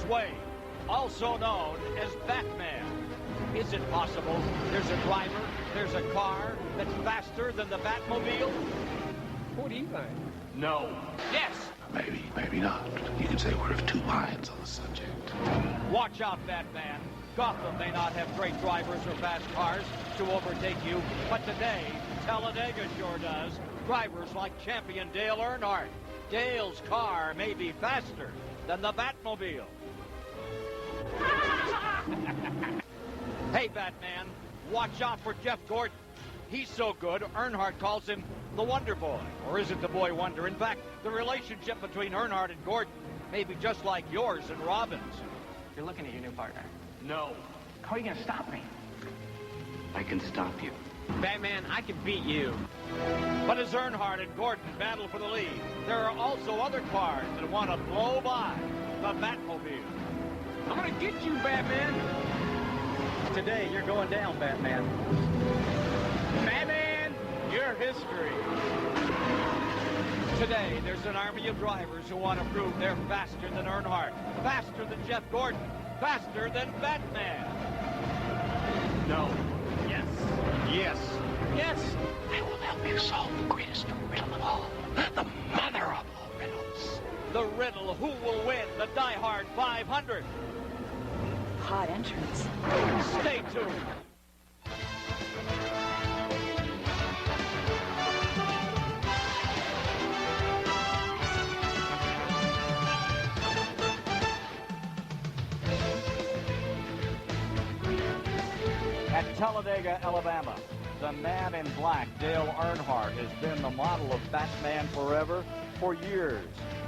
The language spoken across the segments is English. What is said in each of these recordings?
Way, also known as Batman. Is it possible there's a driver, there's a car that's faster than the Batmobile? What do you think? No. Yes. Maybe not. You can say we're of two minds on the subject. Watch out, Batman. Gotham may not have great drivers or fast cars to overtake you, but today, Talladega sure does. Drivers like champion Dale Earnhardt. Dale's car may be faster than the Batmobile. Hey, Batman, watch out for Jeff Gordon. He's so good, Earnhardt calls him the Wonder Boy. Or is it the Boy Wonder? In fact, the relationship between Earnhardt and Gordon may be just like yours and Robin's. You're looking at your new partner. No. How are you going to stop me? I can stop you. Batman, I can beat you. But as Earnhardt and Gordon battle for the lead, there are also other cars that want to blow by the Batmobile. I'm going to get you, Batman. Today, you're going down, Batman. Batman, you're history. Today, there's an army of drivers who want to prove they're faster than Earnhardt, faster than Jeff Gordon, faster than Batman. No. Yes. Yes. Yes. I will help you solve the greatest riddle of all. The mother of all riddles. The riddle, who will win the DieHard 500? Hot entrance. Stay tuned. At Talladega, Alabama, the man in black, Dale Earnhardt, has been the model of Batman forever for years.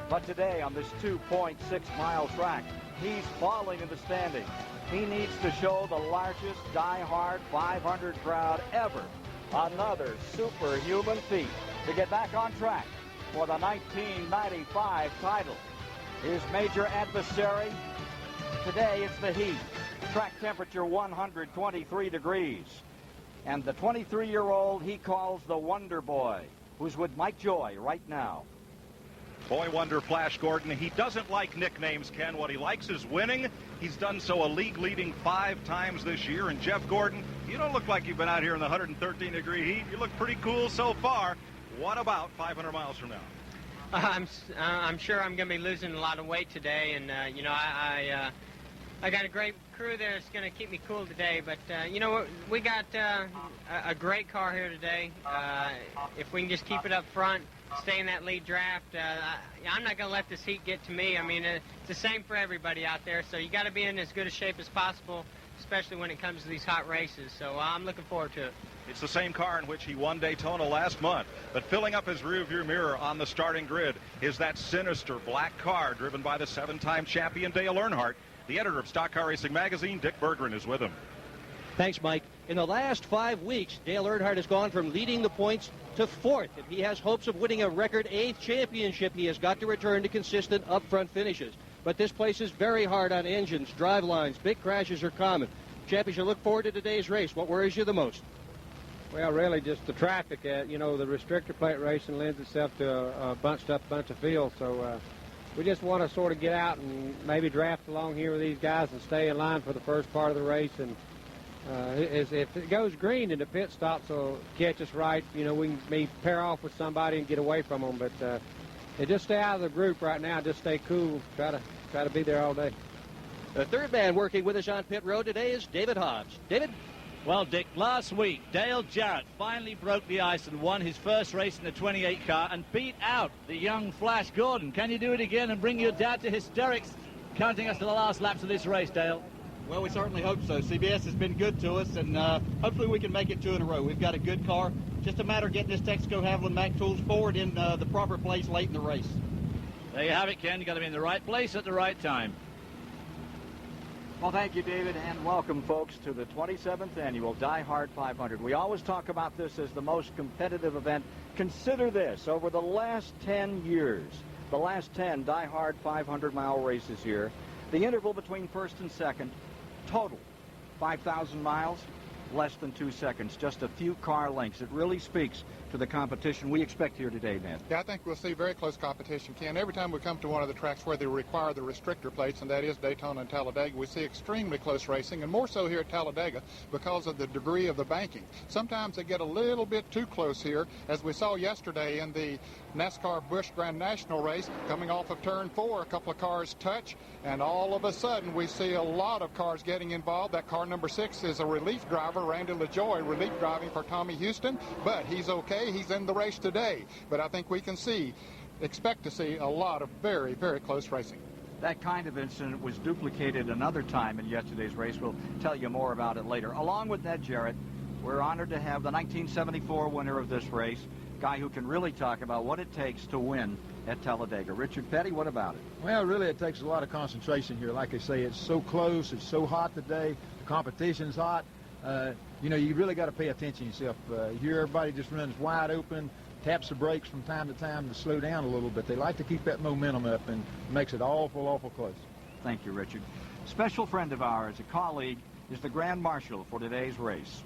But today, on this 2.6-mile track, he's falling in the standings. He needs to show the largest DieHard 500 crowd ever. Another superhuman feat to get back on track for the 1995 title. His major adversary, today it's the heat. Track temperature 123 degrees. And the 23-year-old he calls the Wonder Boy, who's with Mike Joy right now. Boy Wonder Flash Gordon, he doesn't like nicknames, Ken. What he likes is winning. He's done so a league-leading 5 times this year. And Jeff Gordon, you don't look like you've been out here in the 113-degree heat. You look pretty cool so far. What about 500 miles from now? I'm sure I'm going to be losing a lot of weight today, and you know, I got a great crew there that's going to keep me cool today. But you know, we got a great car here today. If we can just keep it up front, stay in that lead draft, I'm not going to let this heat get to me. I mean, it's the same for everybody out there. So you got to be in as good a shape as possible, especially when it comes to these hot races. So I'm looking forward to it. It's the same car in which he won Daytona last month. But filling up his rearview mirror on the starting grid is that sinister black car driven by the 7-time champion Dale Earnhardt. The editor of Stock Car Racing magazine, Dick Berggren, is with him. Thanks, Mike. In the last 5 weeks, Dale Earnhardt has gone from leading the points to 4th. If he has hopes of winning a record 8th championship, he has got to return to consistent up-front finishes. But this place is very hard on engines, drive lines. Big crashes are common. Champ, as you look forward to today's race, what worries you the most? Well, really just the traffic. You know, the restrictor plate racing lends itself to a bunched up bunch of field. So we just want to sort of get out and maybe draft along here with these guys and stay in line for the first part of the race. And if it goes green and the pit stops will catch us right, you know, we can maybe pair off with somebody and get away from them. But just stay out of the group right now. Just stay cool. Try to be there all day. The third man working with us on pit road today is David Hobbs. David? Well, Dick, last week, Dale Jarrett finally broke the ice and won his first race in the 28 car and beat out the young Flash Gordon. Can you do it again and bring your dad to hysterics, counting us to the last laps of this race, Dale? Well, we certainly hope so. CBS has been good to us, and hopefully we can make it 2 in a row. We've got a good car. Just a matter of getting this Texaco Haviland Mac tools forward in the proper place late in the race. There you have it, Ken. You've got to be in the right place at the right time. Well, thank you, David, and welcome, folks, to the 27th annual DieHard 500. We always talk about this as the most competitive event. Consider this. Over the last 10 years, the last 10 DieHard 500-mile races here, the interval between first and second, total 5,000 miles, less than 2 seconds, just a few car lengths. It really speaks to the competition we expect here today, Ned. Yeah, I think we'll see very close competition, Ken. Every time we come to one of the tracks where they require the restrictor plates, and that is Daytona and Talladega, we see extremely close racing, and more so here at Talladega because of the degree of the banking. Sometimes they get a little bit too close here, as we saw yesterday in the NASCAR Busch Grand National race. Coming off of turn 4, a couple of cars touch, and all of a sudden we see a lot of cars getting involved. That car number 6 is a relief driver, Randy LaJoy, relief driving for Tommy Houston, but he's okay. He's in the race today. But I think we can expect to see a lot of very, very close racing. That kind of incident was duplicated another time in yesterday's race. We'll tell you more about it later. Along with Ned Jarrett, we're honored to have the 1974 winner of this race, guy who can really talk about what it takes to win at Talladega. Richard Petty, what about it? Well, really, it takes a lot of concentration here. Like I say, it's so close, it's so hot today, the competition's hot. You know, you really got to pay attention yourself. Here, everybody just runs wide open, taps the brakes from time to time to slow down a little bit. They like to keep that momentum up, and makes it awful, awful close. Thank you, Richard. Special friend of ours, a colleague, is the Grand Marshal for today's race.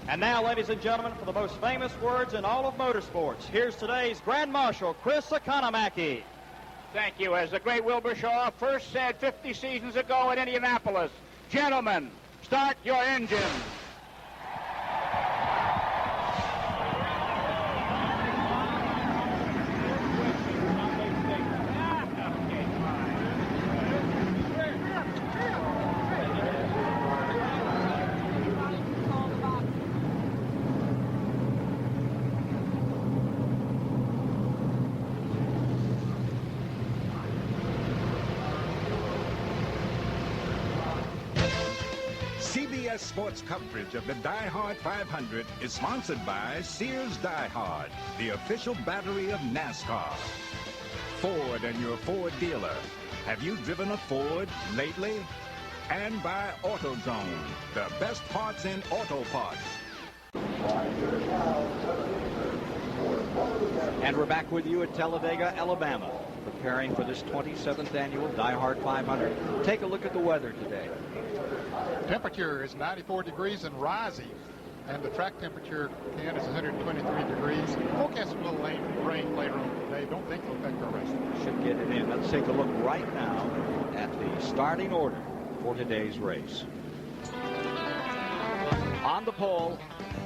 And now, ladies and gentlemen, for the most famous words in all of motorsports, here's today's Grand Marshal, Chris Economaki. Thank you. As the great Wilbur Shaw first said 50 seasons ago at Indianapolis, gentlemen, start your engines. CBS Sports coverage of the DieHard 500 is sponsored by Sears DieHard, the official battery of NASCAR. Ford and your Ford dealer. Have you driven a Ford lately? And by AutoZone, the best parts in auto parts. And we're back with you at Talladega, Alabama, preparing for this 27th annual DieHard 500. Take a look at the weather today. Temperature is 94 degrees and rising, and the track temperature, Ken, is 123 degrees. Forecast a little rain later on today. Don't think it'll affect our race. Should get it in. Let's take a look right now at the starting order for today's race. On the pole,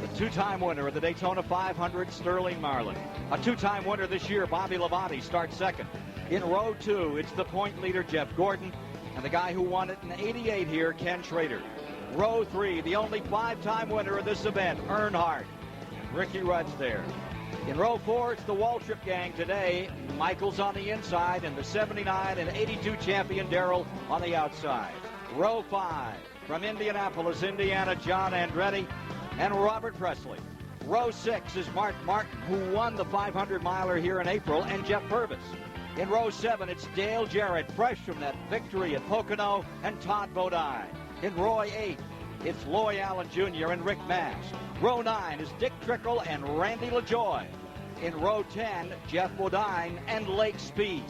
the two-time winner of the Daytona 500, Sterling Marlin. A two-time winner this year, Bobby Labonte, starts second. In row 2, it's the point leader, Jeff Gordon, and the guy who won it in '88 here, Ken Schrader. Row 3, the only 5-time winner of this event, Earnhardt, and Ricky Rudd's there. In row 4, it's the Waltrip gang today. Michael's on the inside, and the 79 and 82 champion Darrell on the outside. Row 5, from Indianapolis, Indiana, John Andretti and Robert Presley. Row 6 is Mark Martin, who won the 500-miler here in April, and Jeff Purvis. In row 7, it's Dale Jarrett, fresh from that victory at Pocono, and Todd Bodine. In row 8, it's Loy Allen Jr. and Rick Mast. Row 9 is Dick Trickle and Randy LaJoy. In row 10, Jeff Bodine and Lake Speed.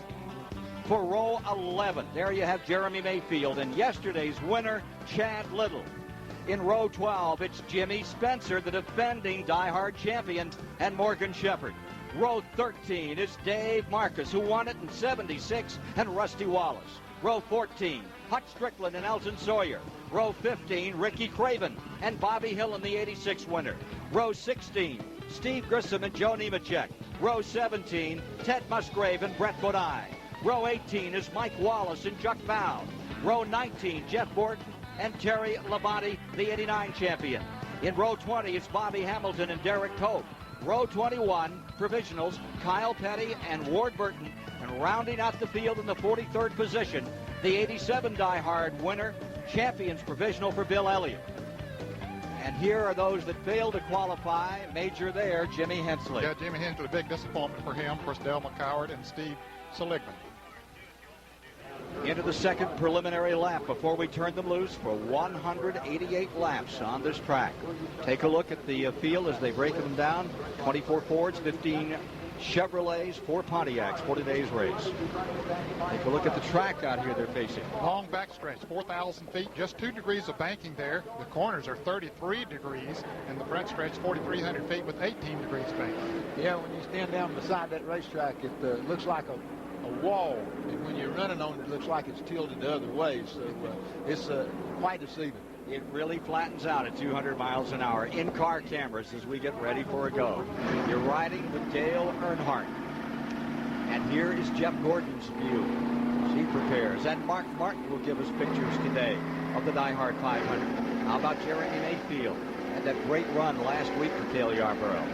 For row 11, there you have Jeremy Mayfield and yesterday's winner, Chad Little. In row 12, it's Jimmy Spencer, the defending DieHard champion, and Morgan Shepherd. Row 13 is Dave Marcus, who won it in '76, and Rusty Wallace. Row 14, Hutch Strickland and Elton Sawyer. Row 15, Ricky Craven and Bobby Hill in the '86 winner. Row 16, Steve Grissom and Joe Nemechek. Row 17, Ted Musgrave and Brett Bodine. Row 18 is Mike Wallace and Chuck Bound. Row 19, Jeff Borden and Terry Labonte, the '89 champion. In row 20, it's Bobby Hamilton and Derek Cope. Row 21, provisionals, Kyle Petty and Ward Burton. And rounding out the field in the 43rd position, the '87 DieHard winner, champions provisional for Bill Elliott. And here are those that failed to qualify. Major there, Jimmy Hensley. Yeah, Jimmy Hensley, big disappointment for him. Of course, Dale McCoward and Steve Seligman. Into the second preliminary lap before we turn them loose for 188 laps on this track. Take a look at the field as they break them down. 24 Fords, 15 Chevrolets, 4 Pontiacs for today's race. Take a look at the track out here they're facing. Long backstretch, 4,000 feet, just 2 degrees of banking there. The corners are 33 degrees, and the front stretch 4,300 feet with 18 degrees banking. Yeah, when you stand down beside that racetrack, it looks like a wall, and when you're running on it, it looks like it's tilted the other way, so it's quite deceiving. It really flattens out at 200 miles an hour. In-car cameras as we get ready for a go. You're riding with Dale Earnhardt. And here is Jeff Gordon's view as he prepares. And Mark Martin will give us pictures today of the DieHard 500. How about Jeremy Mayfield? Had that great run last week for Cale Yarborough.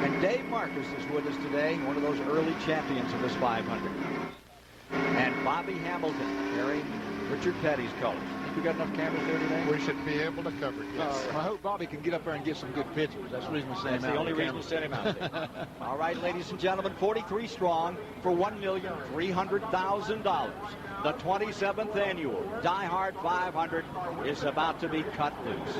And Dave Marcus is with us today, one of those early champions of this 500. And Bobby Hamilton carrying Richard Petty's colors. We got enough cameras there today? We should be able to cover it, yes. I hope Bobby can get up there and get some good pictures. That's the reason we sent him out. That's the only reason we sent him out there. All right, ladies and gentlemen, 43 strong for $1,300,000. The 27th annual DieHard 500 is about to be cut loose.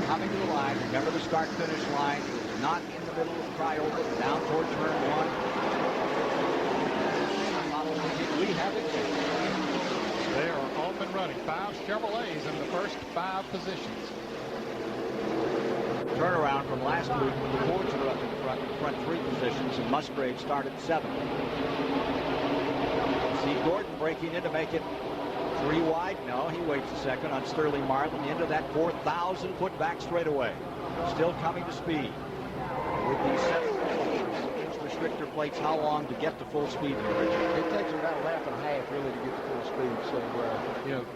Coming to the line, remember the start-finish line is not in the middle of Cryover, down toward turn 1. We have it. They are off and running. 5 Chevrolets in the first 5 positions. Turnaround from last week when the Fords were up in front 3 positions, and Musgrave started 7th. See Gordon breaking in to make it 3 wide. No, he waits a second on Sterling Marlin into that 4,000-foot back straightaway. Still coming to speed. With these 7-inch restrictor plates, how long to get to full speed? It takes about a lap and a half really to get to full speed. So,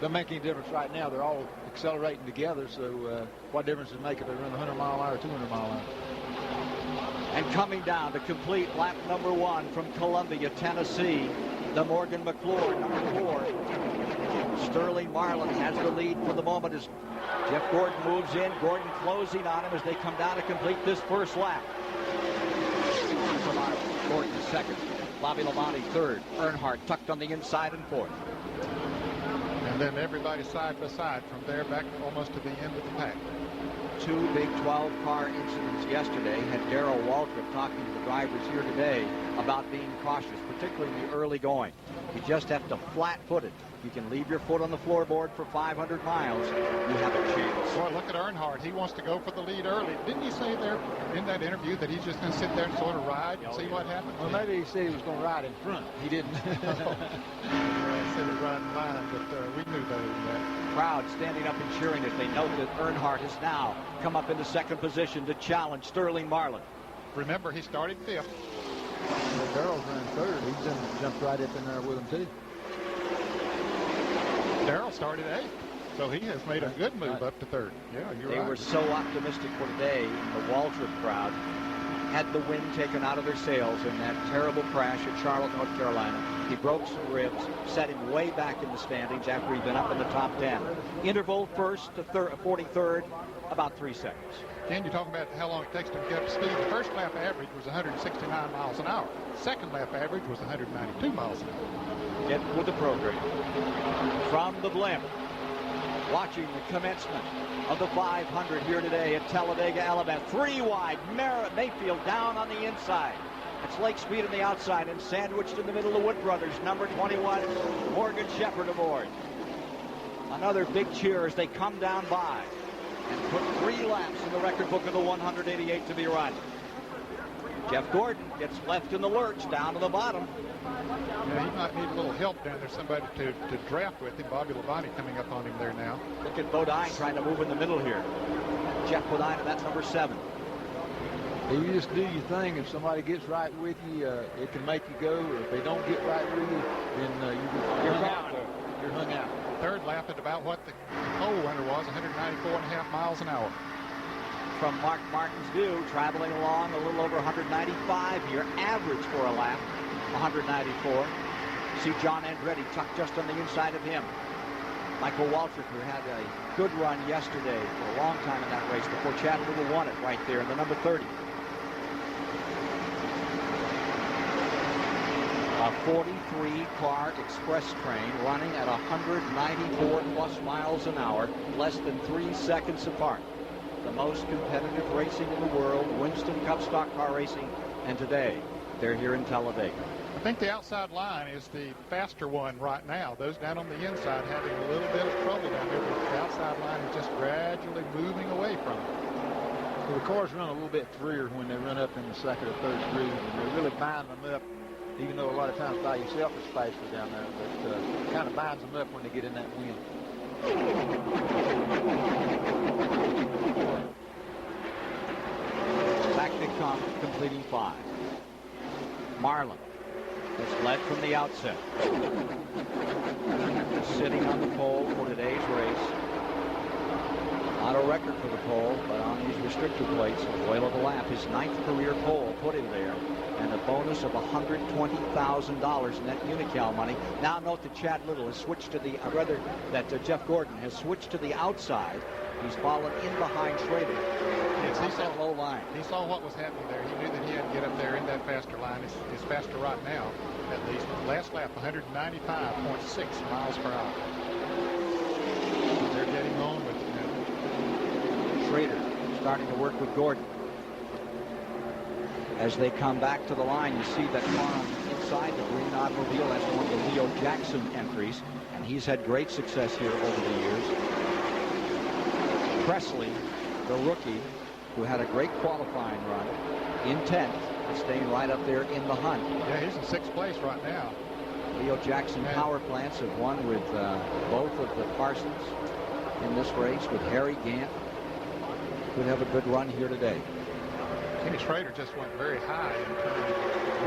doesn't make any difference right now. They're all accelerating together. So, what difference does it make if they run 100 mile an hour or 200 mile an hour? And coming down to complete lap number 1 from Columbia, Tennessee, the Morgan McClure, number 4. Sterling Marlin has the lead for the moment as Jeff Gordon moves in. Gordon closing on him as they come down to complete this first lap. Gordon second. Bobby Labonte third. Earnhardt tucked on the inside and fourth. And then everybody side by side from there back almost to the end of the pack. 2 big 12-car incidents yesterday. Had Darrell Waltrip talking to the drivers here today about being cautious, particularly in the early going. You just have to flat-foot it. You can leave your foot on the floorboard for 500 miles. You have a chance. Boy, look at Earnhardt. He wants to go for the lead early. Didn't he say there in that interview that he's just going to sit there and sort of ride and see what happens? Well, maybe he said he was going to ride in front. He didn't. He said he'd run in line, but we knew better than that. Crowd standing up and cheering as they note that Earnhardt has now come up into second position to challenge Sterling Marlin. Remember, he started 5th. Darrell's running 3rd. He jumped right up in there with him, too. Darrell started 8th, so he has made a good move up to 3rd. Yeah, you're right. They were so optimistic for today. The Waltrip crowd had the wind taken out of their sails in that terrible crash at Charlotte, North Carolina. He broke some ribs, set him way back in the standings after he'd been up in the top 10. Interval 1st to 43rd, about 3 seconds. Ken, you're talking about how long it takes to get up to speed. The first lap average was 169 miles an hour. Second lap average was 192 miles an hour. Get with the program. From the blimp, watching the commencement of the 500 here today at Talladega, Alabama. 3 wide, Mayfield down on the inside. It's Lake Speed on the outside and sandwiched in the middle of Wood Brothers. Number 21, Morgan Shepherd aboard. Another big cheer as they come down by and put 3 laps in the record book of the 188 to be run. Jeff Gordon gets left in the lurch down to the bottom. Yeah, he might need a little help down there, somebody to draft with him. Bobby Labonte coming up on him there now. Look at Bodine trying to move in the middle here. Jeff Bodine, that's number 7. You just do your thing. If somebody gets right with you, it can make you go. Or if they don't get right with you, then you're hung out. You're hung out. Third lap at about what the pole winner was, 194.5 miles an hour. From Mark Martin's view, traveling along a little over 195 here. Average for a lap, 194. See John Andretti tucked just on the inside of him. Michael Waltrip, who had a good run yesterday for a long time in that race before Chattanooga won it right there in the number 30. A 43-car express train running at 194 plus miles an hour, less than 3 seconds apart. The most competitive racing in the world, Winston Cup stock car racing, and today they're here in Talladega. I think the outside line is the faster one right now. Those down on the inside having a little bit of trouble down there, but the outside line is just gradually moving away from it. So the cars run a little bit freer when they run up in the second or third groove, and they really bind them up, even though a lot of times by yourself is faster down there, but it kind of binds them up when they get in that wind. Back to completing 5. Marlin has led from the outset. Sitting on the pole for today's race. Not a record for the pole, but on these restrictor plates, oil of the lap, his 9th career pole put him there, and a bonus of $120,000 net Unocal money. Now note that Chad Little has switched to the, Jeff Gordon has switched to the outside. He's fallen in behind Schrader. Yes, he saw low line. He saw what was happening there. He knew that he had to get up there in that faster line. It's faster right now, at least. Last lap, 195.6 miles per hour. They're getting on with it now. Schrader starting to work with Gordon. As they come back to the line, you see that car inside the green automobile. That's one of the Leo Jackson entries, and he's had great success here over the years. Presley, the rookie, who had a great qualifying run in 10th, staying right up there in the hunt. Yeah, he's in 6th place right now. Leo Jackson power plants have won with both of the Parsons in this race, with Harry Gant. Could have a good run here today. Kenny Schrader just went very high in turn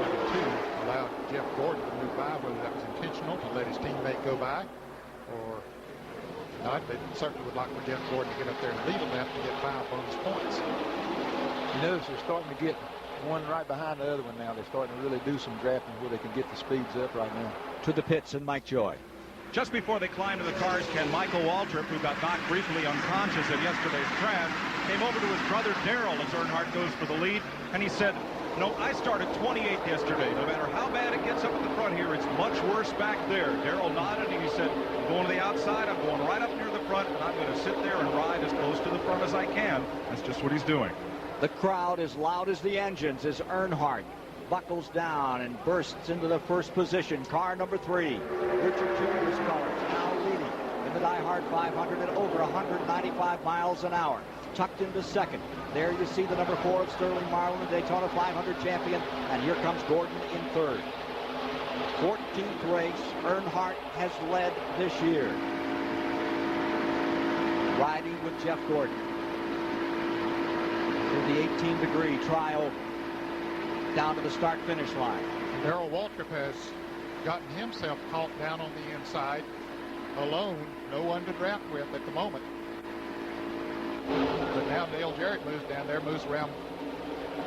1 and 2, allowed Jeff Gordon to move by, whether that was intentional to let his teammate go by or not. They certainly would like for Jeff Gordon to get up there and lead a lap to get 5 bonus points. You notice they're starting to get one right behind the other one now. They're starting to really do some drafting where they can get the speeds up right now. To the pits and Mike Joy. Just before they climbed to the cars, Ken, Michael Waltrip, who got knocked briefly unconscious at yesterday's crash, came over to his brother Darrell as Earnhardt goes for the lead, and he said, "No, I started 28th yesterday. No matter how bad it gets up at the front here, it's much worse back there." Darrell nodded, and he said, "I'm going to the outside. I'm going right up near the front, and I'm going to sit there and ride as close to the front as I can." That's just what he's doing. The crowd as loud as the engines as Earnhardt buckles down and bursts into the first position. Car number 3, Richard Jr.'s colors, now leading in the DieHard 500 at over 195 miles an hour. Tucked into 2nd. There you see the number 4 of Sterling Marlin, the Daytona 500 champion, and here comes Gordon in 3rd. 14th race Earnhardt has led this year, riding with Jeff Gordon through the 18-degree tri-oval down to the start-finish line. Darrell Waltrip has gotten himself caught down on the inside alone, no one to draft with at the moment. But now Dale Jarrett moves down there, moves around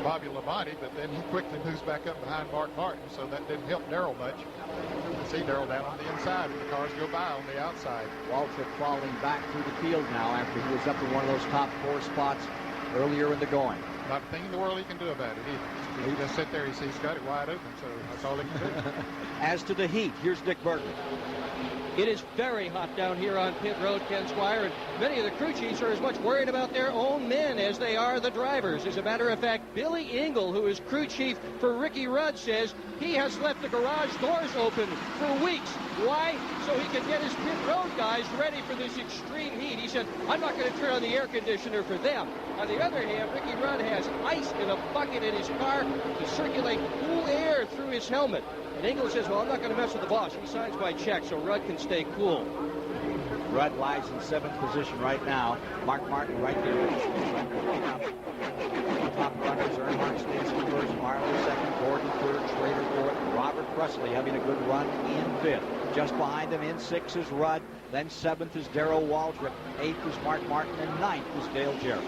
Bobby Labonte, but then he quickly moves back up behind Mark Martin, so that didn't help Darrell much. You see Darrell down on the inside, and the cars go by on the outside. Waltrip falling back through the field now after he was up in one of those top 4 spots earlier in the going. Not a thing in the world he can do about it either. He just sit there, he's got it wide open, so that's all he can do. As to the heat, here's Dick Berglund. It is very hot down here on pit road, Ken Squire, and many of the crew chiefs are as much worried about their own men as they are the drivers. As a matter of fact, Billy Engel, who is crew chief for Ricky Rudd, says he has left the garage doors open for weeks. Why? So he can get his pit road guys ready for this extreme heat. He said, "I'm not going to turn on the air conditioner for them." On the other hand, Ricky Rudd has ice in a bucket in his car to circulate cool air through his helmet. And Engel says, "Well, I'm not going to mess with the boss. He signs my check, so Rudd can stay cool." Rudd lies in 7th position right now. Mark Martin right there. Top runners, Earnhardt stays in 1st, Marlin 2nd, Gordon 3rd, Schrader 4th, Robert Presley having a good run in 5th. Just behind him in 6th is Rudd, then 7th is Darrell Waltrip, 8th is Mark Martin, and 9th is Dale Jarrett.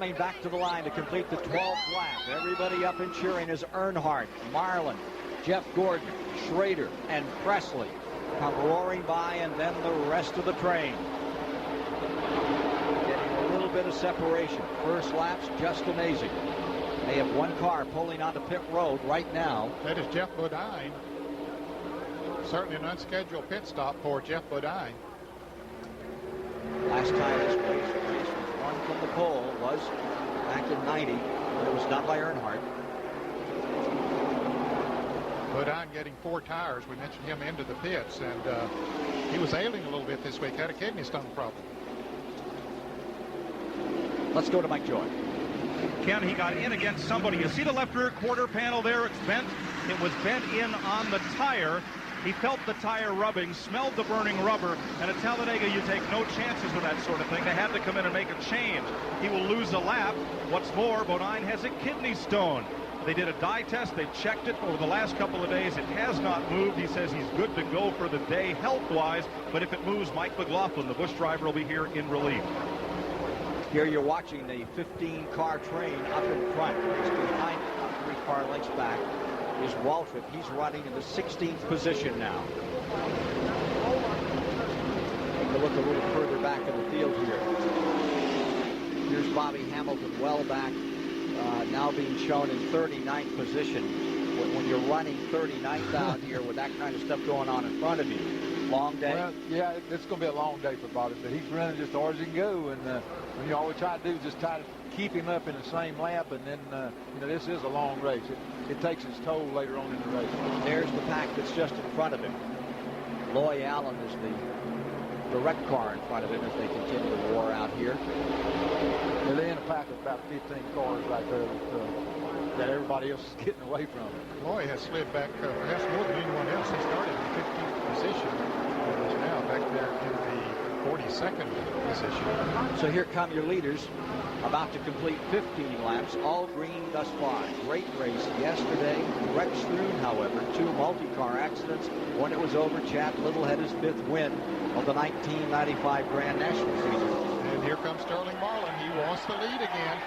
coming back to the line to complete the 12th lap. Everybody up and cheering as Earnhardt, Marlin, Jeff Gordon, Schrader, and Presley come roaring by, and then the rest of the train. Getting a little bit of separation. First lap's just amazing. They have one car pulling onto pit road right now. That is Jeff Bodine. Certainly an unscheduled pit stop for Jeff Bodine. Last time this race was won from the pole was back in 90, but it was done by Earnhardt. Bodine getting 4 tires. We mentioned him into the pits, and he was ailing a little bit this week. Had a kidney stone problem. Let's go to Mike Joy. Ken, he got in against somebody. You see the left rear quarter panel there? It's bent. It was bent in on the tire. He felt the tire rubbing, smelled the burning rubber, and at Talladega you take no chances with that sort of thing. They had to come in and make a change. He will lose a lap. What's more, Bodine has a kidney stone. They did a dye test. They checked it over the last couple of days. It has not moved. He says he's good to go for the day health-wise, but if it moves, Mike McLaughlin, the Busch driver, will be here in relief. Here you're watching the 15-car train up in front. Just behind it, about 3 car lengths back, is Waltrip. He's running in the 16th position now. Take a look a little further back in the field here. Here's Bobby Hamilton well back, now being shown in 39th position. When you're running 39th out here with that kind of stuff going on in front of you, long day? Well, yeah, it's going to be a long day for Bobby, but he's running just hard as he can go, and all we try to do is just try to keep him up in the same lap, and then, this is a long race. It takes its toll later on in the race. There's the pack that's just in front of him. Loy Allen is the wreck car in front of him as they continue to war out here. Yeah, they're in a pack of about 15 cars right there that everybody else is getting away from. Loy has slid back perhaps more than anyone else. He started in 15th position and is now back there in the 42nd position. So here come your leaders, about to complete 15 laps, all green thus far. Great race yesterday. Rex Stroon, however, 2 multi-car accidents. When it was over, Chad Little had his 5th win of the 1995 Grand National season. And here comes Sterling Marlin. He wants the lead again.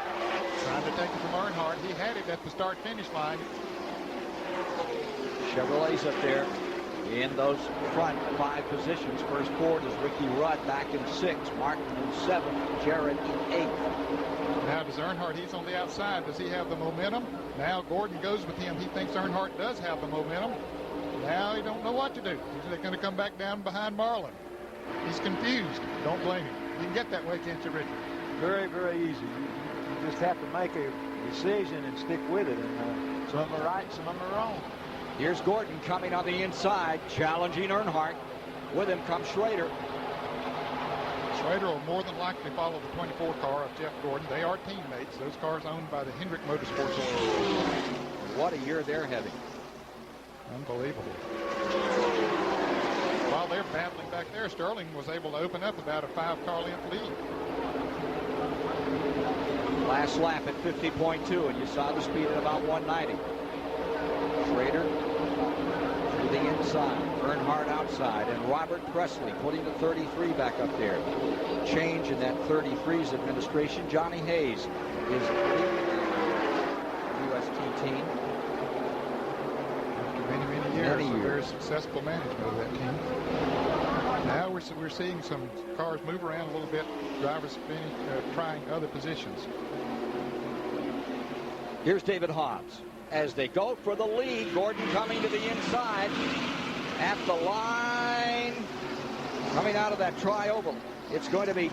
Trying to take it from Earnhardt. He had it at the start-finish line. Chevrolet's up there in those front 5 positions. First forward is Ricky Rudd back in 6th, Martin in 7th, Jarrett in 8th. Now does Earnhardt, he's on the outside. Does he have the momentum? Now Gordon goes with him. He thinks Earnhardt does have the momentum. Now he don't know what to do. He's going to come back down behind Marlin. He's confused. Don't blame him. You can get that way, can't you, Richard? Very, very easy. You just have to make a decision and stick with it. And some of them are right, some of them are wrong. Here's Gordon coming on the inside, challenging Earnhardt. With him comes Schrader. Schrader will more than likely follow the 24 car of Jeff Gordon. They are teammates. Those cars owned by the Hendrick Motorsports. What a year they're having. Unbelievable. While they're battling back there, Sterling was able to open up about a 5-car length lead. Last lap at 50.2, and you saw the speed at about 190. Schrader to the inside, Earnhardt outside, and Robert Presley putting the 33 back up there. Change in that 33's administration. Johnny Hayes is leading the UST team. After many years, very successful management of that team. Now we're seeing some cars move around a little bit. Drivers trying other positions. Here's David Hobbs. As they go for the lead, Gordon coming to the inside at the line, coming out of that tri-oval. It's going to be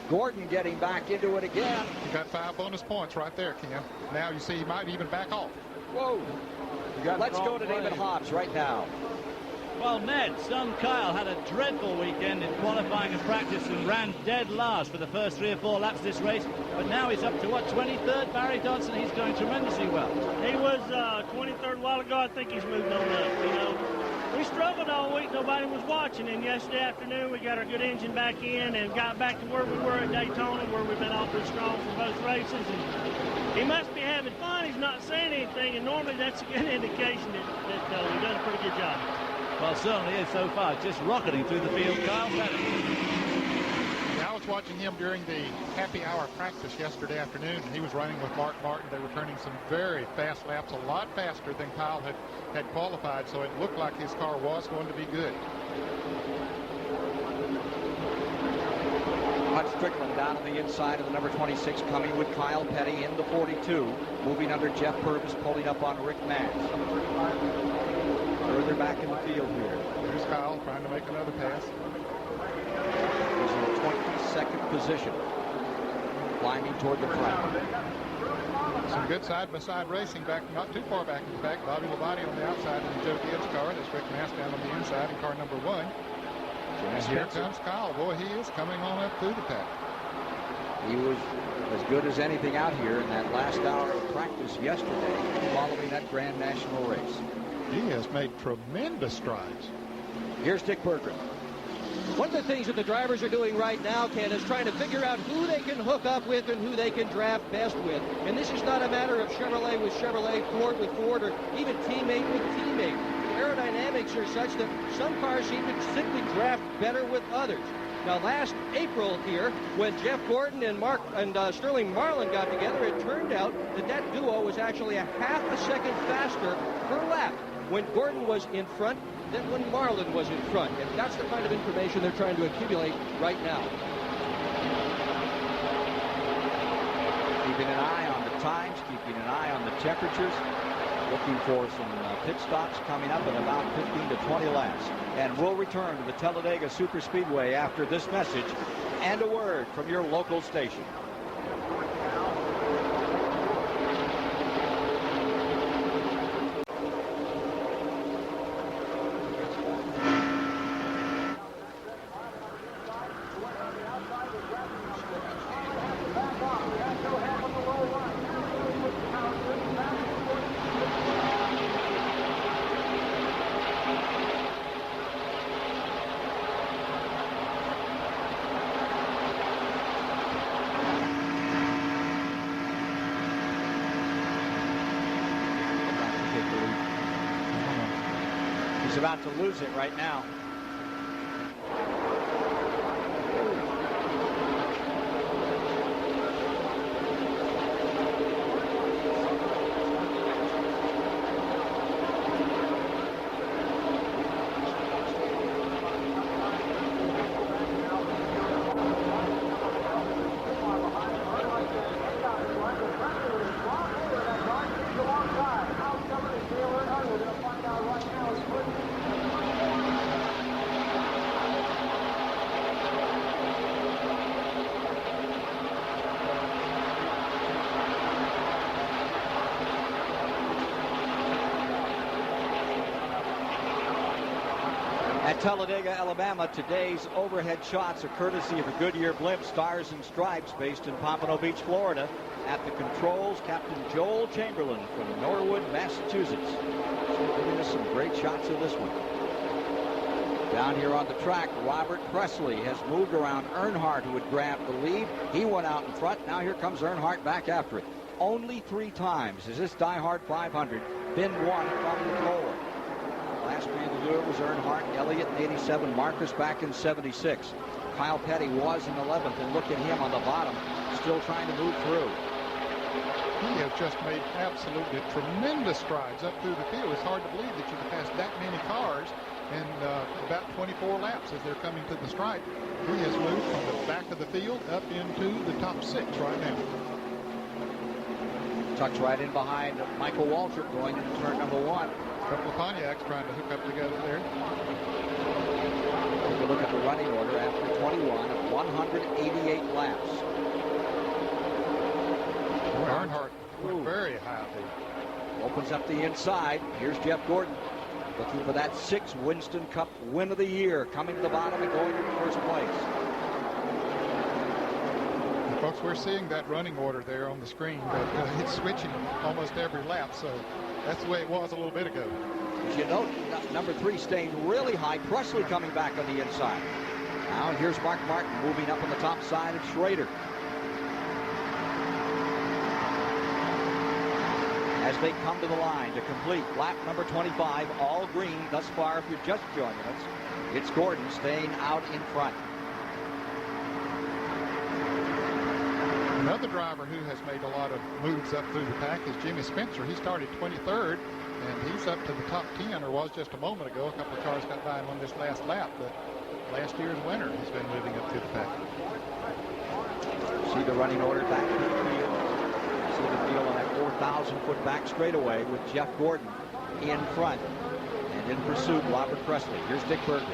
Gordon getting back into it again. You got 5 bonus points right there, Ken. Now you see he might even back off. Whoa. Let's go to David Hobbs right now. Well, Ned, son Kyle had a dreadful weekend in qualifying and practice and ran dead last for the first 3 or 4 laps of this race. But now he's up to, what, 23rd? Barry Dodson, he's going tremendously well. He was 23rd a while ago. I think he's moved on up, We struggled all week. Nobody was watching. And yesterday afternoon, we got our good engine back in and got back to where we were at Daytona, where we've been awfully strong for both races. And he must be having fun. He's not saying anything. And normally that's a good indication that we've done a pretty good job. Well, certainly is so far. Just rocketing through the field. Kyle Pettit. Now was watching him during the happy hour practice yesterday afternoon, and he was running with Mark Martin. They were turning some very fast laps, a lot faster than Kyle had qualified, so it looked like his car was going to be good. Hutch Strickland down on the inside of the number 26, coming with Kyle Petty in the 42. Moving under Jeff Purvis, pulling up on Rick Max. Further back in the field here. Here's Kyle trying to make another pass. He's in the 22nd position. Climbing toward the front. Some good side-by-side racing back, not too far back in the back. Bobby Labonte on the outside in the Joe Gibbs car. That's Rick Mass down on the inside in car number 1. And here comes Kyle. Boy, he is coming on up through the pack. He was as good as anything out here in that last hour of practice yesterday following that Grand National race. He has made tremendous strides. Here's Dick Berggren. One of the things that the drivers are doing right now, Ken, is trying to figure out who they can hook up with and who they can draft best with. And this is not a matter of Chevrolet with Chevrolet, Ford with Ford, or even teammate with teammate. Aerodynamics are such that some cars seem to simply draft better with others. Now, last April here, when Jeff Gordon and Sterling Marlin got together, it turned out that duo was actually a half a second faster per lap when Gordon was in front than when Marlin was in front. And that's the kind of information they're trying to accumulate right now. Keeping an eye on the times, keeping an eye on the temperatures. Looking for some pit stops coming up in about 15 to 20 laps. And we'll return to the Talladega Superspeedway after this message and a word from your local station. He's about to lose it right now. At Talladega, Alabama, today's overhead shots are courtesy of the Goodyear blimp Stars and Stripes based in Pompano Beach, Florida. At the controls, Captain Joel Chamberlain from Norwood, Massachusetts. Giving us some great shots of this one. Down here on the track, Robert Presley has moved around Earnhardt, who had grabbed the lead. He went out in front. Now here comes Earnhardt back after it. Only 3 times has this DieHard 500 been won from the pole. Last man to do it was Earnhardt, Elliott in 87, Marcus back in 76. Kyle Petty was in 11th, and look at him on the bottom, still trying to move through. He has just made absolutely tremendous strides up through the field. It's hard to believe that you can pass that many cars in about 24 laps as they're coming to the stripe. He has moved from the back of the field up into the top 6 right now. Tucks right in behind Michael Waltrip going into turn number 1. A couple of Pontiacs trying to hook up together there. Take a look at the running order after 21 of 188 laps. Earnhardt went very high there. Opens up the inside. Here's Jeff Gordon looking for that 6th Winston Cup win of the year. Coming to the bottom and going to first place. Folks, we're seeing that running order there on the screen, but it's switching almost every lap, so that's the way it was a little bit ago. As you note, number 3 staying really high. Presley coming back on the inside. Now here's Mark Martin moving up on the top side of Schrader. As they come to the line to complete lap number 25, all green thus far if you're just joining us. It's Gordon staying out in front. Another driver who has made a lot of moves up through the pack is Jimmy Spencer. He started 23rd, and he's up to the top 10, or was just a moment ago. A couple of cars got by him on this last lap, but last year's winner has been moving up through the pack. See the running order back to the field. See the field on that 4,000-foot back straightaway with Jeff Gordon in front. And in pursuit, Robert Presley. Here's Dick Berger.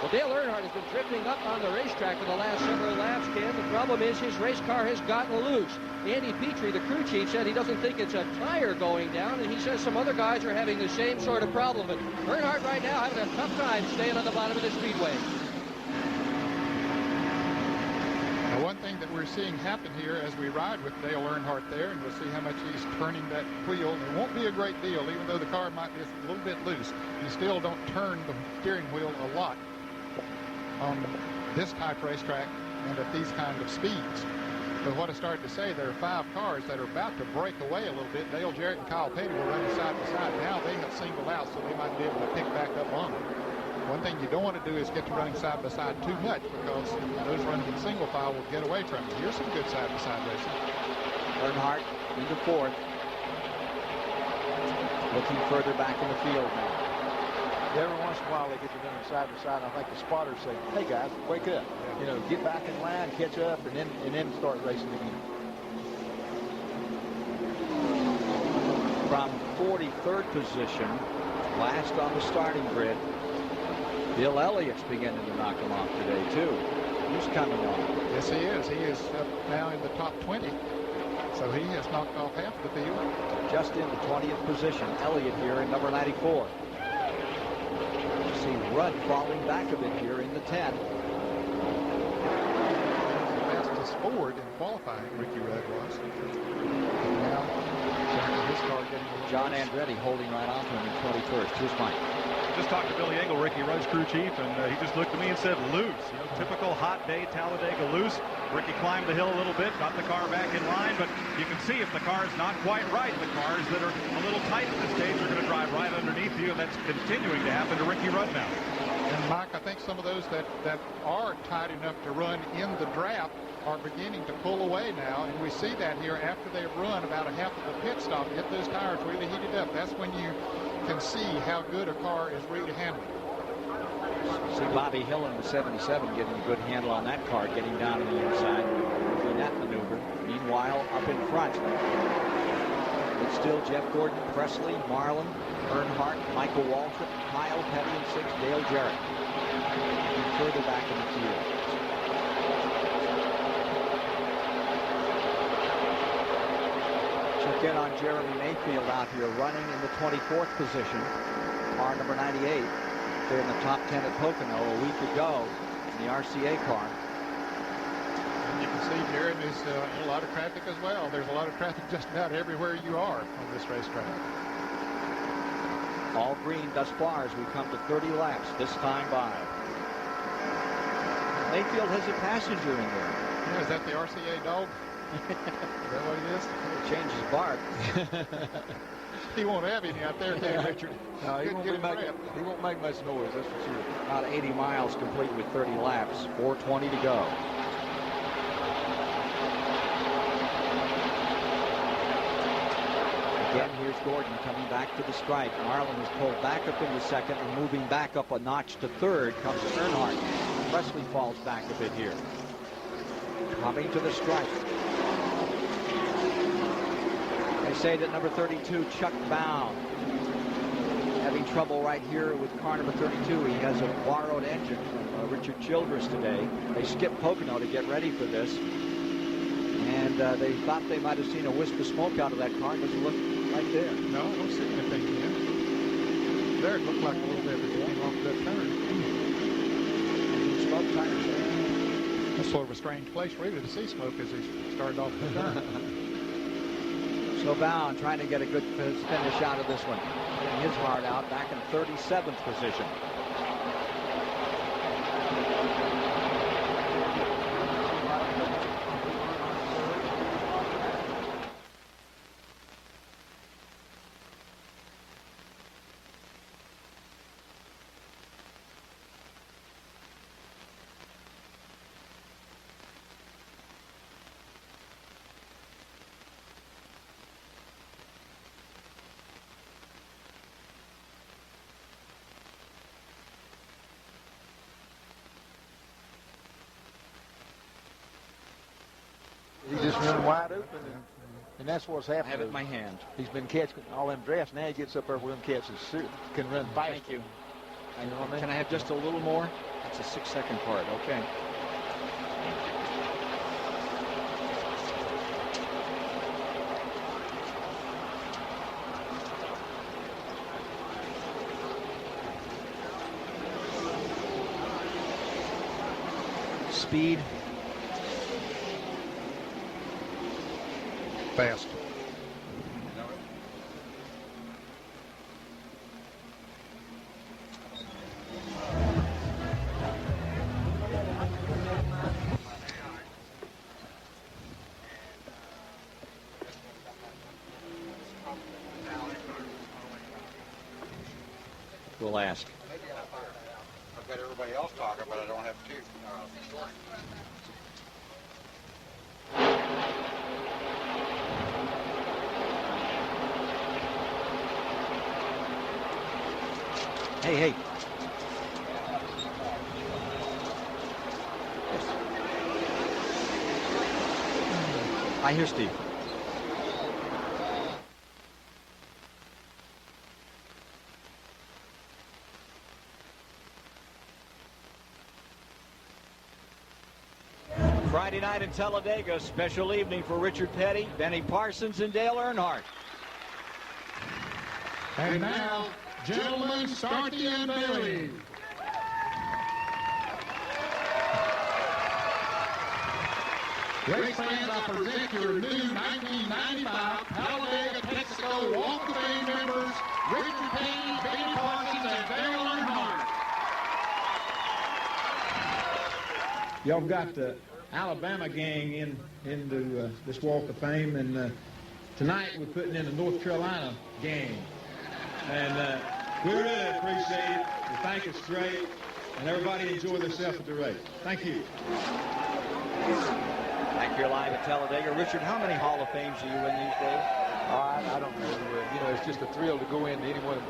Well, Dale Earnhardt has been drifting up on the racetrack for the last several laps, Ken. The problem is his race car has gotten loose. Andy Petrie, the crew chief, said he doesn't think it's a tire going down, and he says some other guys are having the same sort of problem. But Earnhardt right now having a tough time staying on the bottom of the speedway. Now, one thing that we're seeing happen here as we ride with Dale Earnhardt there, and we'll see how much he's turning that wheel. It won't be a great deal, even though the car might be a little bit loose. You still don't turn the steering wheel a lot on this type of racetrack and at these kind of speeds. But what I started to say, there are 5 cars that are about to break away a little bit. Dale Jarrett and Kyle Petty were running side by side. Now they have singled out, so they might be able to pick back up on them. One thing you don't want to do is get to running side by side too much, because those running in single file will get away from you. Here's some good side by side racing. Earnhardt into 4th. Looking further back in the field now. Every once in a while they get to running side by side. I think the spotters say, "Hey guys, wake up! You know, get back in line, catch up, and then start racing again." From 43rd position, last on the starting grid, Bill Elliott's beginning to knock him off today too. He's coming on. Yes, he is. He is up now in the top 20. So he has knocked off half the field. Just in the 20th position, Elliott here in number 94. See Rudd falling back a bit here in the 10. Fastest forward in qualifying, Ricky Rudd was. Now, his car getting John Andretti holding right on to him in 21st. Here's Mike. Just talked to Billy Engle, Ricky Rudd's crew chief, and he just looked at me and said, loose. You know, typical hot day, Talladega loose. Ricky climbed the hill a little bit, got the car back in line, but you can see if the car is not quite right, the cars that are a little tight at this stage are going to drive right underneath you, and that's continuing to happen to Ricky Rudd now. And Mike, I think some of those that are tight enough to run in the draft are beginning to pull away now, and we see that here after they've run about a half of the pit stop, get those tires really heated up. That's when you can see how good a car is really handling. See Bobby Hill in the 77 getting a good handle on that car, getting down to the inside, doing that maneuver. Meanwhile, up in front, it's still Jeff Gordon, Presley, Marlin, Earnhardt, Michael Waltrip, Kyle Petty in 6th, Dale Jarrett. And further back in the field. Check in on Jeremy Mayfield out here running in the 24th position. Car number 98. They're in the top 10 at Pocono a week ago in the RCA car. And you can see, Jared, there's a lot of traffic as well. There's a lot of traffic just about everywhere you are on this racetrack. All green thus far as we come to 30 laps this time by. Mayfield has a passenger in there. Yeah, is that the RCA dog? Is that what it is? It changes bark. He won't have any out there, can Richard? No, he won't make much noise, that's for sure. About 80 miles complete with 30 laps. 4:20 to go. Again, here's Gordon coming back to the stripe. Marlin is pulled back up into 2nd and moving back up a notch to 3rd comes Earnhardt. Presley falls back a bit here. Coming to the stripe. They say that number 32, Chuck Bound, having trouble right here with car number 32. He has a borrowed engine from Richard Childress today. They skipped Pocono to get ready for this. And they thought they might have seen a wisp of smoke out of that car. It doesn't look right there. No, I don't see anything yet. There, it looked like a little bit of it came off that turn. Smoke tires there. That's sort of a strange place really to see smoke as he started off the turn. So Bound trying to get a good finish out of this one. Getting his heart out back in 37th position. been wide open, and that's what's happened. I have it in my hand. He's been catching all them drafts. Now he gets up there where them catches can run fast. Thank you. You know what I mean? Can I have just a little more? That's a 6-second part. Okay. Speed. Fast. We'll ask. I've got everybody else talking, but I don't have to. Hey. I hear Steve. Friday night in Talladega, special evening for Richard Petty, Benny Parsons, and Dale Earnhardt. And now, gentlemen, start the unveiling. Race fans, I present your new 1995 Talladega, Texaco Walk of Fame members, Richard Petty, Benny Parsons, and Dale Earnhardt. Y'all got the Alabama gang into this Walk of Fame, and tonight we're putting in the North Carolina gang. And we really appreciate it. We think it's great, and everybody enjoy themselves at the race. Thank you. Back here live at Talladega. Richard, how many Hall of Fames do you win these days? I don't know. You know, it's just a thrill to go into any one.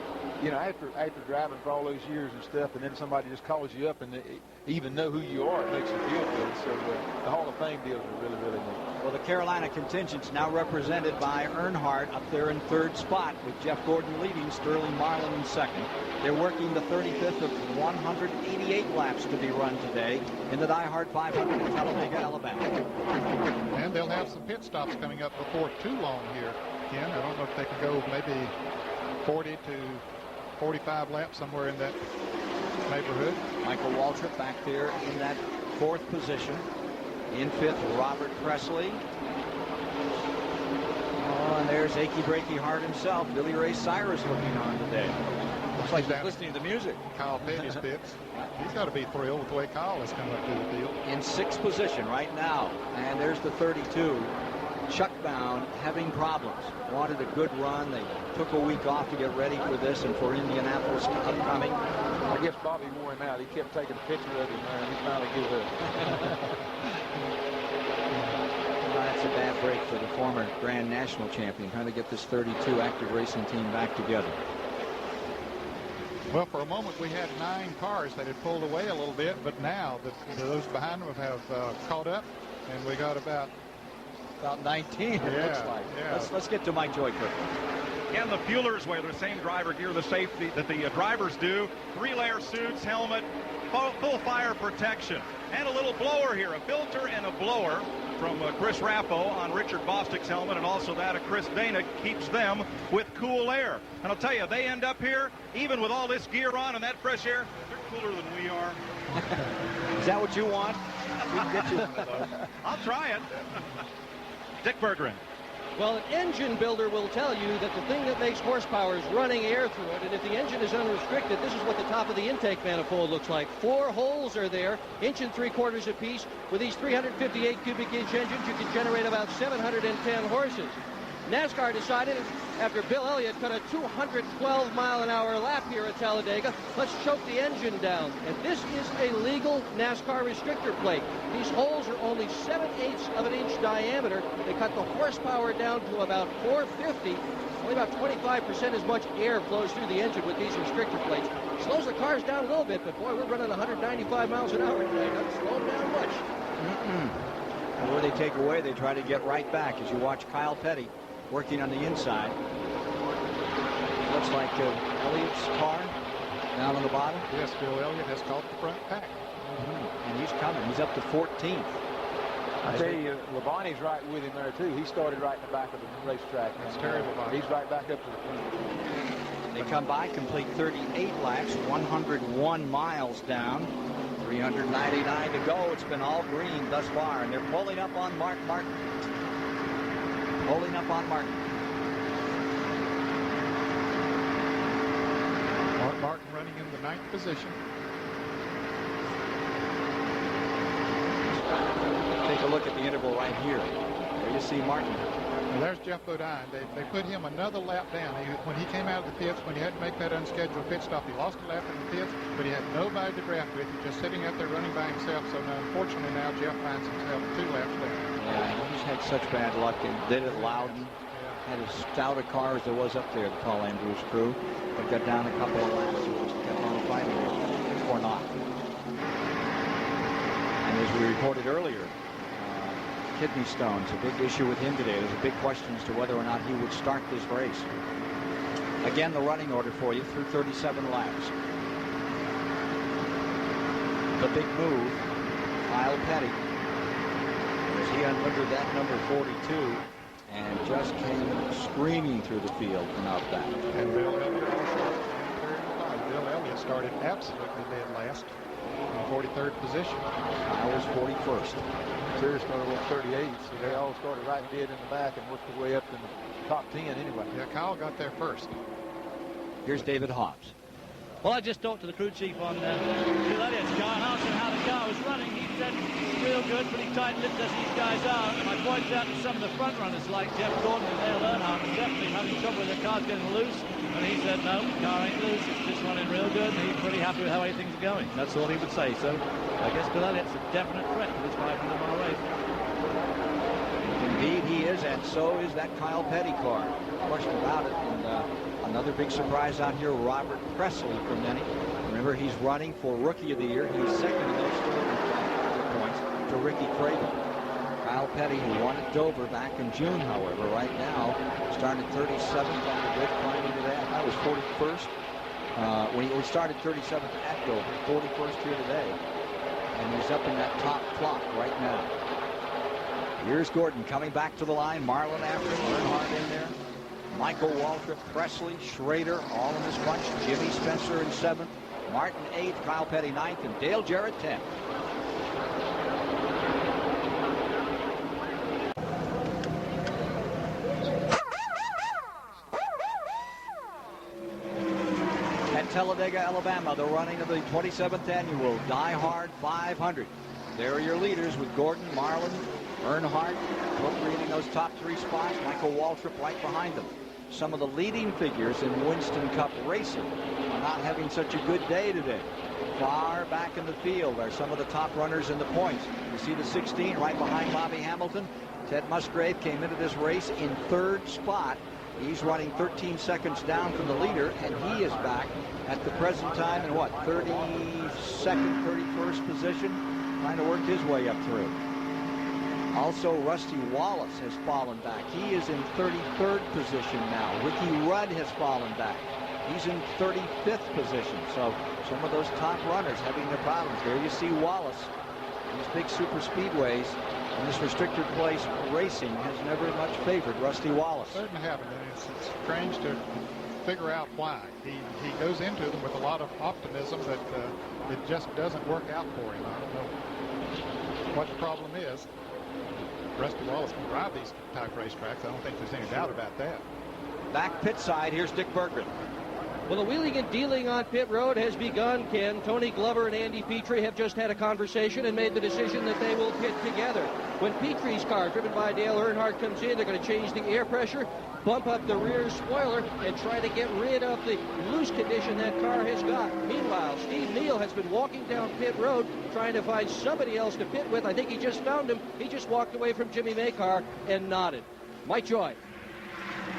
You know, after driving for all those years and stuff, and then somebody just calls you up and they even know who you are, it makes you feel good. So the Hall of Fame deals are really, really neat. Well, the Carolina contingent's now represented by Earnhardt up there in third spot, with Jeff Gordon leading, Sterling Marlin in second. They're working the 35th of 188 laps to be run today in the DieHard 500 in Talladega, Alabama. And they'll have some pit stops coming up before too long here, Ken. I don't know if they can go maybe 40 to 45 laps, somewhere in that neighborhood. Michael Waltrip back there in that fourth position. In fifth, Robert Presley. Oh, and there's Achy Breaky Heart himself, Billy Ray Cyrus, looking on today. Looks like he's listening to the music. Kyle Petty's pits. He's got to be thrilled with the way Kyle has come up to the field. In sixth position right now. And there's the 32. Chuck Bound having problems. Wanted a good run. They took a week off to get ready for this and for Indianapolis upcoming. I guess Bobby wore him out. He kept taking a picture of him there, and he finally gave up. That's a bad break for the former Grand National champion, trying to get this 32 active racing team back together. Well, for a moment we had 9 cars that had pulled away a little bit, but now those behind them have caught up, and we got about 19, it looks like. Yeah. Let's get to Mike Joy quickly. And the fuelers wear the same driver gear, the safety that the drivers do. 3-layer suits, helmet, full fire protection, and a little blower here, a filter and a blower from Chris Rappo on Richard Bostic's helmet, and also that of Chris Dana, keeps them with cool air. And I'll tell you, they end up here, even with all this gear on and that fresh air, they're cooler than we are. Is that what you want? We can get you one of those. I'll try it. Dick Bergeron. Well, an engine builder will tell you that the thing that makes horsepower is running air through it, and if the engine is unrestricted, this is what the top of the intake manifold looks like. 4 holes are there, 1 3/4 apiece. With these 358 cubic inch engines, you can generate about 710 horses. NASCAR decided, after Bill Elliott cut a 212-mile-an-hour lap here at Talladega, let's choke the engine down. And this is a legal NASCAR restrictor plate. These holes are only 7/8 of an inch diameter. They cut the horsepower down to about 450. Only about 25% as much air flows through the engine with these restrictor plates. Slows the cars down a little bit, but boy, we're running 195 miles an hour today. Doesn't slow them down much. And where they take away, they try to get right back. As you watch Kyle Petty working on the inside. Looks like Elliott's car down on the bottom. Yes, Bill Elliott has caught the front pack. And he's coming. He's up to 14th. I tell you, Labonte's right with him there, too. He started right in the back of the racetrack. That's Terry Labonte. He's right back up to the front. They come by, complete 38 laps, 101 miles down, 399 to go. It's been all green thus far, and they're pulling up on Martin. Pulling up on Martin. Martin running in the 9th position. Take a look at the interval right here. There you see Martin. Well, there's Jeff Bodine. They put him another lap down. When he came out of the pits, when he had to make that unscheduled pit stop, he lost a lap in the pits, but he had nobody to draft with. He's just sitting out there running by himself. So now, unfortunately, now Jeff finds himself 2 laps down. Yeah, he's had such bad luck and did it Loudon. Had as stout a car as there was up there, the Paul Andrews crew. But got down a couple of laps and just kept on fighting or not. And as we reported earlier, kidney stones, a big issue with him today. There's a big question as to whether or not he would start this race. Again, the running order for you through 37 laps. The big move, Kyle Petty, as he unlimbered that number 42 and just came screaming through the field and out back. And Bill Elliott started absolutely dead last in 43rd position. Kyle was 41st. Sears started with 38, so they all started right dead in the back and worked their way up to the top 10 anyway. Yeah, Kyle got there first. Here's David Hobbs. Well, I just talked to the crew chief on Bill Elliott's car and asked him how the car was running. He said real good, pretty tight-lipped as these guys are. And I pointed out to some of the front runners like Jeff Gordon and Dale Earnhardt are definitely having trouble with their cars getting loose. And he said, no, the car ain't loose. It's just running real good. And he's pretty happy with how things are going. That's all he would say. So I guess Bill Elliott's a definite threat to this 500-mile race. Indeed he is, and so is that Kyle Petty car. No question about it. And another big surprise out here, Robert Presley from Denny. Remember, he's running for Rookie of the Year. He's second in those points to Ricky Craven. Kyle Petty, who won at Dover back in June, however, right now started 37th on the grid, climbing to that. That was 41st. When he started 37th at Dover, 41st here today. And he's up in that top clock right now. Here's Gordon coming back to the line. Marlin after him. Earnhardt in there. Michael Waltrip, Presley, Schrader, all in this bunch. Jimmy Spencer in 7th. Martin 8th. Kyle Petty 9th. And Dale Jarrett 10th. At Talladega, Alabama, the running of the 27th annual DieHard 500. There are your leaders with Gordon, Marlin, Earnhardt, appropriating those top 3 spots. Michael Waltrip right behind them. Some of the leading figures in Winston Cup racing are not having such a good day today. Far back in the field are some of the top runners in the points. You see the 16 right behind Bobby Hamilton. Ted Musgrave came into this race in 3rd spot. He's running 13 seconds down from the leader, and he is back at the present time in what, 32nd, 31st position, trying to work his way up through. Also, Rusty Wallace has fallen back. He is in 33rd position now. Ricky Rudd has fallen back. He's in 35th position. So some of those top runners having their problems. There you see Wallace. These big super speedways and this restricted place racing has never much favored Rusty Wallace. Certainly haven't, and it's strange to figure out why. He goes into them with a lot of optimism, but it just doesn't work out for him. I don't know what the problem is. Rusty Wallace can drive these type racetracks. I don't think there's any doubt about that. Back pit side, here's Dick Berggren. Well, the wheeling and dealing on pit road has begun, Ken. Tony Glover and Andy Petrie have just had a conversation and made the decision that they will pit together. When Petrie's car, driven by Dale Earnhardt, comes in, they're going to change the air pressure, bump up the rear spoiler, and try to get rid of the loose condition that car has got. Meanwhile, Steve Neal has been walking down pit road trying to find somebody else to pit with. I think he just found him. He just walked away from Jimmy Maycar and nodded. Mike Joy.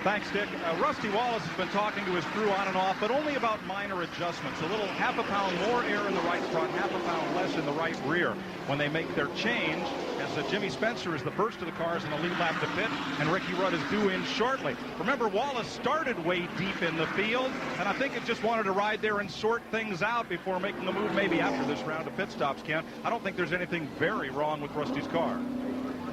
Thanks, Dick. Rusty Wallace has been talking to his crew on and off, but only about minor adjustments. A little half a pound more air in the right front, half a pound less in the right rear when they make their change, as Jimmy Spencer is the first of the cars in the lead lap to pit, and Ricky Rudd is due in shortly. Remember, Wallace started way deep in the field, and I think it just wanted to ride there and sort things out before making the move maybe after this round of pit stops, Ken. I don't think there's anything very wrong with Rusty's car.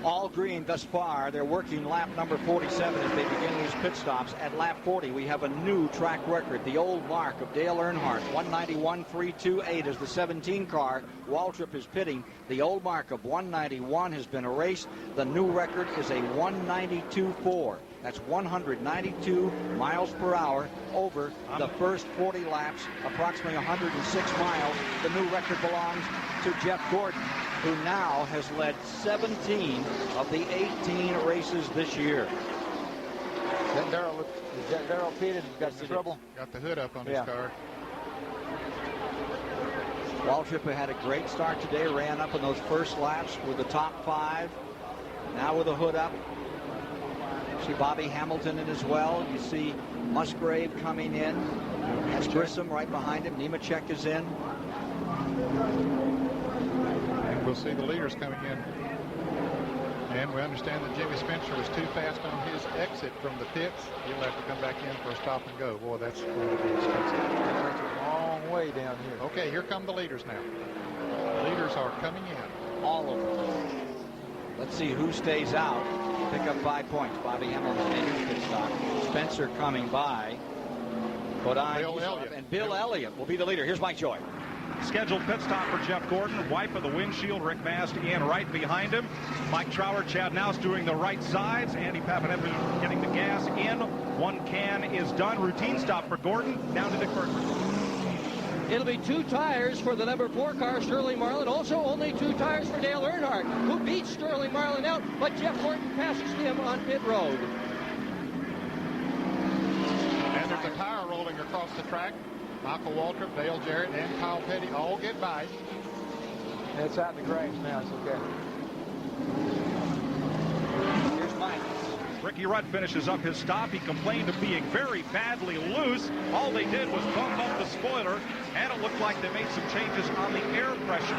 All green thus far. They're working lap number 47 as they begin these pit stops. At lap 40, we have a new track record. The old mark of Dale Earnhardt, 191.328 is the 17 car. Waltrip is pitting. The old mark of 191 has been erased. The new record is a 192.4. That's 192 miles per hour over the first 40 laps, approximately 106 miles. The new record belongs to Jeff Gordon, who now has led 17 of the 18 races this year. Is that Darrell pitted? Got some trouble? Got the hood up on his car. Waltrip had a great start today, ran up in those first laps with the top 5. Now with the hood up. See Bobby Hamilton in as well. You see Musgrave coming in. That's Grissom right behind him. Nemechek is in. And we'll see the leaders coming in. And we understand that Jimmy Spencer was too fast on his exit from the pits. He'll have to come back in for a stop and go. Boy, that's going to be expensive. That's a long way down here. Okay, here come the leaders now. The leaders are coming in. All of them. Let's see who stays out. Pick up 5 points. Bobby Hamilton made his pit stop. Spencer coming by. Bill Elliott. And Bill Elliott will be the leader. Here's Mike Joy. Scheduled pit stop for Jeff Gordon. Wipe of the windshield. Rick Mast in right behind him. Mike Trower, Chad Nouse doing the right sides. Andy Papanevis getting the gas in. One can is done. Routine stop for Gordon. Down to Dick Bergman. It'll be 2 tires for the number 4 car, Sterling Marlin. Also only 2 tires for Dale Earnhardt, who beats Sterling Marlin out, but Jeff Gordon passes him on pit road. And there's a tire rolling across the track. Michael Waltrip, Dale Jarrett, and Kyle Petty all get by. It's out in the grass now. It's okay. Here's Mike. Ricky Rudd finishes up his stop. He complained of being very badly loose. All they did was bump up the spoiler, and it looked like they made some changes on the air pressure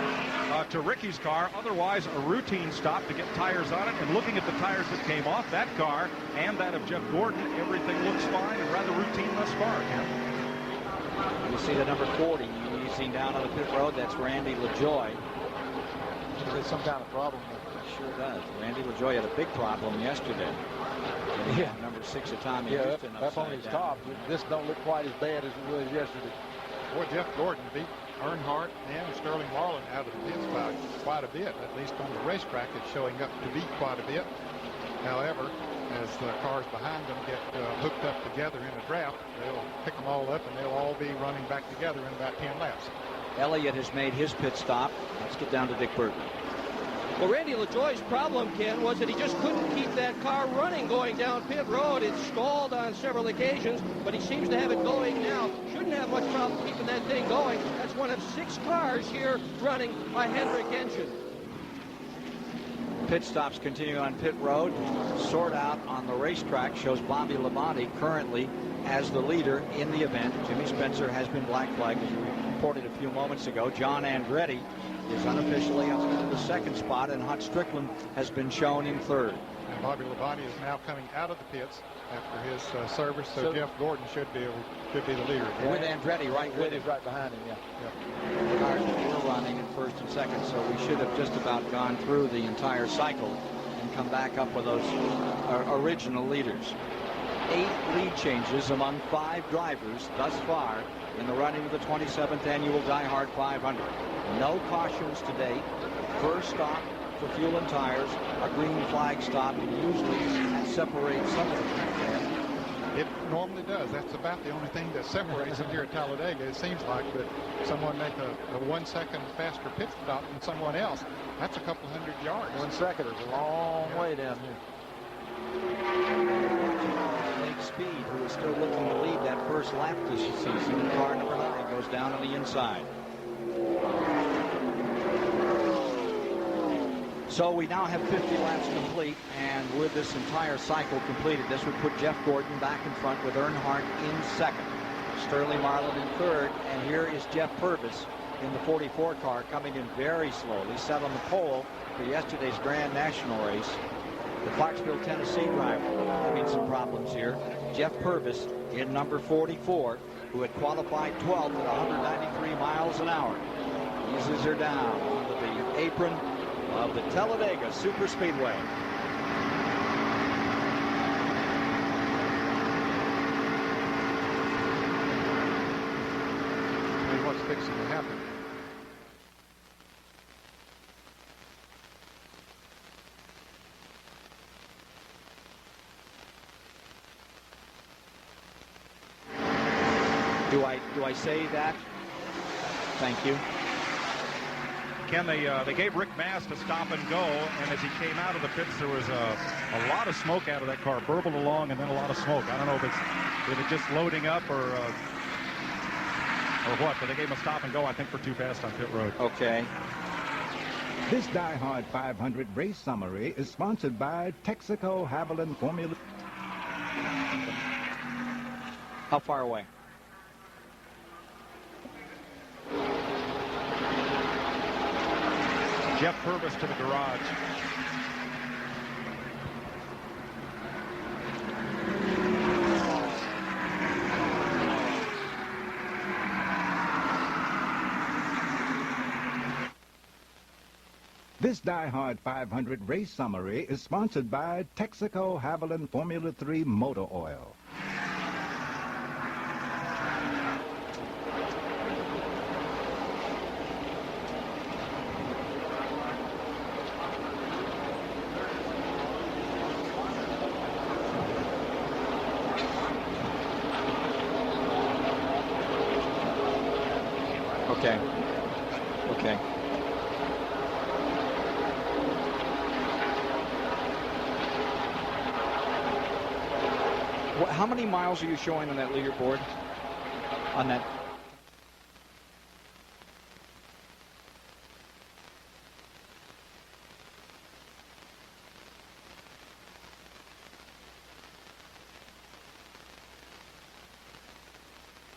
to Ricky's car. Otherwise, a routine stop to get tires on it. And looking at the tires that came off that car and that of Jeff Gordon, everything looks fine and rather routine thus far, Ken. You see the number 40 easing down on the pit road. That's Randy LaJoy. There's some kind of problem. Sure does. Randy LaJoy had a big problem yesterday. Yeah. Number 6 at Tommy Houston up on his top. This don't look quite as bad as it was yesterday. Boy, Jeff Gordon beat Earnhardt and Sterling Marlin out of the pits by quite a bit. At least on the racetrack, it's showing up to be quite a bit. However, as the cars behind them get hooked up together in a draft, they'll pick them all up and they'll all be running back together in about 10 laps. Elliott has made his pit stop. Let's get down to Dick Burton. Well, Randy LaJoy's problem, Ken, was that he just couldn't keep that car running going down pit road. It stalled on several occasions, but he seems to have it going now. Shouldn't have much problem keeping that thing going. That's one of 6 cars here running by Hendrick engine. Pit stops continue on pit road. Sort out on the racetrack shows Bobby Labonte currently as the leader in the event. Jimmy Spencer has been black flagged, as you reported a few moments ago. John Andretti is unofficially up in the 2nd spot, and Hut Strickland has been shown in 3rd. And Bobby Labonte is now coming out of the pits after his service, so Jeff Gordon should be the leader. With Andretti right with him. Right behind him, yeah. The cars were running in 1st and 2nd, so we should have just about gone through the entire cycle and come back up with those original leaders. 8 lead changes among 5 drivers thus far in the running of the 27th annual DieHard 500. No cautions today. First stop for fuel and tires, a green flag stop, and usually that separates some of the track. It normally does. That's about the only thing that separates them here at Talladega. It seems like that someone make a 1 second faster pit stop than someone else. That's a couple hundred yards. 1 second is a long way down here. Lake Speed, who is still looking to lead that first lap this season. Car number 9 goes down on the inside. So we now have 50 laps complete, and with this entire cycle completed, this would put Jeff Gordon back in front with Earnhardt in second, Sterling Marlin in third, and here is Jeff Purvis in the 44 car coming in very slowly, set on the pole for yesterday's Grand National race. The Clarksville, Tennessee driver having some problems here. Jeff Purvis in number 44, who had qualified 12th at 193 miles an hour. Eases her down onto the apron of the Talladega Superspeedway. And what's fixing to happen? Do I say that? Thank you. Ken, they gave Rick Mast a stop and go, and as he came out of the pits, there was a lot of smoke out of that car, burbled along, and then a lot of smoke. I don't know if it's just loading up or what, but they gave him a stop and go, I think, for too fast on pit road. Okay. This DieHard 500 race summary is sponsored by Texaco Haviland Formula. How far away? Jeff Purvis to the garage. This DieHard 500 race summary is sponsored by Texaco Haviland Formula 3 Motor Oil. Okay. Okay. How many miles are you showing on that leaderboard? On that?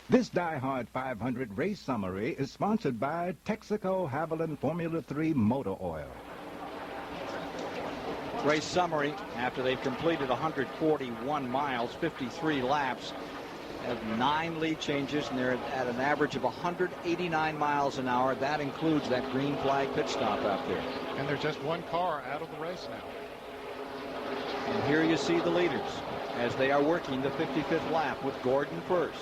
This DieHard 500 race summary is sponsored by Texaco Haviland Formula 3 Motor Oil. Race summary after they've completed 141 miles, 53 laps, have 9 lead changes, and they're at an average of 189 miles an hour. That includes that green flag pit stop out there. And there's just one car out of the race now. And here you see the leaders as they are working the 55th lap with Gordon first.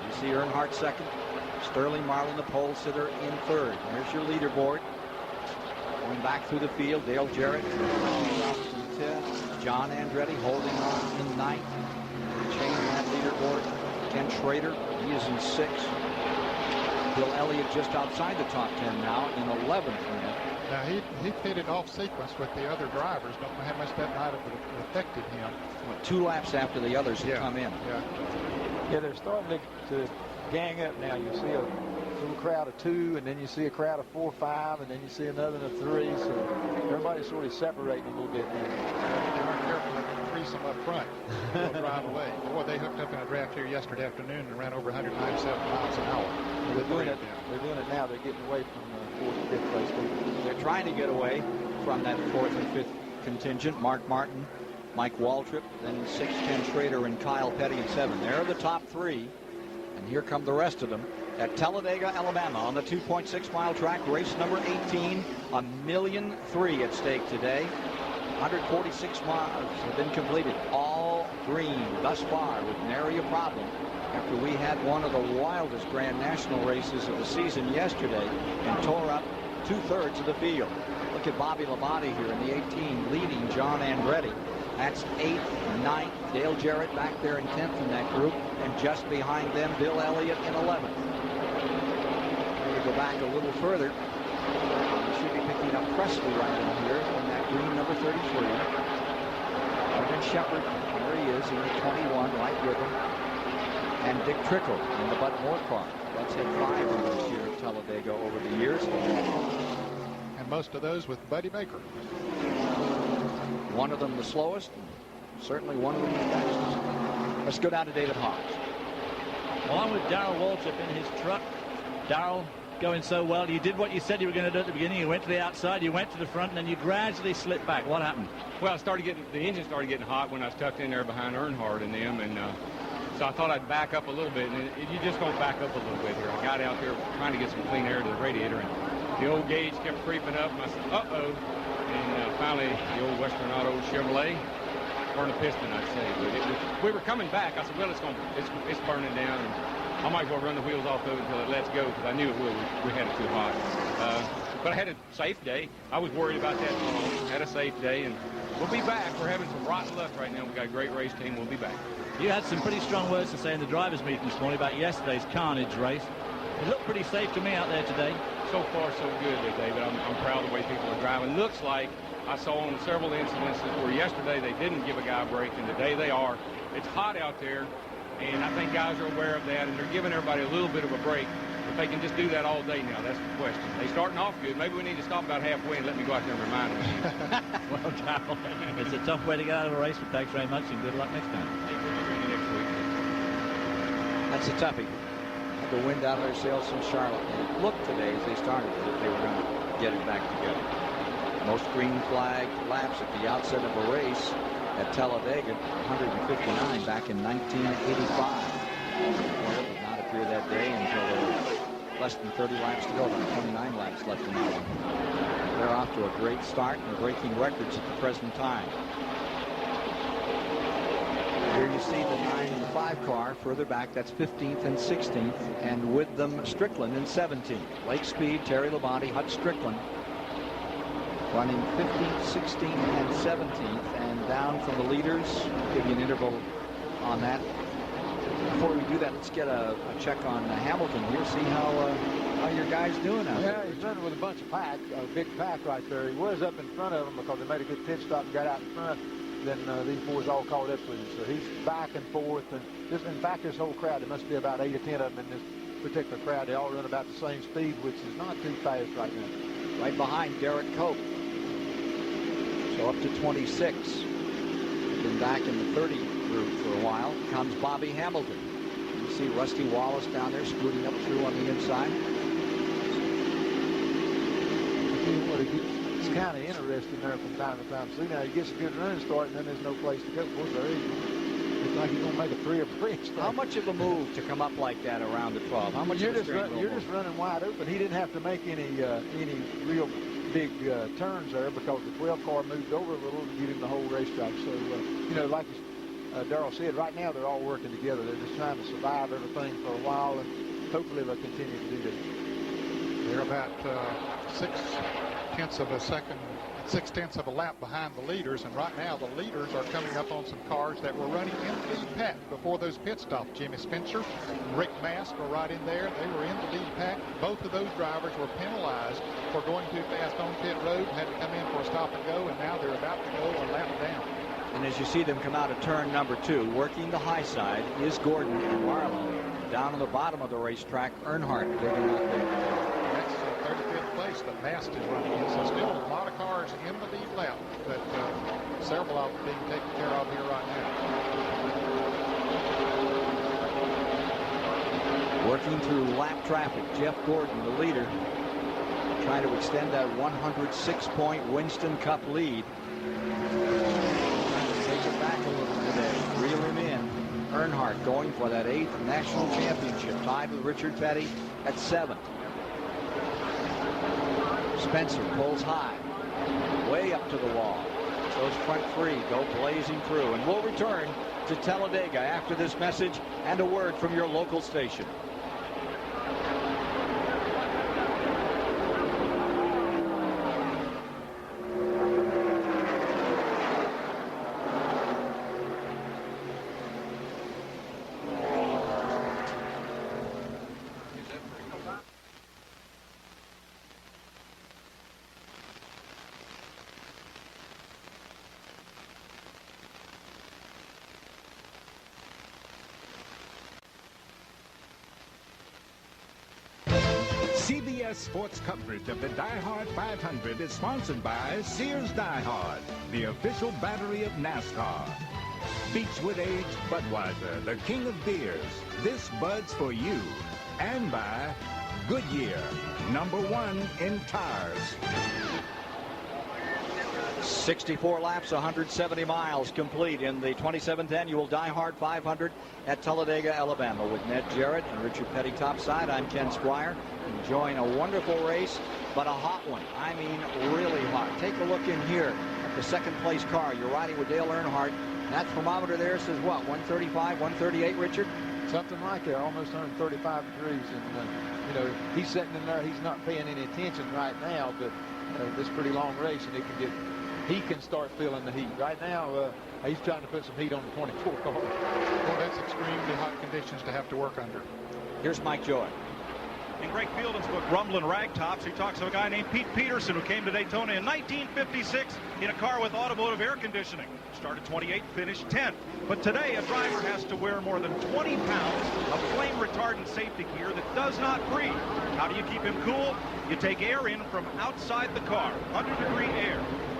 You see Earnhardt second, Sterling Marlin, the pole sitter, in third. There's your leaderboard. Going back through the field, Dale Jarrett, John Andretti holding on in ninth. Changing that leaderboard. Ken Schrader, he is in sixth. Bill Elliott just outside the top 10 now in 11th. Now he pitted off sequence with the other drivers. Don't know how much that might have affected him. Well, 2 laps after the others have come in. Yeah, they're starting to gang up now. You see a little crowd of 2, and then you see a crowd of 4, 5, and then you see another of 3. So everybody's sort of separating a little bit now. They weren't careful to crease them up front. They'll drive away. Boy, they hooked up in a draft here yesterday afternoon and ran over 197 miles an hour. They're doing it now. They're getting away from the 4th and 5th place. They're trying to get away from that 4th and 5th contingent. Mark Martin, Mike Waltrip, then 6, Ken Schrader, and Kyle Petty in 7. They're the top 3. And here come the rest of them at Talladega, Alabama, on the 2.6-mile track, race number 18. $1.3 million at stake today. 146 miles have been completed, all green thus far, with nary a problem. After we had one of the wildest Grand National races of the season yesterday and tore up 2/3 of the field. Look at Bobby Labonte here in the 18, leading John Andretti. That's 8th, 9th. Dale Jarrett back there in 10th in that group. And just behind them, Bill Elliott in 11th. We go back a little further. We should be picking up Presley right in here in that green number 33. Arden Shepard, there he is in the 21, right with him. And Dick Trickle in the Bud Moore car. That's had 5 runners here at Talladega over the years. And most of those with Buddy Baker. One of them the slowest, and certainly one of them the fastest. Let's go down to David Hawes. Well, I'm with Darrell Waltrip in his truck. Darrell, going so well. You did what you said you were going to do at the beginning. You went to the outside, you went to the front, and then you gradually slipped back. What happened? Well, the engine started getting hot when I was tucked in there behind Earnhardt and them, and so I thought I'd back up a little bit, and you just don't back up a little bit here. I got out there trying to get some clean air to the radiator, and the old gauge kept creeping up, and I said, uh-oh. And finally, the old Western Auto Chevrolet burned a piston, I'd say. But we were coming back. I said, well, it's burning down, and I might as well run the wheels off of it until it lets go, because I knew it would. We had it too hot. But I had a safe day. I was worried about that long. Had a safe day, and we'll be back. We're having some rotten luck right now. We've got a great race team. We'll be back. You had some pretty strong words to say in the drivers' meeting this morning about yesterday's carnage race. It looked pretty safe to me out there today. So far, so good there, David. I'm proud of the way people are driving. Looks like I saw on several incidences where yesterday they didn't give a guy a break, and today they are. It's hot out there, and I think guys are aware of that, and they're giving everybody a little bit of a break. If they can just do that all day now, that's the question. They're starting off good. Maybe we need to stop about halfway and let me go out there and remind them. Well, Darrell, it's a tough way to get out of a race, but thanks very much, and good luck next time. That's a toughie. The wind out of their sails from Charlotte. And it looked today as they started that they were going to get it back together. Most green flag laps at the outset of a race at Talladega, 159 back in 1985. Well, did not appear that day until there were less than 30 laps to go, about 29 laps left in that one. They're off to a great start and they're breaking records at the present time. Here you see the 9 and the 5 car further back. That's 15th and 16th, and with them Strickland in 17th. Lake Speed, Terry Labonte, Hut Strickland running 15th, 16th, and 17th, and down from the leaders. I'll give you an interval on that. Before we do that, let's get a check on Hamilton here. See how your guy's doing out there. Yeah, he's running with a bunch of pack, a big pack right there. He was up in front of them because they made a good pit stop and got out in front. Then these boys all caught up with him. So he's back and forth. And just, in fact, this whole crowd, there must be about 8 or 10 of them in this particular crowd. They all run about the same speed, which is not too fast right now. Right behind Derek Cope. So up to 26. Been back in the 30 group for a while. Comes Bobby Hamilton. You see Rusty Wallace down there scooting up through on the inside. It's kind of interesting there from time to time. See, now he gets a good running start, and then there's no place to go. Of course, there is. It's like he's going to make a 3 or 3 start. How much of a move to come up like that around the 12? How much you're just running wide open. He didn't have to make any real big turns there because the 12 car moved over a little to give him the whole racetrack. So, you know, like Darrell said, right now they're all working together. They're just trying to survive everything for a while, and hopefully they'll continue to do that. They're about 6/10 of a lap behind the leaders, and right now the leaders are coming up on some cars that were running in the lead pack before those pit stops. Jimmy Spencer, Rick Mast were right in there. They were in the lead pack. Both of those drivers were penalized for going too fast on pit road, had to come in for a stop and go, and now they're about to go a lap down. And as you see them come out of turn number 2, working the high side is Gordon and Marlowe. Down on the bottom of the racetrack, Earnhardt digging out there. That's 35th place that Mast is running in. So still a lot of cars in the lead lap, but several of them being taken care of here right now. Working through lap traffic, Jeff Gordon, the leader, trying to extend that 106-point Winston Cup lead. Trying to take it back a little today, reel him in. Earnhardt going for that 8th national championship, tied with Richard Petty at 7th. Spencer pulls high, way up to the wall. Those front 3 go blazing through, and we'll return to Talladega after this message and a word from your local station. CBS Sports coverage of the DieHard 500 is sponsored by Sears DieHard, the official battery of NASCAR. Beechwood Age Budweiser, the king of beers. This Bud's for you. And by Goodyear, #1 in tires. 64 laps, 170 miles complete in the 27th annual DieHard 500 at Talladega, Alabama. With Ned Jarrett and Richard Petty topside, I'm Ken Squire, enjoying a wonderful race, but a hot one. I mean, really hot. Take a look in here at the second place car. You're riding with Dale Earnhardt. That thermometer there says what, 135, 138, Richard? Something like that, almost 135 degrees. And, you know, he's sitting in there. He's not paying any attention right now, but this is a pretty long race, and he can start feeling the heat. Right now, he's trying to put some heat on the 24 car. Well, that's extremely hot conditions to have to work under. Here's Mike Joy. In Greg Fielding's book, Rumblin' Ragtops, he talks of a guy named Pete Peterson who came to Daytona in 1956 in a car with automotive air conditioning. Started 28th, finished 10th. But today, a driver has to wear more than 20 pounds of flame-retardant safety gear that does not breathe. How do you keep him cool? You take air in from outside the car, 100-degree air,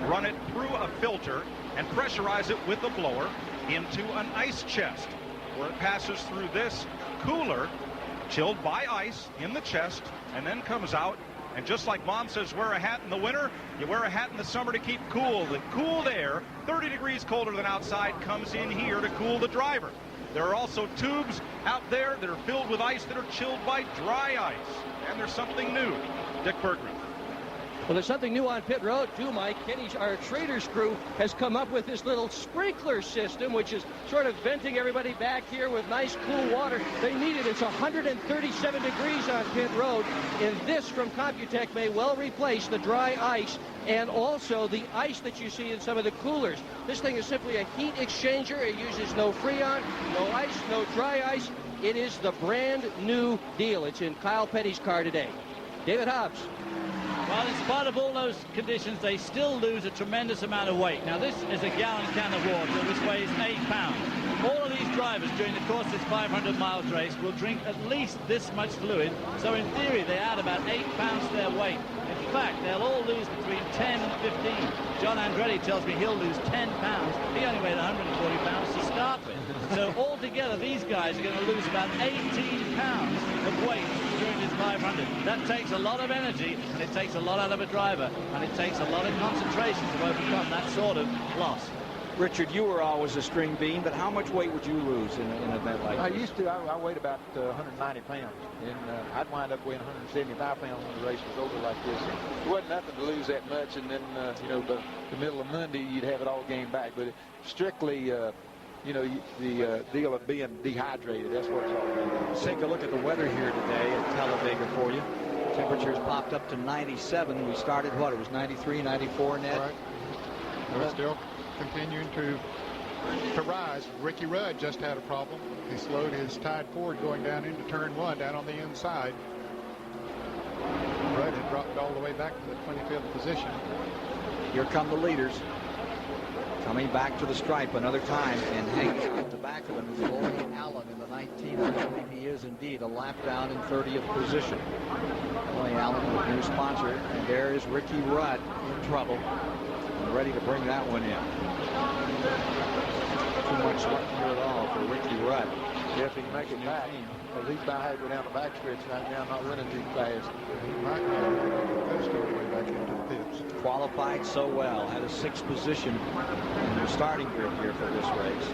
run it through a filter, and pressurize it with a blower into an ice chest, where it passes through this cooler, chilled by ice in the chest, and then comes out. And just like Mom says, wear a hat in the winter, you wear a hat in the summer to keep cool. The cooled air, 30 degrees colder than outside, comes in here to cool the driver. There are also tubes out there that are filled with ice that are chilled by dry ice. And there's something new. Dick Bergman. Well, there's something new on pit road, too, Mike. Our Traders crew has come up with this little sprinkler system, which is sort of venting everybody back here with nice, cool water. They need it. It's 137 degrees on pit road, and this from Computech may well replace the dry ice and also the ice that you see in some of the coolers. This thing is simply a heat exchanger. It uses no Freon, no ice, no dry ice. It is the brand new deal. It's in Kyle Petty's car today. David Hobbs. Well, in spite of all those conditions, they still lose a tremendous amount of weight. Now, this is a gallon can of water, which weighs 8 pounds. All of these drivers during the course of this 500 miles race will drink at least this much fluid. So, in theory, they add about 8 pounds to their weight. In fact, they'll all lose between 10 and 15. John Andretti tells me he'll lose 10 pounds. He only weighed 140 pounds to start with. So, altogether, these guys are going to lose about 18 pounds of weight during this 500. That takes a lot of energy, and it takes a lot out of a driver, and it takes a lot of concentration to overcome that sort of loss. Richard, you were always a string bean, but how much weight would you lose in an event like this? I used to. I weighed about 190 pounds, and I'd wind up weighing 175 pounds when the race was over like this. It wasn't nothing to lose that much, and then, you know, the middle of Monday, you'd have it all gained back. But strictly, you know, the deal of being dehydrated, that's what it's all about. Let's take a look at the weather here today at Talladega for you. Temperatures popped up to 97. We started, what, it was 93, 94, Ned? Right. We're still continuing to rise. Ricky Rudd just had a problem. He slowed his Tide Ford going down into turn 1 down on the inside. Rudd had dropped all the way back to the 25th position. Here come the leaders. Coming back to the stripe another time, and hanging at the back of him is Lloyd Allen in the 19th. I believe he is indeed a lap down in 30th position. Lloyd Allen with new sponsor, and there is Ricky Rudd in trouble, and ready to bring that one in. Too much luck here at all for Ricky Rudd. Yeah, if he can make it back, because he's behind go down the backstretch right now, not running too fast. He might go all the way back into the pits. Qualified so well, had a 6th position in the starting grid here for this race.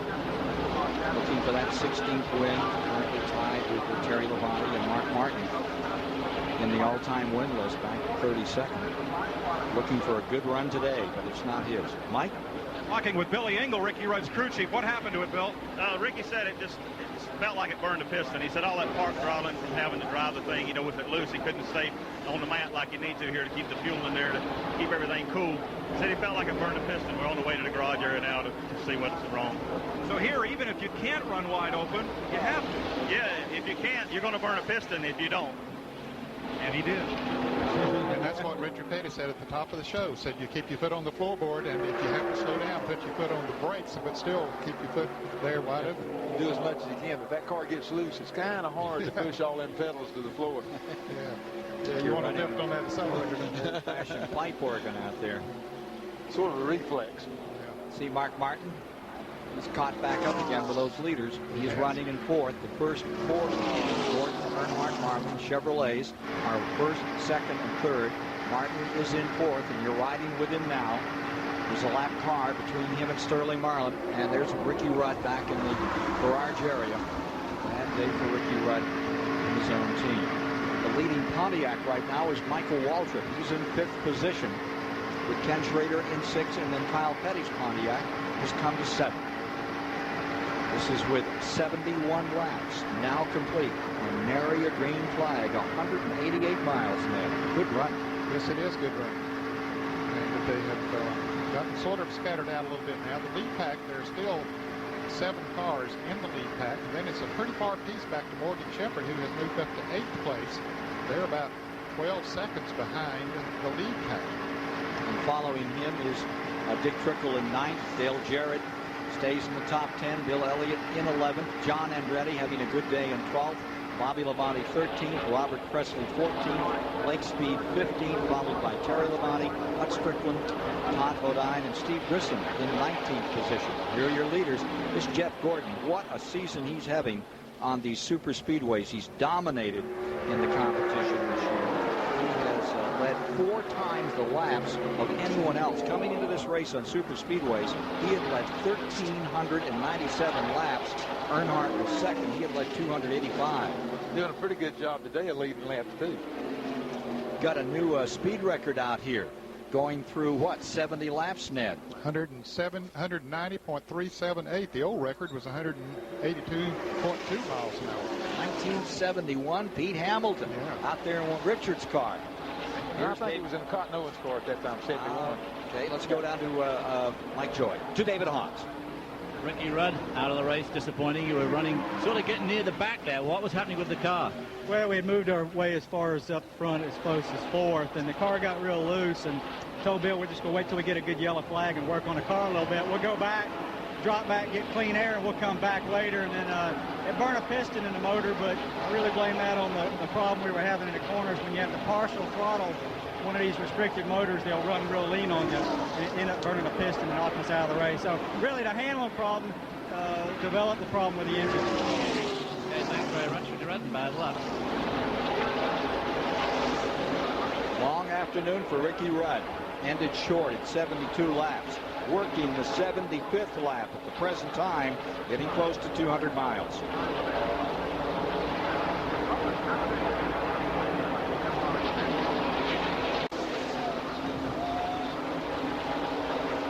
Looking for that 16th win, currently tied with Terry Labonte and Mark Martin in the all-time win list back to 32nd. Looking for a good run today, but it's not his. Mike? Talking with Billy Engel, Ricky Rudd's crew chief. What happened to it, Bill? Ricky said it felt like it burned the piston. He said all that park throttling from having to drive the thing, you know, with it loose, he couldn't stay on the mat like you need to here to keep the fuel in there to keep everything cool. He said he felt like it burned the piston. We're on the way to the garage area now to see what's wrong. So here, even if you can't run wide open, you have to. Yeah, if you can't, you're going to burn a piston if you don't. And he did. And that's what Richard Petty said at the top of the show. Said you keep your foot on the floorboard, and if you have to slow down, put your foot on the brakes, but still keep your foot there wide open. Do as much as you can. If that car gets loose, it's kind of hard to push all them pedals to the floor. Yeah, you're want to lift on that accelerator. Old-fashioned pipe organ out there. Sort of a reflex. See Mark Martin. He's caught back up again with those leaders. He's running in fourth. The first four Gordon, Earnhardt, Marlin, Chevrolets are first, second, and third. Martin is in fourth, and you're riding with him now. There's a lap car between him and Sterling Marlin, and there's Ricky Rudd back in the garage area. Bad day for Ricky Rudd and his own team. The leading Pontiac right now is Michael Waltrip. He's in fifth position with Ken Schrader in sixth, and then Kyle Petty's Pontiac has come to seventh. This is with 71 laps now complete. And nary a green flag, 188 miles now. Good run. Yes, it is good run. And they have gotten sort of scattered out a little bit now. The lead pack, there's still 7 cars in the lead pack. And then it's a pretty far piece back to Morgan Shepherd, who has moved up to 8th place. They're about 12 seconds behind the lead pack. And following him is Dick Trickle in 9th. Dale Jarrett stays in the top 10. Bill Elliott in 11th. John Andretti having a good day in 12th. Bobby Labonte 13th. Robert Presley 14th. Blake Speed 15th, followed by Terry Labonte, Hut Strickland, Todd Bodine, and Steve Grissom in 19th position. Here are your leaders. This Jeff Gordon, what a season he's having on these super speedways. He's dominated in the competition this year. He has led 4 times the laps of anyone else. Coming into this race on super speedways, he had led 1,397 laps. Earnhardt was second. He had led 285. Doing a pretty good job today of leading laps, too. Got a new speed record out here. Going through, what, 70 laps, Ned? 190.378. The old record was 182.2 miles an hour. 1971, Pete Hamilton out there in Richard's car. I think he was in the Cotton Owens car at that time, 71. Okay, let's go down to Mike Joy. To David Haas. Ricky Rudd out of the race, disappointing. You were running, sort of getting near the back there. What was happening with the car? Well, we had moved our way as far as up front as close as 4th, and the car got real loose, and told Bill we're just going to wait till we get a good yellow flag and work on the car a little bit. We'll go back, drop back, get clean air, and we'll come back later. And then it burned a piston in the motor, but I really blame that on the problem we were having in the corners. When you have the partial throttle, one of these restricted motors, they'll run real lean on you and end up burning a piston and knocking us out of the race. So really the handling problem developed the problem with the engine. Okay, thanks very much for your run. Bad luck. Long afternoon for Ricky Rudd. Ended short at 72 laps. Working the 75th lap at the present time, getting close to 200 miles.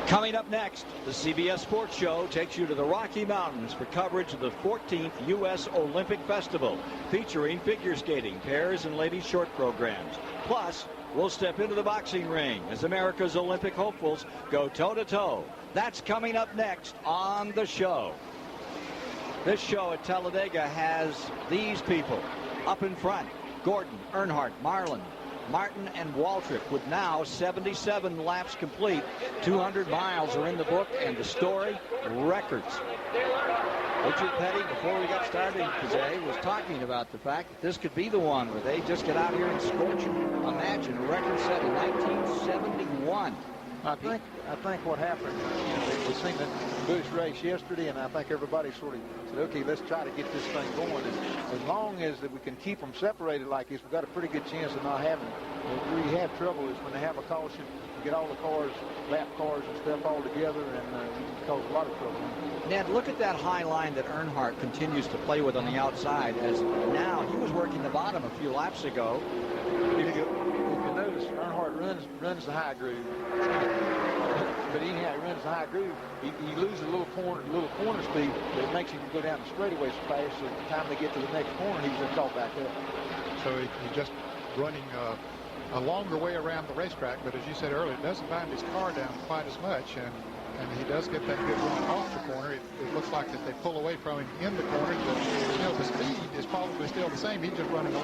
Coming up next, the CBS Sports Show takes you to the Rocky Mountains for coverage of the 14th U.S. Olympic Festival, featuring figure skating, pairs, and ladies' short programs. Plus, we'll step into the boxing ring as America's Olympic hopefuls go toe-to-toe. That's coming up next on the show. This show at Talladega has these people up in front: Gordon, Earnhardt, Marlin, Martin, and Waltrip, with now 77 laps complete. 200 miles are in the book, and the story, records. Richard Petty, before we got started today, was talking about the fact that this could be the one where they just get out here and scorch it. Imagine a record set in 1971. I think what happened, we seen the Busch race yesterday, and I think everybody sort of said, okay, let's try to get this thing going. And as long as that we can keep them separated like this, we've got a pretty good chance of not having it. Where you have trouble is when they have a caution, you get all the cars, lap cars and stuff all together, and it causes a lot of trouble. Ned, look at that high line that Earnhardt continues to play with on the outside, as now he was working the bottom a few laps ago. If you notice, Earnhardt runs the high groove. But anyhow, he runs the high groove. He loses a little corner speed, but it makes him go down the straightaway so fast. So by the time they get to the next corner, he's going to call back up. So he's just running a longer way around the racetrack. But as you said earlier, it doesn't bind his car down quite as much, and he does get that good run off the corner. It looks like that they pull away from him in the corner. The speed is probably still the same. He's just running a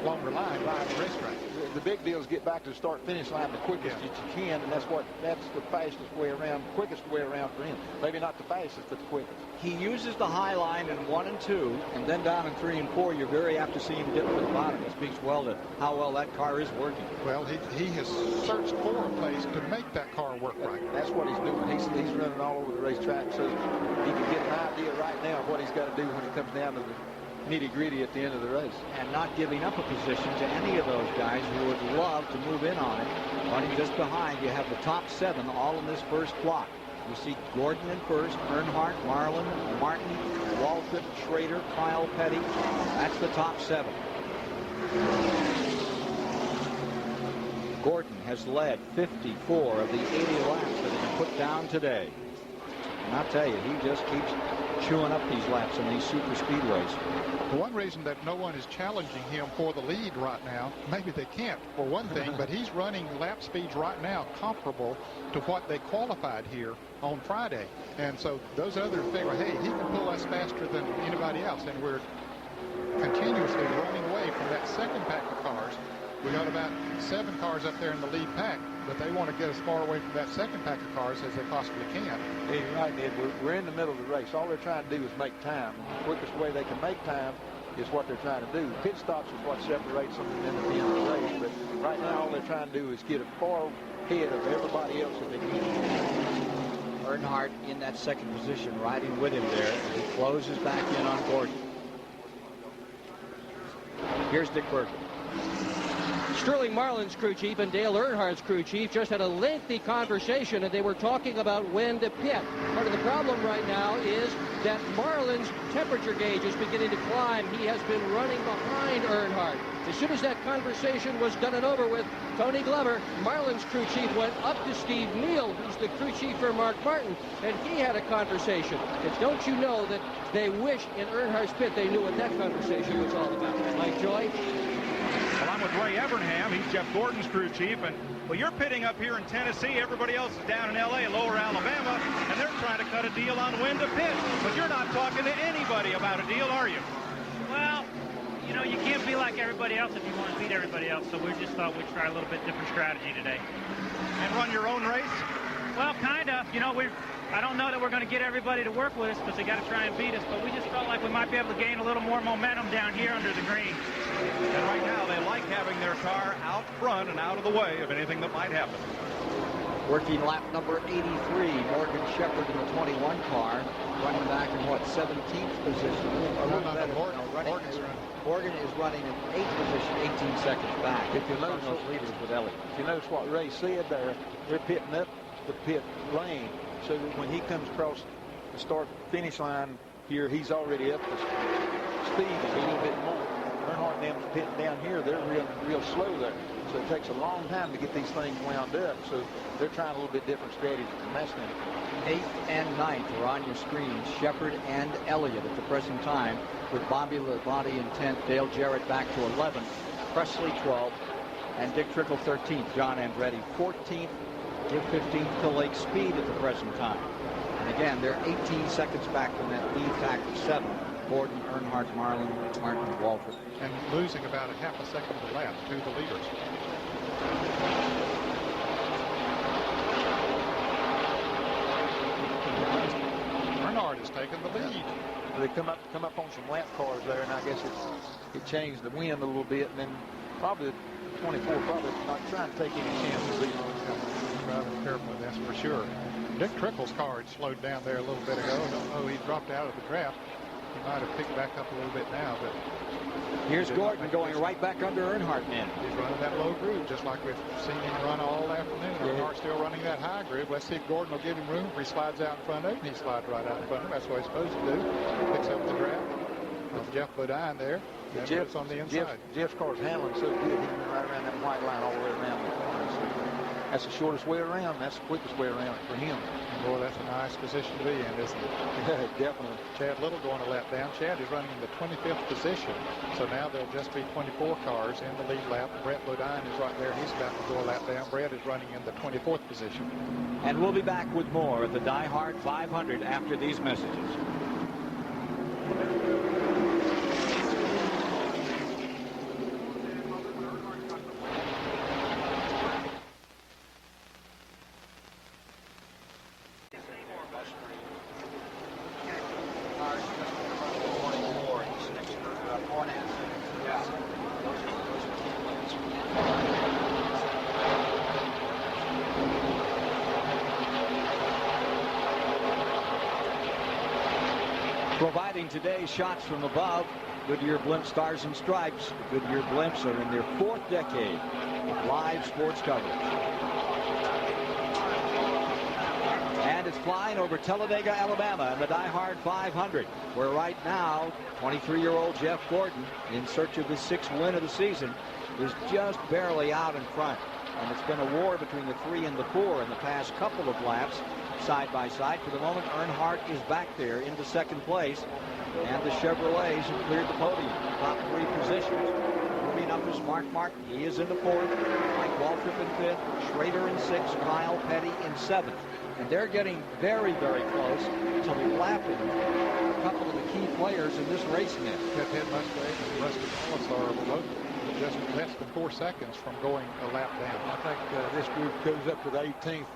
longer line by the racetrack. the big deal is get back to the start-finish line the quickest that you can, and that's the fastest way around, quickest way around for him. Maybe not the fastest, but the quickest. He uses the high line in 1 and 2, and then down in 3 and 4, you're very apt to see him dip to the bottom. It speaks well to how well that car is working. Well, he has searched for a place to make that car work right. That's what he's doing. He's running all over the racetrack, so he can get an idea right now of what he's got to do when he comes down to the nitty-gritty at the end of the race. And not giving up a position to any of those guys who would love to move in on it. Running just behind, you have the top 7 all in this first block. You see Gordon in first, Earnhardt, Marlin, Martin, Waltrip, Schrader, Kyle Petty. That's the top 7. Gordon has led 54 of the 80 laps that have been put down today. And I'll tell you, he just keeps chewing up these laps in these super speedways. The one reason that no one is challenging him for the lead right now, maybe they can't for one thing, but he's running lap speeds right now comparable to what they qualified here on Friday. And so those others figure, hey, he can pull us faster than anybody else. And we're continuously running away from that second pack of cars. We got about 7 cars up there in the lead pack, but they want to get as far away from that second pack of cars as they possibly can. Yeah, you're right, Ed. We're in the middle of the race. All they're trying to do is make time. The quickest way they can make time is what they're trying to do. Pit stops is what separates them and then at the end of the race. But right now, all they're trying to do is get a far ahead of everybody else that they can. Earnhardt in that second position, riding with him there. He closes back in on Gordon. Here's Dick Berger. Sterling Marlin's crew chief and Dale Earnhardt's crew chief just had a lengthy conversation, and they were talking about when to pit. Part of the problem right now is that Marlin's temperature gauge is beginning to climb. He has been running behind Earnhardt. As soon as that conversation was done and over with, Tony Glover, Marlin's crew chief, went up to Steve Neal, who's the crew chief for Mark Martin, and he had a conversation. And don't you know that they wish in Earnhardt's pit they knew what that conversation was all about? Mike Joy? Well, I'm with Ray Evernham. He's Jeff Gordon's crew chief. And, well, you're pitting up here in Tennessee. Everybody else is down in L.A., Lower Alabama, and they're trying to cut a deal on when to pit. But you're not talking to anybody about a deal, are you? Well, you know, you can't be like everybody else if you want to beat everybody else. So we just thought we'd try a little bit different strategy today. And run your own race? Well, kind of. You know, I don't know that we're going to get everybody to work with us because they got to try and beat us, but we just felt like we might be able to gain a little more momentum down here under the green. And right now they like having their car out front and out of the way of anything that might happen. Working lap number 83, Morgan Shepherd in the 21 car, running back in what, 17th position? Morgan is running in 8th position, 18 seconds back. If you notice those leaders with Elliott. If you notice what Ray said there, they're pitting up the pit lane so that when he comes across the start-finish line here, he's already up to speed a little bit more. Earnhardt and them's pitting down here. They're real slow there. So it takes a long time to get these things wound up. So they're trying a little bit different strategy from that standpoint. 8th and 9th are on your screen. Shepard and Elliott at the present time, with Bobby Labonte in 10th, Dale Jarrett back to 11th, Presley 12th, and Dick Trickle 13th. John Andretti 14th, give 15th to Lake Speed at the present time. And again, they're 18 seconds back from that lead pack of 7. Gordon, Earnhardt, Marlin, Martin, Waltrip. And losing about a half a second to lap to the leaders. Earnhardt has taken the lead. They come up on some lap cars there, and I guess it changed the wind a little bit, and then probably 24 probably not trying to take any chances either. Driving carefully, that's for sure. Dick Trickle's car had slowed down there a little bit ago. I don't know, he dropped out of the draft. He might have picked back up a little bit now, but here's Gordon going right back under Earnhardt in. He's running that low groove, just like we've seen him run all afternoon. Earnhardt still running that high groove. Let's see if Gordon will give him room. He slides out in front of him. He slides right out in front of him. That's what he's supposed to do. Picks up the draft. Jeff Bodine there. Jeff's on the inside. Jeff's car's handling so good. He went right around that white line all the way around the corner. So that's the shortest way around. That's the quickest way around for him. Boy, that's a nice position to be in, isn't it? Yeah, definitely. Chad Little going a lap down. Chad is running in the 25th position. So now there'll just be 24 cars in the lead lap. Brett Bodine is right there. He's about to go a lap down. Brett is running in the 24th position. And we'll be back with more at the DieHard 500 after these messages. Watching today's shots from above, Goodyear Blimp Stars and Stripes. The Goodyear Blimps are in their 4th decade of live sports coverage. And it's flying over Talladega, Alabama in the DieHard 500, where right now 23-year-old Jeff Gordon, in search of his 6th win of the season, is just barely out in front. And it's been a war between the 3 and the 4 in the past couple of laps, side by side. For the moment, Earnhardt is back there into 2nd place, and the Chevrolets have cleared the podium, top 3 positions. Moving up is Mark Martin. He is in the 4th. Mike Waltrip in 5th. Schrader in 6th. Kyle Petty in 7th. And they're getting very, very close to lapping a couple of the key players in this race now. Ted Musgrave and Rusty Wallace are both just less than 4 seconds from going a lap down. I think this group goes up to the 18th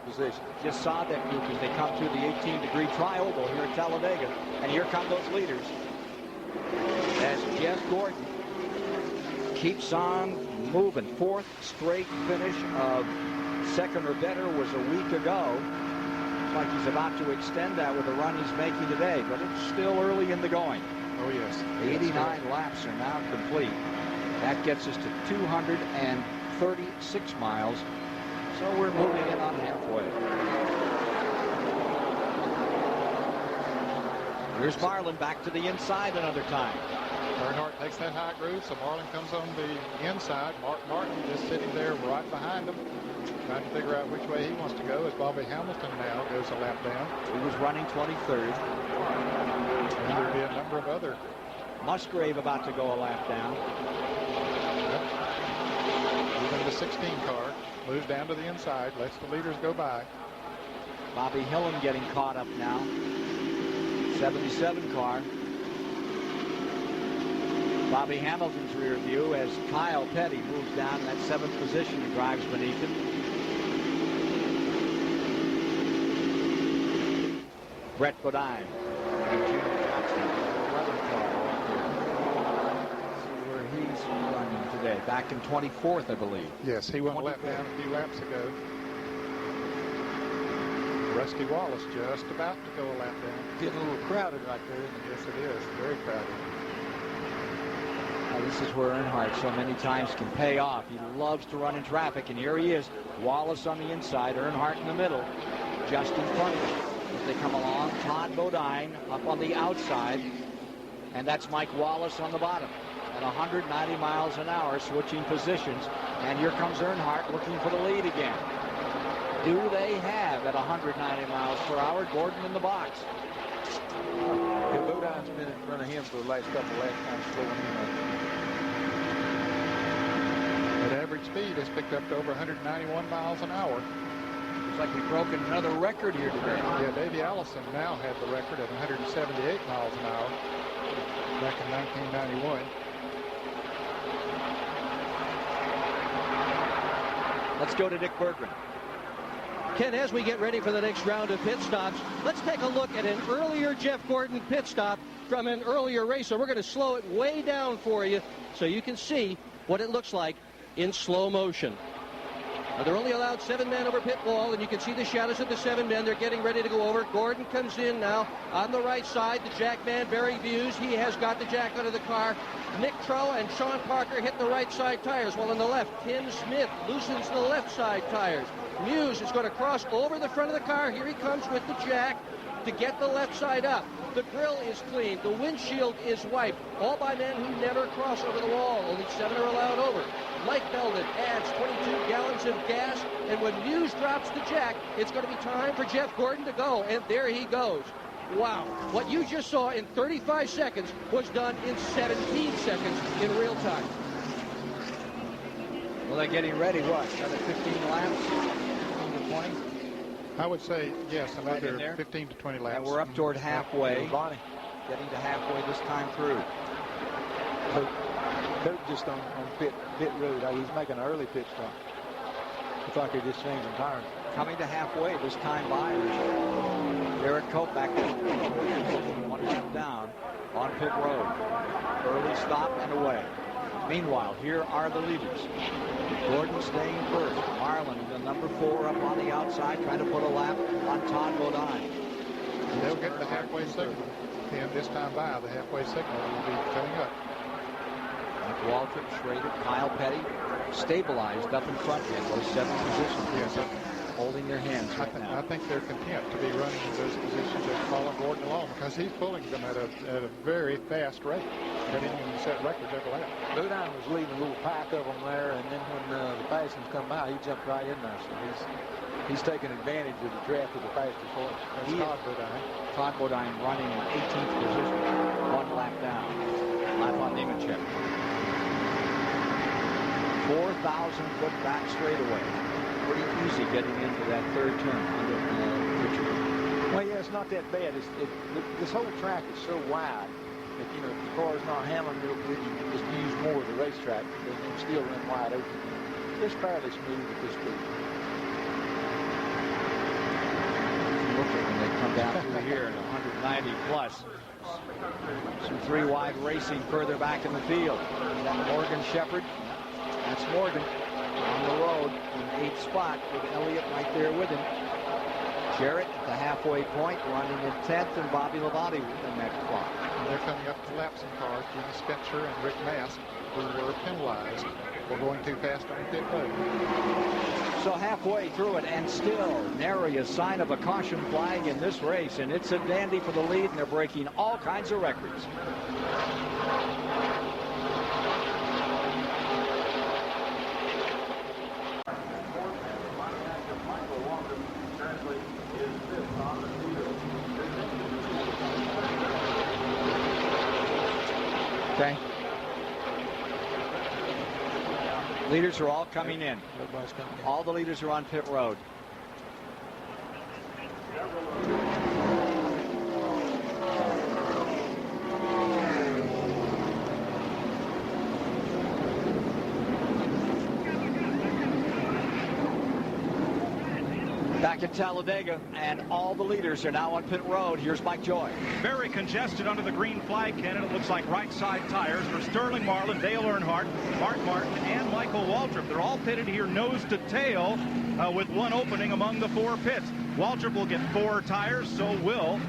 position. Just saw that group as they come through the 18-degree tri-oval here at Talladega. And here come those leaders as Jeff Gordon keeps on moving. 4th straight finish of 2nd or better was a week ago. Looks like he's about to extend that with the run he's making today, but it's still early in the going. Oh, yes. 89 laps are now complete. That gets us to 236 miles. So we're moving in on halfway. Here's Marlin back to the inside another time. Earnhardt takes that high groove, so Marlin comes on the inside. Mark Martin just sitting there right behind him, trying to figure out which way he wants to go, as Bobby Hamilton now goes a lap down. He was running 23rd. And there'll be a number of other. Musgrave about to go a lap down. Even the 16 car moves down to the inside, lets the leaders go by. Bobby Hillin getting caught up now. 77 car. Bobby Hamilton's rear view as Kyle Petty moves down in that 7th position and drives beneath him. Brett Bodine. See where he's running today. Back in 24th, I believe. Yes, he went a lap down a few laps ago. Rusty Wallace just about to go a lap down. Getting a little crowded right there. Yes, it is. Very crowded. Now, this is where Earnhardt so many times can pay off. He loves to run in traffic, and here he is. Wallace on the inside, Earnhardt in the middle, just in front of him. As they come along, Todd Bodine up on the outside, and that's Mike Wallace on the bottom. At 190 miles an hour, switching positions, and here comes Earnhardt looking for the lead again. Do they have at 190 miles per hour Gordon in the box? Bodine's been in front of him for the last couple of laps, kind of slowing him up. At average speed has picked up to over 191 miles an hour. Looks like we've broken another record here today. Yeah, Davey Allison now had the record at 178 miles an hour back in 1991. Let's go to Dick Berggren. Ken, as we get ready for the next round of pit stops, let's take a look at an earlier Jeff Gordon pit stop from an earlier race. So we're going to slow it way down for you so you can see what it looks like in slow motion. Now, they're only allowed 7 men over pit wall, and you can see the shadows of the 7 men. They're getting ready to go over. Gordon comes in now on the right side. The jack man, Barry Buse, he has got the jack under the car. Nick Trow and Sean Parker hit the right side tires, while on the left, Tim Smith loosens the left side tires. Muse is going to cross over the front of the car. Here he comes with the jack to get the left side up. The grill is clean. The windshield is wiped. All by men who never cross over the wall. Only 7 are allowed over. Mike Belden adds 22 gallons of gas. And when Muse drops the jack, it's going to be time for Jeff Gordon to go. And there he goes. Wow. What you just saw in 35 seconds was done in 17 seconds in real time. Well, they're getting ready, what, another 15 laps? 20? I would say, yes, another 15 to 20 laps. And we're up toward halfway. Bonnie. Getting to halfway this time through. Coach just on pit road. He's making an early pit stop. Looks like they're just changing tires. Coming to halfway this time by. Derek Cope back to 1 lap down on pit road. Early stop and away. Meanwhile, here are the leaders. Gordon staying first. Marlin, the number 4, up on the outside, trying to put a lap on Todd Bodine. They'll get the halfway signal. then this time by, the halfway signal will be coming up. Mike Waltrip, Schrader, Kyle Petty stabilized up in front in those 7 positions. Yes. Holding their hands right now. I think they're content to be running in those positions and following Gordon along because he's pulling them at a very fast rate. He didn't even set records every lap. Bodine was leading a little pack of them there, and then when the fastest come by, he jumped right in there. So he's taking advantage of the draft of the fastest horse. That's Todd Bodine. Todd Bodine running in 18th position, 1 lap down. Lap on Nemechek. 4,000-foot back straightaway. Pretty easy getting into that 3rd turn under Richard. Well, yeah, it's not that bad. This whole track is so wide that, you know, if the car's not handling real good, you can just use more of the racetrack and then still run wide open. It's fairly smooth at this speed. Look at when they come down through here at 190 plus. Some 3 wide racing further back in the field. Morgan Shepherd. That's Morgan on the road in 8th spot with Elliott right there with him. Jarrett at the halfway point running in 10th, and Bobby Labonte in the next spot. They're coming up to lapsing cars, Jimmy Spencer and Rick Mask, who were penalized for going too fast on pit road. So halfway through it, and still nary a sign of a caution flag in this race, and it's a dandy for the lead, and they're breaking all kinds of records. Okay. Leaders are all coming in. All the leaders are on pit road. Back at Talladega, and all the leaders are now on pit road. Here's Mike Joy. Very congested under the green flag, Ken, and it looks like right side tires for Sterling Marlin, Dale Earnhardt, Mark Martin, and Michael Waltrip. They're all pitted here nose to tail with 1 opening among the 4 pits. Waltrip will get 4 tires, so will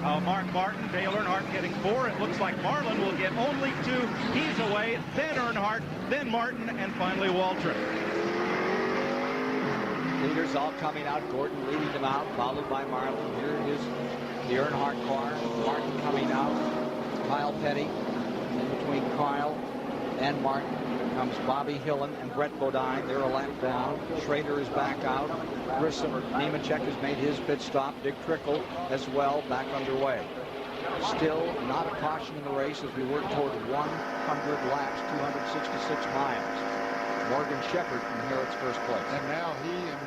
Mark Martin. Dale Earnhardt getting 4. It looks like Marlin will get only 2. He's away, then Earnhardt, then Martin, and finally Waltrip. Leaders all coming out. Gordon leading them out, followed by Marlin. Here is the Earnhardt car. Martin coming out. Kyle Petty. In between Kyle and Martin comes Bobby Hillen and Brett Bodine. They're a lap down. Schrader is back out. Grissom, Nemechek has made his pit stop. Dick Trickle as well, back underway. Still not a caution in the race as we work toward 100 laps, 266 miles. Morgan Shepherd inherits first place. And now he and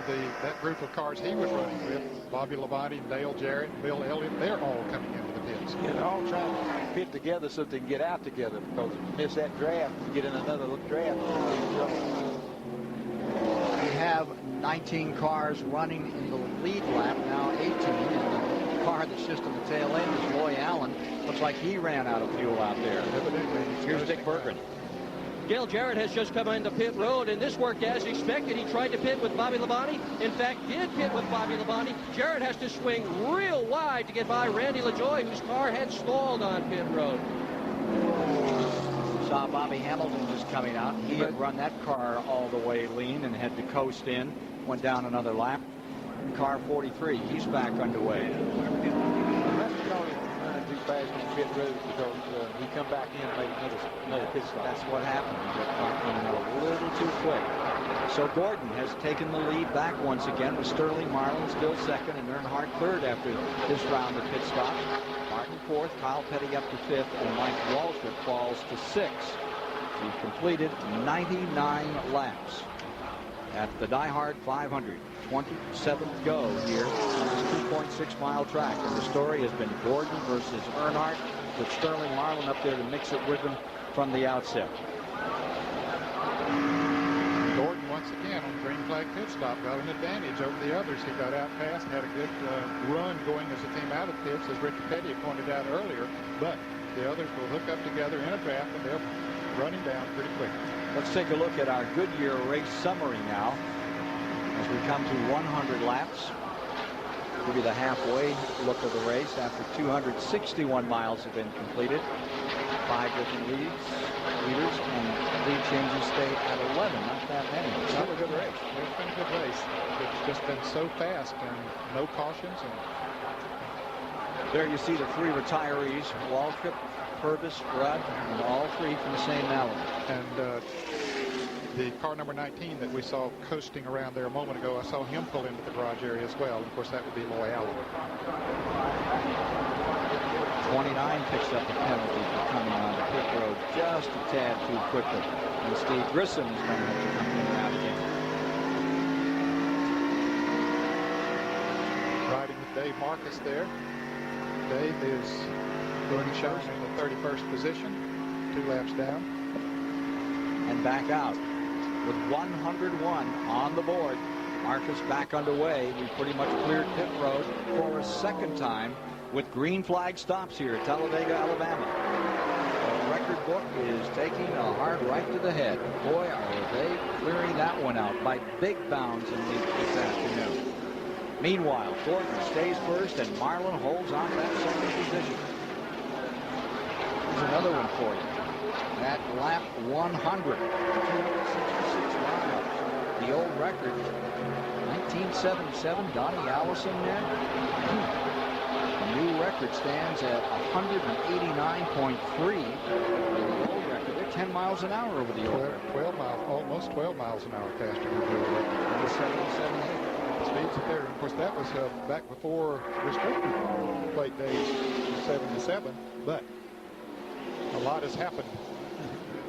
that group of cars he was running with, Bobby Labonte, Dale Jarrett, Bill Elliott, they're all coming into the pits. Yeah, they're all trying to fit together so they can get out together, because if you miss that draft, you get in another draft. We have 19 cars running in the lead lap, now 18. And the car that's just in the tail end is Roy Allen. Looks like he ran out of fuel out there. Here's Dick Berggren. Dale Jarrett has just come into pit road, and this worked as expected. He tried to pit with Bobby Labonte. In fact, did pit with Bobby Labonte. Jarrett has to swing real wide to get by Randy LaJoie, whose car had stalled on pit road. Saw Bobby Hamilton just coming out. He had run that car all the way lean and had to coast in. Went down another lap. Car 43, he's back underway. Too fast on pit road because he come back in and made another pit stop. That's what happened. He got caught coming out a little too quick. So Gordon has taken the lead back once again with Sterling Marlin still second and Earnhardt third after this round of pit stops. Martin fourth, Kyle Petty up to fifth, and Mike Waltrip falls to sixth. He completed 99 laps at the DieHard 500. 27th go here on this 2.6-mile track. And the story has been Gordon versus Earnhardt, with Sterling Marlin up there to mix it with him from the outset. Gordon once again on the green flag pit stop got an advantage over the others. He got out fast, had a good run going as he came out of pits, as Ricky Petty pointed out earlier. But the others will hook up together in a draft, and they'll run him down pretty quick. Let's take a look at our Goodyear race summary now as we come to 100 laps. Give you the halfway look of the race after 261 miles have been completed. 5 different leaders, and lead changes stay at 11. Not that many. It's still a good race. It's been a good race. It's just been so fast and no cautions. And there you see the 3 retirees: Waltrip, Purvis, Rudd, and all 3 from the same element. And the car number 19 that we saw coasting around there a moment ago, I saw him pull into the garage area as well. And of course, that would be Loy Allen. 29 picks up the penalty for coming on the pit road just a tad too quickly. And Steve Grissom is going to have to come in and out again. Riding with Dave Marcus there. Dave is doing shows in the 31st position, 2 laps down. And back out with 101 on the board. Marcus back underway. We pretty much cleared pit road for a second time with green flag stops here at Talladega, Alabama. The record book is taking a hard right to the head. Boy, are they clearing that one out by big bounds in this afternoon. Meanwhile, Gordon stays first, and Marlin holds on to that second position. Here's another one for you. At lap 100, 266 miles. The old record, 1977, Donnie Allison there. The new record stands at 189.3. The old record, they're 10 miles an hour over the old record. 12 miles, almost 12 miles an hour faster than the old record. 77. Speeds it there. Of course, that was back before restricted plate days, 77. But a lot has happened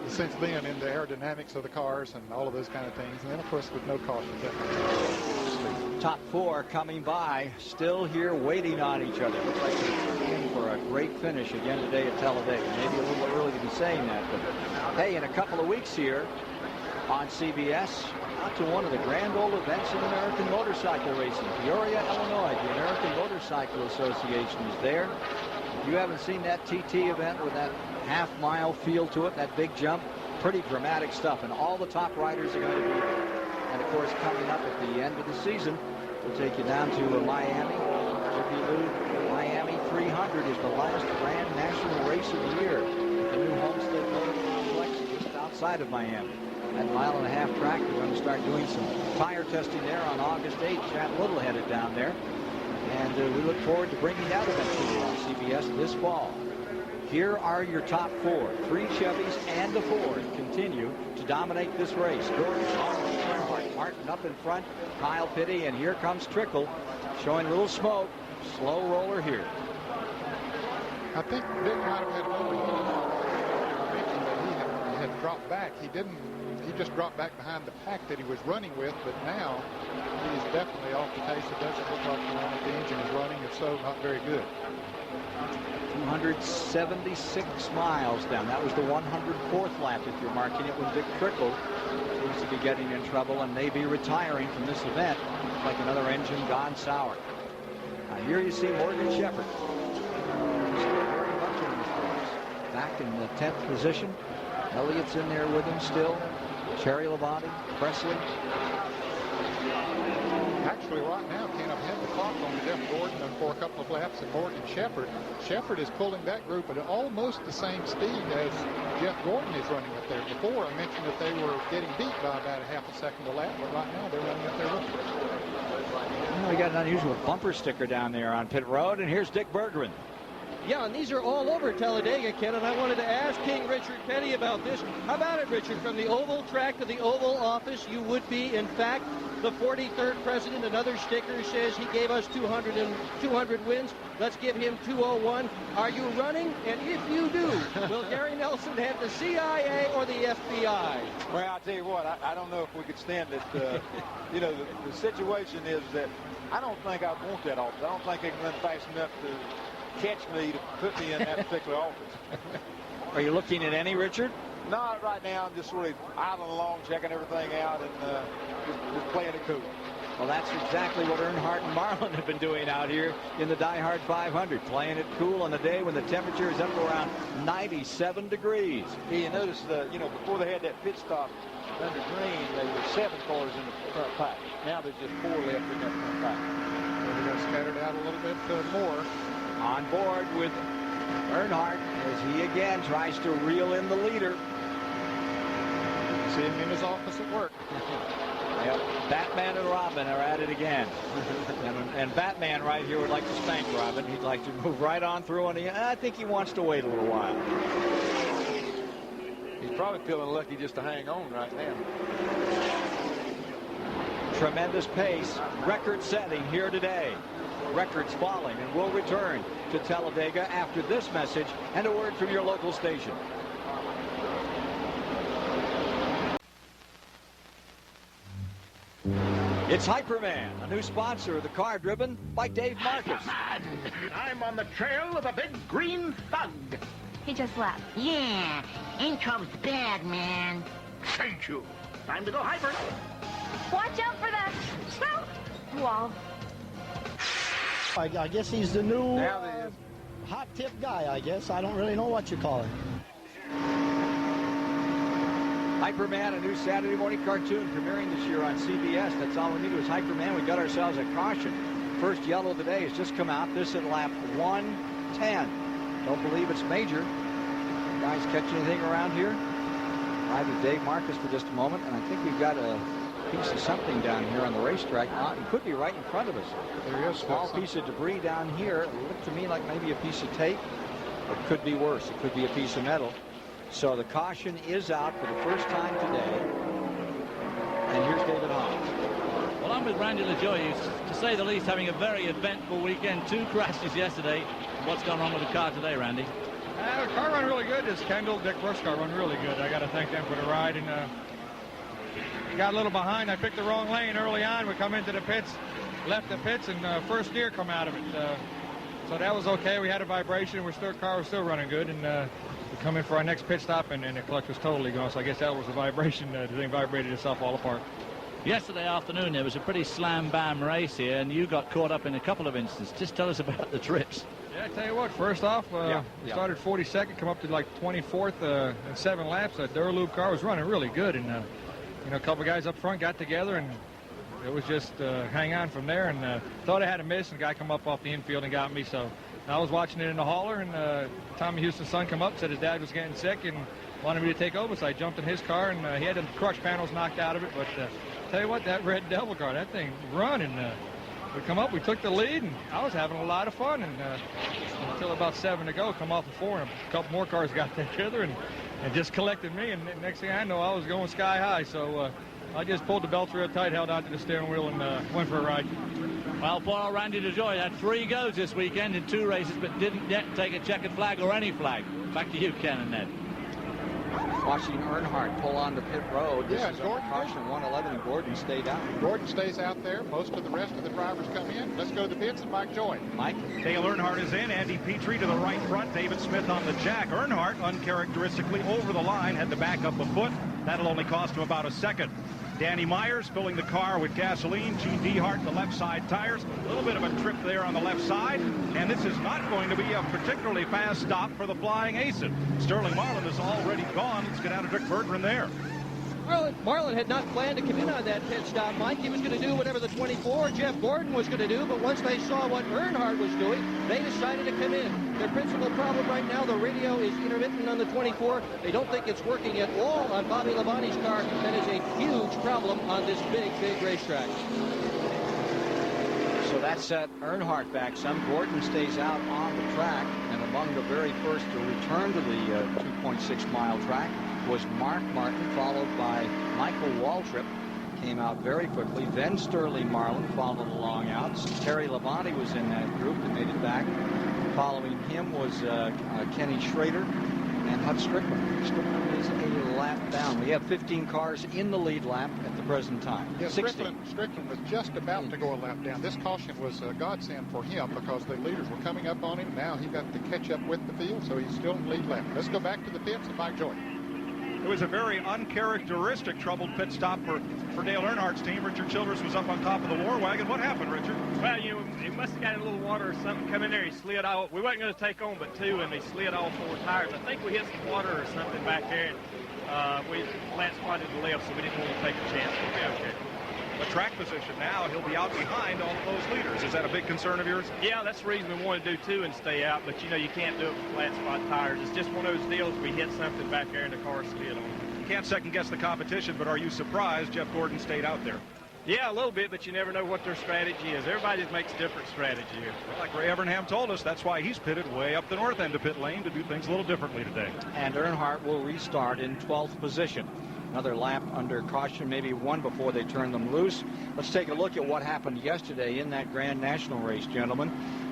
since then in the aerodynamics of the cars and all of those kind of things. And then, of course, with no caution. Top 4 coming by, still here waiting on each other. Looks like they're in for a great finish again today at Talladega. Maybe a little early to be saying that, but hey, in a couple of weeks here on CBS, out to one of the grand old events in American motorcycle racing. Peoria, Illinois. The American Motorcycle Association is there. If you haven't seen that TT event with that half-mile feel to it, that big jump, pretty dramatic stuff, and all the top riders are going to be there. And of course, coming up at the end of the season, we'll take you down to Miami. Miami 300 is the last Grand National race of the year. The new Homestead Motor Complex just outside of Miami. That mile-and-a-half track, we're going to start doing some tire testing there on August 8th. Chad Little headed down there. And we look forward to bringing that event to you on CBS this fall. Here are your top 4. 3 Chevys and a Ford continue to dominate this race. Gordon, Earnhardt, Martin up in front, Kyle Petty, and here comes Trickle, showing a little smoke. Slow roller here. I think Vic might have had a moment mentioned that he had dropped back. He didn't. He just dropped back behind the pack that he was running with, but now he's definitely off the pace. It doesn't look like the engine is running. If so, not very good. 276 miles down. That was the 104th lap if you're marking it when Vic Trickle seems to be getting in trouble and may be retiring from this event. Looks like another engine gone sour. Now here you see Morgan Shepherd. Still very much in this race. Back in the 10th position. Elliott's in there with him still. Cherry Labonte, Presley. Actually, right now, Ken, I've had the clock on Jeff Gordon for a couple of laps and Morgan Shepherd. Shepherd is pulling that group at almost the same speed as Jeff Gordon is running up there. Before, I mentioned that they were getting beat by about a half a second a lap, but right now they're running up there with them. Well, we got an unusual bumper sticker down there on pit road, and here's Dick Berggren. Yeah, and these are all over Talladega, Ken, and I wanted to ask King Richard Petty about this. How about it, Richard? From the Oval track to the Oval office, you would be, in fact, the 43rd president. Another sticker says he gave us 200 wins. Let's give him 201. Are you running? And if you do, will Gary Nelson have the CIA or the FBI? Well, I'll tell you what, I don't know if we could stand it. You know, the situation is that I don't think I want that office. I don't think they can run fast enough to catch me to put me in that particular office. Are you looking at any, Richard? Not right now. I'm just sort of idling along, checking everything out, and just playing it cool. Well, that's exactly what Earnhardt and Marlin have been doing out here in the DieHard 500, playing it cool on a day when the temperature is up around 97 degrees. Yeah, you notice, you know, before they had that pit stop under green, they were 7 cars in the front pack. Now there's just 4 left in that front pack. We're going to scatter it out a little bit more. On board with Earnhardt as he again tries to reel in the leader. See him in his office at work. Yep. Batman and Robin are at it again. and Batman right here would like to spank Robin. He'd like to move right on through, and I think he wants to wait a little while. He's probably feeling lucky just to hang on right now. Tremendous pace, record setting here today. Records falling, and we'll return to Talladega after this message and a word from your local station. It's Hyperman, a new sponsor of the car driven by Dave Marcus. I'm on the trail of a big green thug. He just left. Yeah, in comes bad man. Thank you. Time to go hyper. Watch out for that spout wall. I guess he's the new hot tip guy, I guess. I don't really know what you call him. Hyperman, a new Saturday morning cartoon premiering this year on CBS. That's all we need was Hyperman. We got ourselves a caution. First yellow today has just come out. This at lap 110. Don't believe it's major. You guys catch anything around here? Ride with Dave Marcus for just a moment, and I think we've got a piece of something down here on the racetrack. It could be right in front of us. There is a small piece of debris down here. It looked to me like maybe a piece of tape. It could be worse. It could be a piece of metal. So the caution is out for the first time today. And here's David Hobbs. Well, I'm with Randy LaJoie, who's, to say the least, having a very eventful weekend. 2 crashes yesterday. What's gone wrong with the car today, Randy? The car run really good. This Kendall, Dick Bush car run really good. I got to thank them for the ride. And got a little behind. I picked the wrong lane early on. We come into the pits, left the pits, and first gear come out of it. So that was okay. We had a vibration. Car was still running good. And we come in for our next pit stop, and the clutch was totally gone. So I guess that was the vibration. The thing vibrated itself all apart. Yesterday afternoon, there was a pretty slam-bam race here, and you got caught up in a couple of instances. Just tell us about the trips. Yeah, I tell you what, first off, started 42nd, come up to like 24th in 7 laps. The Duraloop car was running really good, and a couple guys up front got together, and it was just hang on from there, and thought I had a miss, and the guy come up off the infield and got me, so I was watching it in the hauler, and Tommy Houston's son come up, said his dad was getting sick and wanted me to take over, so I jumped in his car, and he had the crush panels knocked out of it, but tell you what, that Red Devil car, that thing run, and we come up, we took the lead, and I was having a lot of fun, and until about 7 to go, come off of 4, and a couple more cars got together and just collected me, and next thing I know, I was going sky high, so I just pulled the belts real tight, held onto the steering wheel, and went for a ride. Well, poor old Randy DeJoy had 3 goes this weekend in 2 races, but didn't yet take a checkered flag or any flag. Back to you, Ken and Ned. Watching Earnhardt pull onto pit road. This is Gordon, caution 111, and Gordon stayed out. Gordon stays out there. Most of the rest of the drivers come in. Let's go to the pits and Mike join. Mike? Dale Earnhardt is in. Andy Petrie to the right front. David Smith on the jack. Earnhardt, uncharacteristically over the line, had to back up a foot. That'll only cost him about a second. Danny Myers filling the car with gasoline. Gene DieHart, the left side tires. A little bit of a trip there on the left side. And this is not going to be a particularly fast stop for the Flying Ace. Sterling Marlin is already gone. Let's get out of Rick Berggren there. Well, Marlin had not planned to come in on that pit stop, Mike. He was going to do whatever the 24 Jeff Gordon was going to do, but once they saw what Earnhardt was doing, they decided to come in. Their principal problem right now, the radio is intermittent on the 24. They don't think it's working at all on Bobby Labonte's car. That is a huge problem on this big, big racetrack. So that set Earnhardt back some. Gordon stays out on the track, and among the very first to return to the 2.6-mile track was Mark Martin, followed by Michael Waltrip. Came out very quickly. Then Sterling Marlin followed along out. Terry Labonte was in that group and made it back. Following him was Kenny Schrader and Hut Strickland. Strickland is a lap down. We have 15 cars in the lead lap at the present time. Yeah, Strickland was just about to go a lap down. This caution was a godsend for him because the leaders were coming up on him. Now he got to catch up with the field, so he's still in the lead lap. Let's go back to the pits and Mike Joy. It was a very uncharacteristic troubled pit stop for Dale Earnhardt's team. Richard Childress was up on top of the war wagon. What happened, Richard? Well, he must have got a little water or something come in there. He slid off. We weren't going to take on but 2, and he slid all 4 tires. I think we hit some water or something back there. We Lance spotted the left, so we didn't want to take a chance. Okay. The track position now, he'll be out behind all of those leaders. Is that a big concern of yours? Yeah, that's the reason we want to do 2 and stay out, but you know, you can't do it with flat spot tires. It's just one of those deals we hit something back there and the car slid on. You can't second guess the competition, but are you surprised Jeff Gordon stayed out there? Yeah, a little bit, but you never know what their strategy is. Everybody just makes different strategy here. Like Ray Evernham told us, that's why he's pitted way up the north end of pit lane to do things a little differently today. And Earnhardt will restart in 12th position. Another lap under caution, maybe one before they turn them loose. Let's take a look at what happened yesterday in that Grand National race, gentlemen.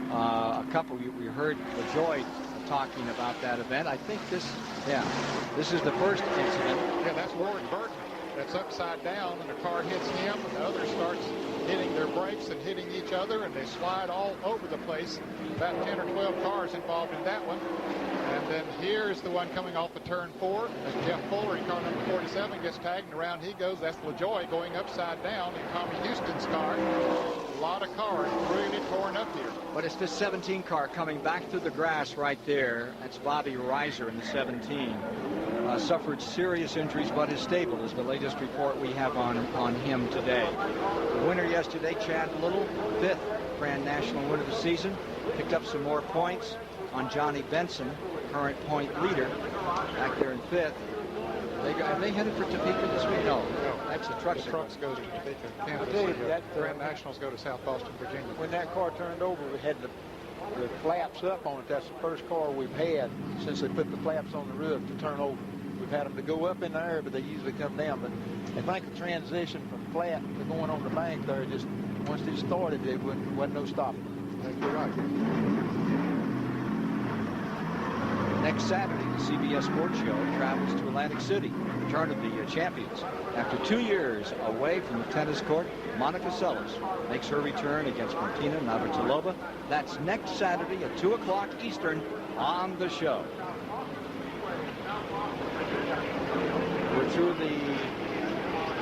We heard LaJoie talking about that event. I think this is the first incident. Yeah, that's Warren Burton. That's upside down, and the car hits him, and the other starts hitting their brakes and hitting each other, and they slide all over the place. About 10 or 12 cars involved in that one. And then here's the one coming off of turn 4. As Jeff Fuller in car number 47 gets tagged, and around he goes. That's LaJoie going upside down in Tommy Houston's car. A lot of cars really torn up here. But it's this 17 car coming back through the grass right there. That's Bobby Reiser in the 17. Suffered serious injuries, but is stable, is the latest report we have on him today. The winner yesterday, Chad Little, 5th Grand National winner of the season. Picked up some more points on Johnny Benson, current point leader, back there in 5th. Are they headed for Topeka this week? No. That's the trucks. The trucks go to Topeka, Kansas. Grand Nationals go to South Boston, Virginia. When that car turned over, we had the flaps up on it. That's the first car we've had since they put the flaps on the roof to turn over. We've had them to go up in the air, but they usually come down. But I think the transition from flat to going on the bank there, just once it started, there wasn't no stopping. You're right. Next Saturday, the CBS Sports Show travels to Atlantic City, return of the champions. After 2 years away from the tennis court, Monica Seles makes her return against Martina Navratilova. That's next Saturday at 2 o'clock Eastern on the show. We're through the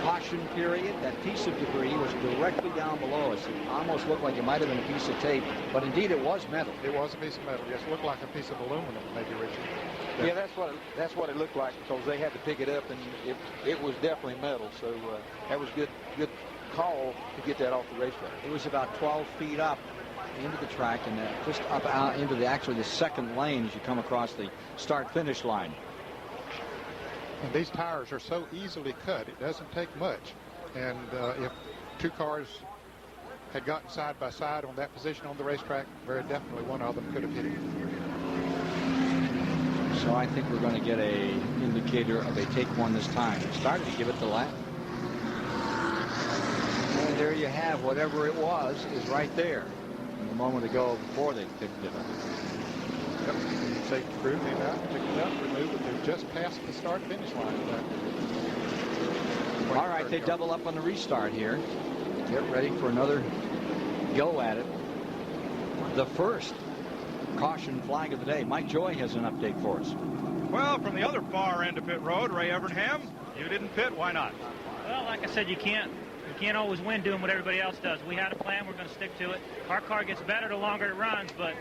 caution period. That piece of debris was directly down below us. It almost looked like it might have been a piece of tape, but indeed it was metal. It was a piece of metal. Yes, it looked like a piece of aluminum, maybe, Richard. Yeah, that's what it looked like, because they had to pick it up, and it was definitely metal. So that was good call to get that off the racetrack. It was about 12 feet up into the track, and just up out into the second lane as you come across the start-finish line. And these tires are so easily cut, it doesn't take much. And if 2 cars had gotten side by side on that position on the racetrack, very definitely one of them could have hit it. So I think we're going to get a indicator of a take one this time. It started to give it the lap. And there you have whatever it was is right there. A moment ago before they picked it up. Yep. Safety crew came out, picked it up, removed it. They're just past the start-finish line. All right, they double up on the restart here. Get ready for another go at it. The first caution flag of the day. Mike Joy has an update for us. Well, from the other far end of pit road, Ray Evernham, you didn't pit. Why not? Well, like I said, you can't always win doing what everybody else does. We had a plan. We're going to stick to it. Our car gets better the longer it runs, but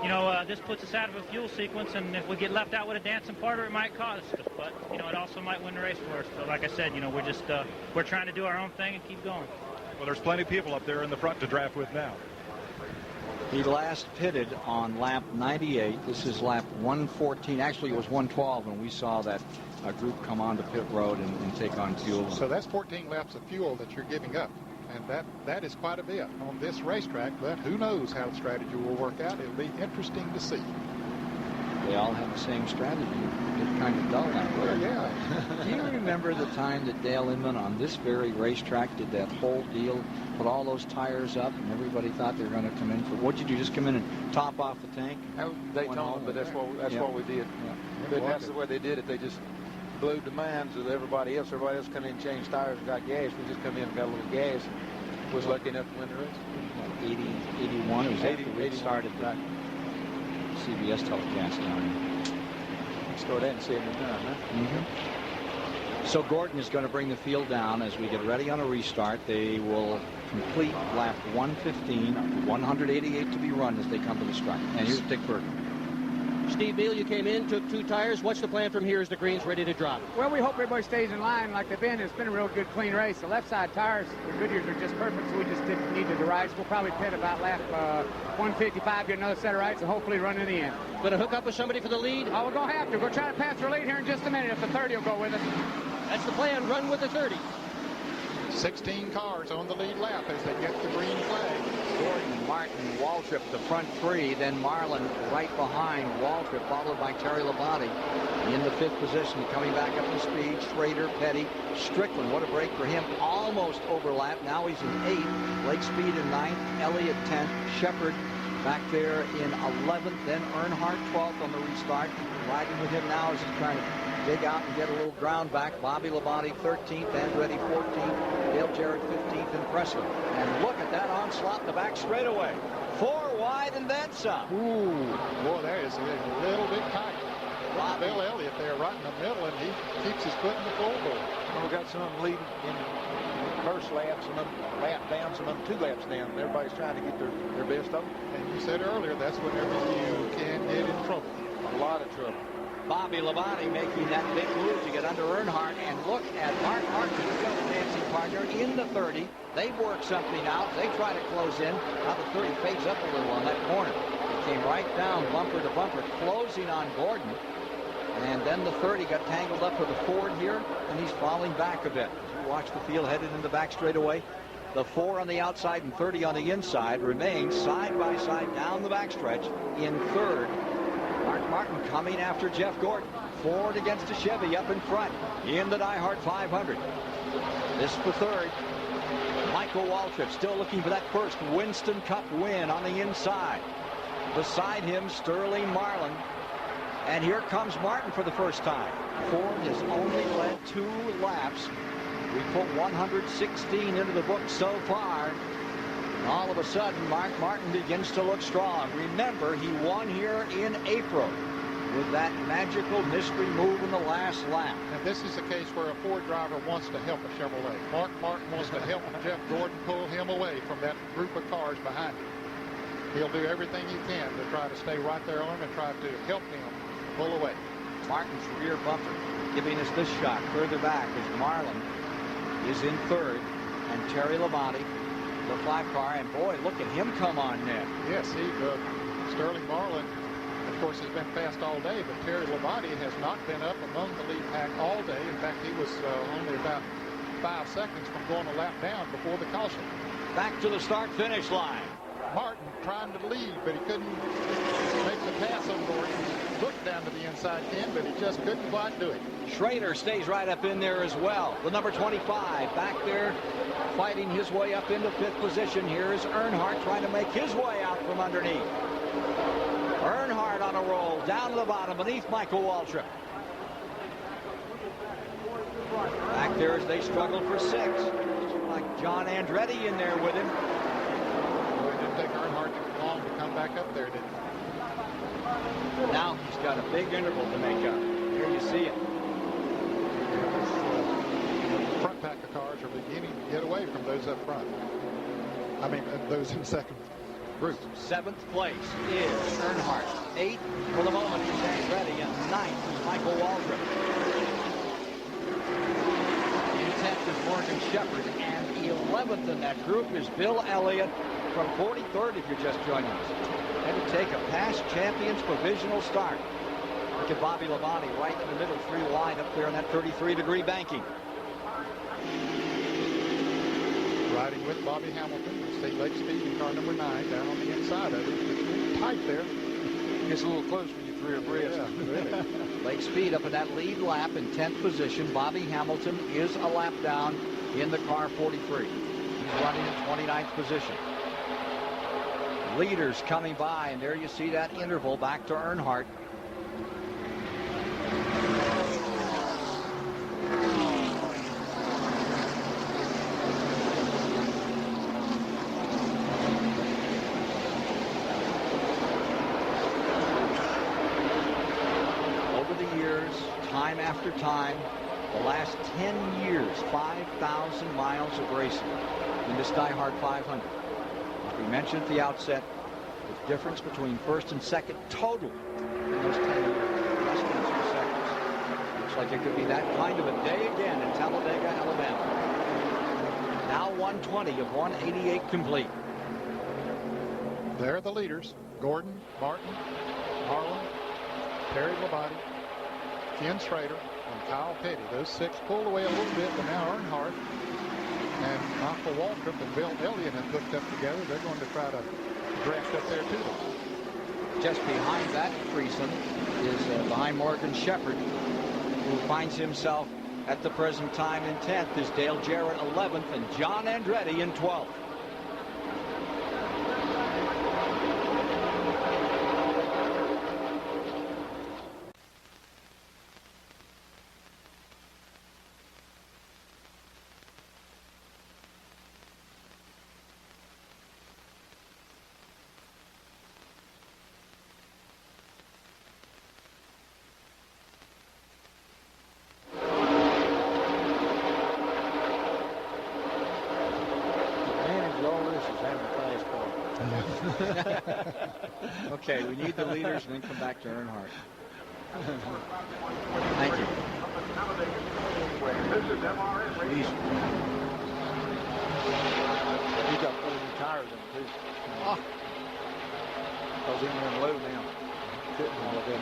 you know, this puts us out of a fuel sequence, and if we get left out with a dancing partner, it might cost us. But, you know, it also might win the race for us. So, like I said, you know, we're trying to do our own thing and keep going. Well, there's plenty of people up there in the front to draft with now. He last pitted on lap 98. This is lap 114. Actually, it was 112 when we saw that group come onto pit road and take on fuel. So that's 14 laps of fuel that you're giving up. And that is quite a bit on this racetrack, but who knows how the strategy will work out. It'll be interesting to see. They all have the same strategy. It's kind of dull that way. Yeah. Do you remember the time that Dale Inman on this very racetrack did that whole deal, put all those tires up, and everybody thought they were going to come in for, what did you just come in and top off the tank? That was Daytona, but that's what we did. Yeah. But that's the way they did it. They just blew the minds of everybody else. Everybody else come in and changed tires and got gas. We just come in and got a little gas. Was lucky enough to win the race. 80, 81. It was 80, after we started the CBS telecast down here. Started in 79, huh? Mm-hmm. So Gordon is going to bring the field down as we get ready on a restart. They will complete lap 115, 188 to be run as they come to the stripe. And here's Dick Berger. Steve Beal, you came in, took 2 tires. What's the plan from here as the green's ready to drop? Well, we hope everybody stays in line like they've been. It's been a real good, clean race. The left side tires, the Goodyears are just perfect, so we just didn't need the rights. We'll probably pit about lap 155, get another set of rights, and hopefully run to the end. Going to hook up with somebody for the lead? Oh, we're going to have to. We'll try to pass our lead here in just a minute if the 30 will go with us. That's the plan. Run with the 30. 16 cars on the lead lap as they get the green flag. Gordon, Martin, Waltrip, the front 3. Then Marlin right behind Waltrip, followed by Terry Labonte in the 5th position. Coming back up to speed, Schrader, Petty, Strickland. What a break for him. Almost overlapped. Now he's in 8th. Blake Speed in 9th. Elliott 10th. Shepard back there in 11th. Then Earnhardt 12th on the restart. Riding with him now as he's trying to dig out and get a little ground back. Bobby Labonte 13th, Andretti 14th, Dale Jarrett 15th, and Pressler. And look at that onslaught in the back straightaway. 4 wide and then some. Ooh, boy, there is a little bit tight. Bill Elliott there right in the middle, and he keeps his foot in the floorboard. Well, we got some of them leading in first laps, and them lap down, some of them 2 laps down. Everybody's trying to get their best of them. And you said earlier, that's whenever you can get in trouble. A lot of trouble. Bobby Labonte making that big move to get under Earnhardt, and look at Mark Martin, his dancing partner, in the 30. They've worked something out. They try to close in. Now the 30 fades up a little on that corner. It came right down bumper to bumper, closing on Gordon. And then the 30 got tangled up with the Ford here, and he's falling back a bit. As you watch the field headed in the back straightaway, the 4 on the outside and 30 on the inside remain side by side down the backstretch in 3rd. Mark Martin coming after Jeff Gordon. Ford against a Chevy up in front in the DieHard 500. This for 3rd. Michael Waltrip still looking for that first Winston Cup win on the inside. Beside him, Sterling Marlin. And here comes Martin for the first time. Ford has only led 2 laps. We put 116 into the book so far. And all of a sudden, Mark Martin begins to look strong. Remember, he won here in April with that magical mystery move in the last lap. And this is a case where a Ford driver wants to help a Chevrolet. Mark Martin wants to help Jeff Gordon pull him away from that group of cars behind him. He'll do everything he can to try to stay right there on him and try to help him pull away. Martin's rear bumper giving us this shot further back as Marlin is in 3rd, and Terry Labonte, the 5 car, and boy, look at him come on net. Yes, Sterling Marlin, of course, has been fast all day, but Terry Labonte has not been up among the lead pack all day. In fact, he was only about 5 seconds from going a lap down before the caution. Back to the start-finish line. Martin trying to lead, but he couldn't make the pass on Gordon. Looked down to the inside 10, but he just couldn't quite do it. Schrader stays right up in there as well. The number 25 back there fighting his way up into 5th position. Here's Earnhardt trying to make his way out from underneath. Earnhardt on a roll down to the bottom beneath Michael Waltrip. Back there as they struggle for 6. Like John Andretti in there with him. Well, it didn't take Earnhardt long to come back up there, did it? Now he's got a big interval to make up. Here you see it. The front pack of cars are beginning to get away from those up front. I mean, those in second group. 7th place is Earnhardt. 8th for the moment is Andretti, and 9th is Michael Waltrip. In 10th is Morgan Shepard, and 11th in that group is Bill Elliott from 43rd if you're just joining us. And to take a past champions provisional start. Look at Bobby Labonte right in the middle, 3 wide up there in that 33-degree banking. Riding with Bobby Hamilton. You see Blake Speed in car number 9 down on the inside of it. It's tight there. Gets a little close when you're 3 abreast. Yeah, really. Blake Speed up in that lead lap in 10th position. Bobby Hamilton is a lap down in the car 43. He's running in 29th position. Leaders coming by, and there you see that interval back to Earnhardt. Over the years, time after time, the last 10 years, 5,000 miles of racing in this DieHard 500. We mentioned at the outset, The difference between first and second total in those 10 years, less than 2 seconds. Looks like it could be that kind of a day again in Talladega, Alabama. Now 120 of 188 complete. They're the leaders. Gordon, Martin, Harlan, Terry Labonte, Ken Schrader, and Kyle Petty. Those 6 pulled away a little bit, but now Earnhardt and Michael Waltrip and Bill Elliott have hooked up together. They're going to try to draft up there too. Just behind that threesome is behind Morgan Shepherd, who finds himself at the present time in 10th, is Dale Jarrett 11th and John Andretti in 12th. Okay, we need the leaders and then come back to Earnhardt. Thank you. He's got 4 new tires in him, too. Because he's running low now. Couldn't all of them.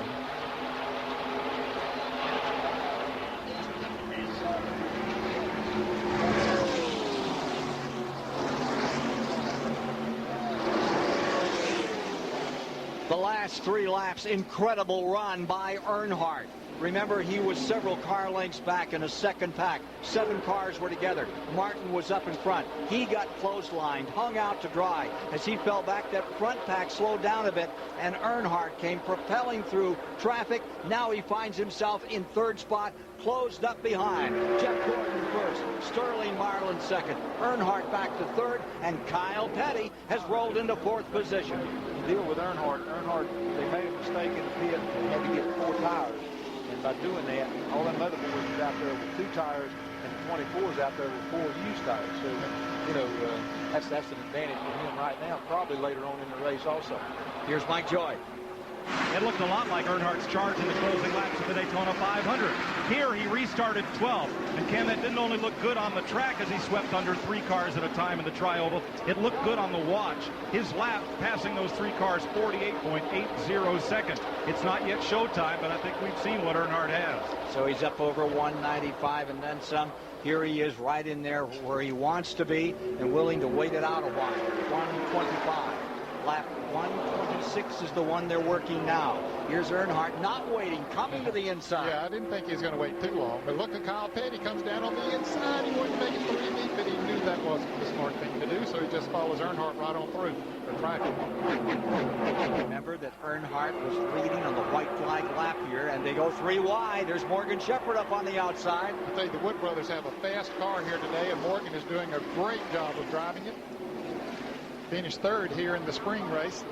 The last 3 laps, incredible run by Earnhardt. Remember, he was several car lengths back in a second pack. 7 cars were together. Martin was up in front. He got clotheslined, hung out to dry. As he fell back, that front pack slowed down a bit, and Earnhardt came propelling through traffic. Now he finds himself in 3rd spot, closed up behind. Jeff Gordon first, Sterling Marlin second, Earnhardt back to 3rd, and Kyle Petty has rolled into 4th position. The deal with Earnhardt, they made a mistake in the pit and had to get 4 tires. And by doing that, all them other boys is out there with 2 tires, and the 24s out there with 4 used tires. So, you know, that's an advantage for him right now, probably later on in the race also. Here's Mike Joy. It looked a lot like Earnhardt's charge in the closing laps of the Daytona 500. Here he restarted 12th, and Ken, that didn't only look good on the track as he swept under 3 cars at a time in the tri-oval, it looked good on the watch. His lap passing those 3 cars 48.80 seconds. It's not yet showtime, but I think we've seen what Earnhardt has. So he's up over 195 and then some. Here he is right in there where he wants to be and willing to wait it out a while. 125. Lap 126 is the one they're working now. Here's Earnhardt not waiting, coming to the inside. Yeah, I didn't think he was going to wait too long. But look at Kyle Petty, comes down on the inside. He wouldn't make it through him, but he knew that wasn't the smart thing to do, so he just follows Earnhardt right on through the track. Remember that Earnhardt was leading on the white flag lap here, and they go 3 wide. There's Morgan Shepherd up on the outside. I tell you, the Wood brothers have a fast car here today, and Morgan is doing a great job of driving it. Finished 3rd here in the spring race.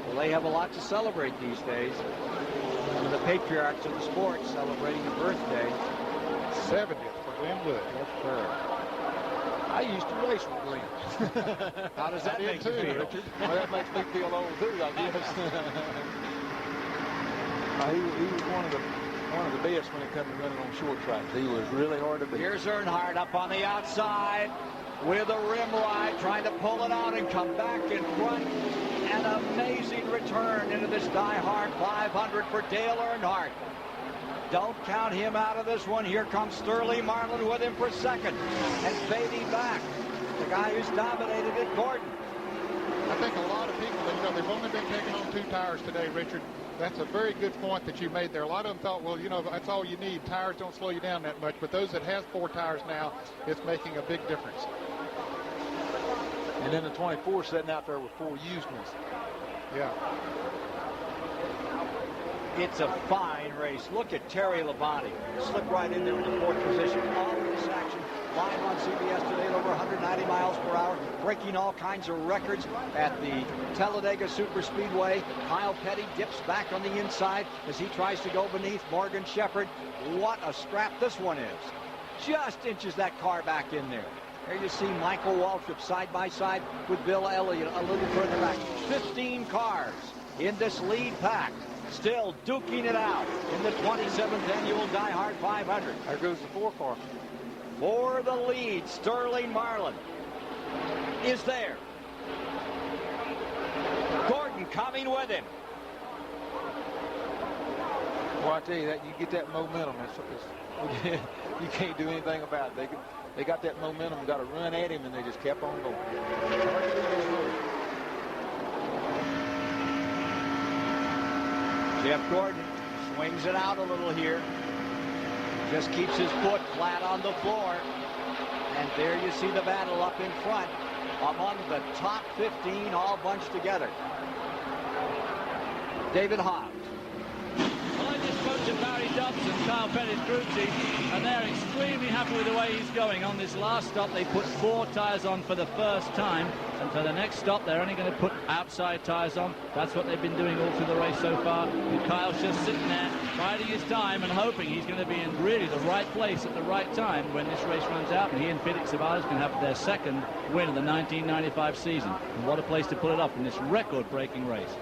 Well, they have a lot to celebrate these days. One of the patriarchs of the sport celebrating a birthday. 70th for Glenn Wood. Yes, sir. I used to race with Glenn. How does that make you feel, Richard? Well, that makes me feel old too, I guess. He was one of the best when it comes to running on short tracks. He was really hard to beat. Here's Earnhardt up on the outside with a rim ride, trying to pull it out and come back in front. An amazing return into this DieHard 500 for Dale Earnhardt. Don't count him out of this one. Here comes Sterling Marlin with him for 2nd. And fading back, the guy who's dominated it, Gordon. I think a lot of people, you know, they've only been taking on 2 tires today, Richard. That's a very good point that you made there. A lot of them thought, well, you know, that's all you need. Tires don't slow you down that much. But those that have 4 tires now, it's making a big difference. And then the 24 sitting out there with 4 used ones. Yeah. It's a fine race. Look at Terry Labonte. Slipped right in there in the 4th position. All of this action live on CBS today at over 190 miles per hour, breaking all kinds of records at the Talladega Superspeedway. Kyle Petty dips back on the inside as he tries to go beneath Morgan Shepherd. What a scrap this one is. Just inches that car back in there. There you see Michael Waltrip side by side with Bill Elliott a little further back. 15 cars in this lead pack, still duking it out in the 27th annual DieHard 500. There goes the 4 car. For the lead, Sterling Marlin is there. Gordon coming with him. Well, I tell you that you get that momentum. You can't do anything about it. They got that momentum, got to run at him, and they just kept on going. Jeff Gordon swings it out a little here. Just keeps his foot flat on the floor. And there you see the battle up in front among the top 15 all bunched together. David Hobbs. Well, I just spoke to Barry Dobson, Kyle Petty's crew chief, and they're extremely happy with the way he's going. On this last stop, they put 4 tires on for the first time, and for the next stop, they're only going to put outside tires on. That's what they've been doing all through the race so far. And Kyle's just sitting there, biding his time and hoping he's going to be in really the right place at the right time when this race runs out, and he and Felix Ceballos can have their second win of the 1995 season. And what a place to pull it off in this record-breaking race.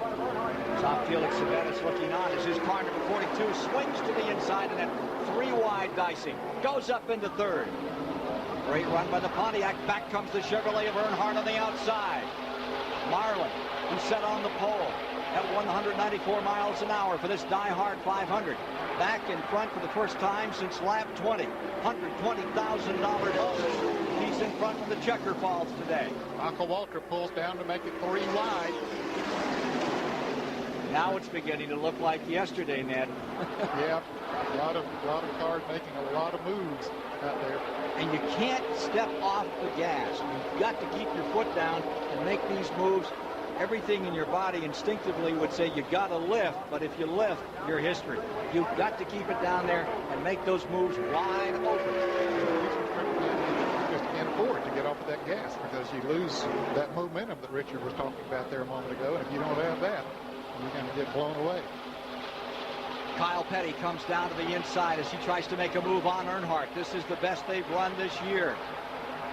Top Felix Ceballos looking on as his car number 42 swings to the inside, and then 3 wide dicing. Goes up into third. Great run by the Pontiac. Back comes the Chevrolet of Earnhardt on the outside. Marlin, who's set on the pole at 194 miles an hour for this DieHard 500. Back in front for the first time since lap 20. $120,000 bonus. He's in front of the Checker Falls today. Michael Waltrip pulls down to make it 3 wide. Now it's beginning to look like yesterday, Ned. Yeah, a lot of cars making a lot of moves out there. And you can't step off the gas. You've got to keep your foot down and make these moves. Everything in your body instinctively would say you got to lift, but if you lift, you're history. You've got to keep it down there and make those moves wide open. You just can't afford to get off of that gas because you lose that momentum that Richard was talking about there a moment ago. And if you don't have that, you're going to get blown away. Kyle Petty comes down to the inside as he tries to make a move on Earnhardt. This is the best they've run this year.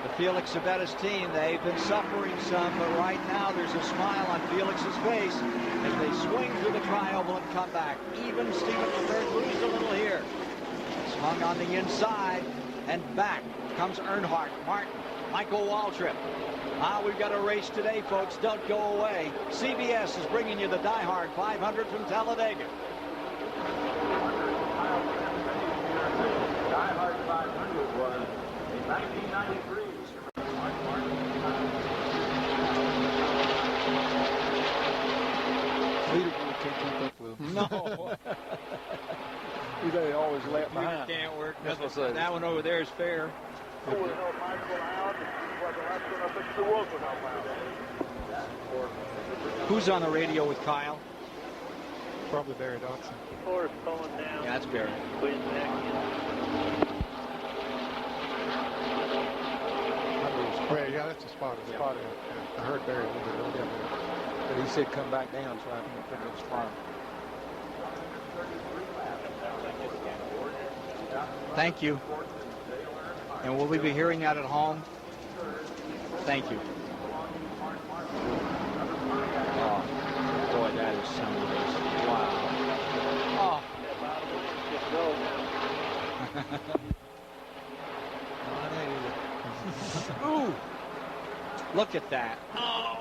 The Felix Ceballos team, they've been suffering some, but right now there's a smile on Felix's face as they swing through the tri-oval and come back. Even Stephen LeBert loses a little here. Swung on the inside, and back comes Earnhardt, Martin, Michael Waltrip. We've got a race today, folks. Don't go away. CBS is bringing you the DieHard 500 from Talladega. DieHard 500 was in 1993. Leaderboard can't keep up with them. No. They always left behind. Can't work. That's what I say. That one over there is fair. Who's on the radio with Kyle? Probably Barry Dodson. Forrest pulling down. Yeah, that's Barry. Yeah, that's a spot. I heard Barry a little bit earlier. But he said come back down so I can pick up the spot. Thank you. And will we be hearing that at home? Thank you. Oh, boy, that is something. Wow. Oh. Ooh. Look at that. Oh.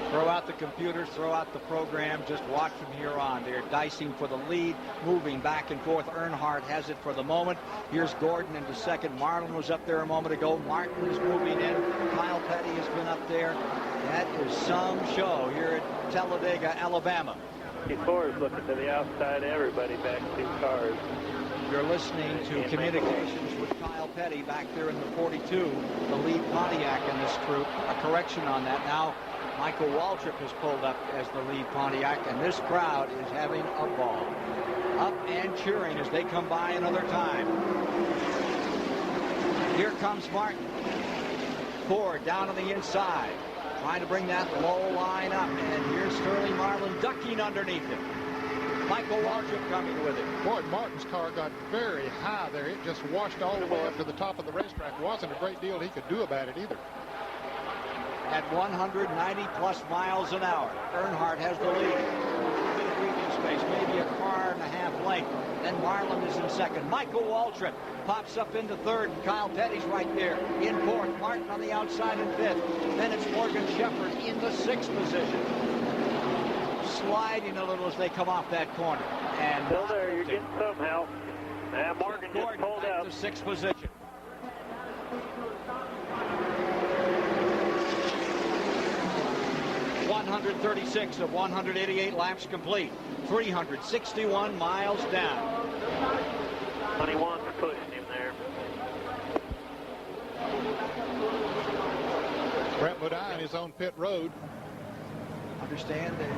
Throw out the computers, throw out the program, just watch from here on. They're dicing for the lead, moving back and forth. Earnhardt has it for the moment. Here's Gordon into second. Marlin was up there a moment ago. Martin is moving in. Kyle Petty has been up there. That is some show here at Talladega, Alabama. Before is looking to the outside, everybody back 2 cars. You're listening to Communications with Kyle Petty back there in the 42, the lead Pontiac in this group. A correction on that. Now Michael Waltrip has pulled up as the lead Pontiac, and this crowd is having a ball. Up and cheering as they come by another time. Here comes Martin. Ford down on the inside, trying to bring that low line up. And here's Sterling Marlin ducking underneath it. Michael Waltrip coming with it. Boy, Martin's car got very high there. It just washed all the way up to the top of the racetrack. Wasn't a great deal he could do about it either. At 190+ miles an hour, Earnhardt has the lead. A bit of breathing space, maybe a car and a half length. Then Marlin is in second. Michael Waltrip pops up into third, and Kyle Petty's right there in fourth. Martin on the outside in fifth. Then it's Morgan Shepherd in the sixth position. Sliding a little as they come off that corner. And still there, you're getting some help. And Morgan just pulled up. The sixth position. .136 of 188 laps complete. 361 miles down. 21's pushing him there. Brett Bodine is on pit road. Understand that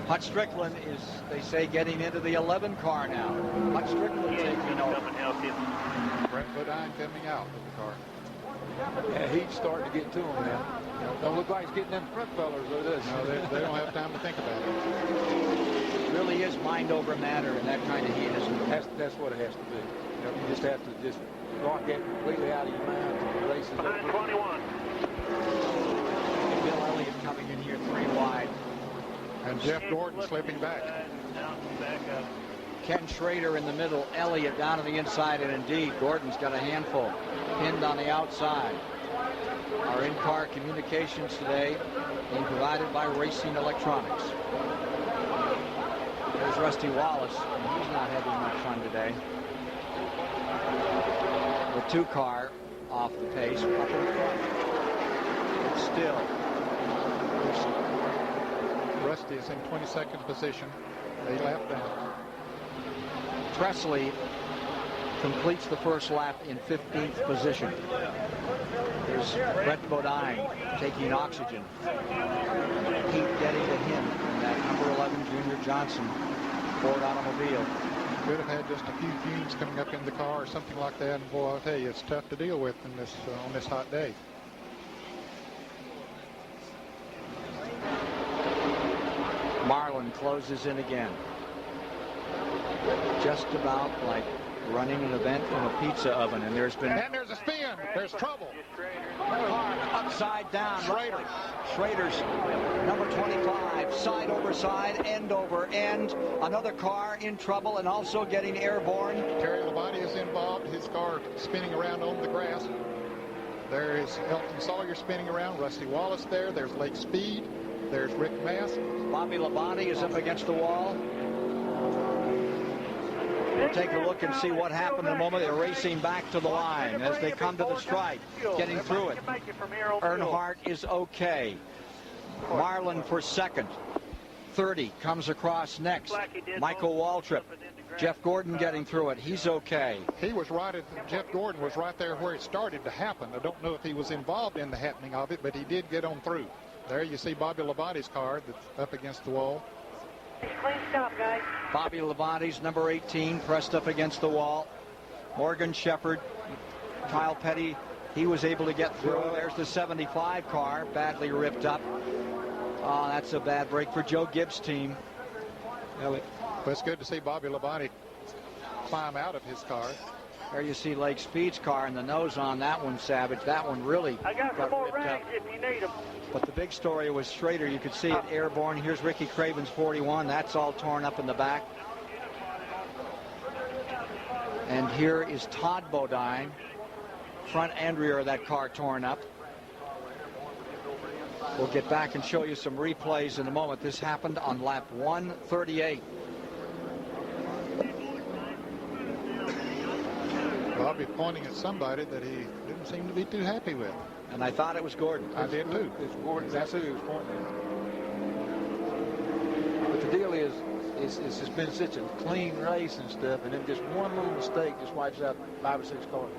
Hutch Strickland is, they say, getting into the 11 car now. Hutch Strickland taking over. Brett Bodine coming out of the car. Yeah, he's starting to get to him now. Don't look like he's getting them front fellers, though, does he? No, they don't have time to think about it. It really is mind over matter in that kind of heat, isn't it? That's what it has to be. You just have to just block that completely out of your mind. The race is behind 21. Bill Elliott coming in here 3 wide. And Jeff Gordon slipping back. Ken Schrader in the middle, Elliott down to the inside, and indeed, Gordon's got a handful pinned on the outside. Our in-car communications today being provided by Racing Electronics. There's Rusty Wallace, and he's not having much fun today. The 2-car off the pace, up in front. It's still. Rusty is in 22nd position. They lap down. Presley completes the first lap in 15th position. There's Brett Bodine taking oxygen. Heat getting to him in that number 11 Junior Johnson Ford automobile. Could have had just a few fumes coming up in the car or something like that. And boy, I'll tell you, it's tough to deal with in this on this hot day. Marlin closes in again. Just about like running an event from a pizza oven, and there's been... And there's a spin. There's trouble. Upside down. Schrader's number 25. Side over side, end over end. Another car in trouble and also getting airborne. Terry Labonte is involved. His car spinning around on the grass. There is Elton Sawyer spinning around. Rusty Wallace there. There's Lake Speed. There's Rick Mass. Bobby Labonte is up against the wall. We'll take a look and see what happened in a moment. They're racing back to the line as they come to the stripe, getting through it. Earnhardt is okay. Marlin for second. 30 comes across next. Michael Waltrip. Jeff Gordon getting through it. He's okay. He was right at, Jeff Gordon was right there where it started to happen. I don't know if he was involved in the happening of it, but he did get on through. There you see Bobby Labonte's car that's up against the wall. Clean stop, guys. Bobby Labonte's number 18 pressed up against the wall. Morgan Shepherd, Kyle Petty, he was able to get through. There's the 75 car, badly ripped up. Oh, that's a bad break for Joe Gibbs' team. Well, it's good to see Bobby Labonte climb out of his car. There you see Lake Speed's car and the nose on that one, Savage. That one really I got some more rags if you need them. But the big story was Schrader. You could see it airborne. Here's Ricky Craven's 41. That's all torn up in the back. And here is Todd Bodine. Front and rear of that car torn up. We'll get back and show you some replays in a moment. This happened on lap 138. Bobby pointing at somebody that he didn't seem to be too happy with. And I thought it was Gordon. I did too. It's Gordon. That's who he was pointing at. But the deal is, it's just been such a clean race and stuff, and then just one little mistake just wipes out 5 or 6 cars.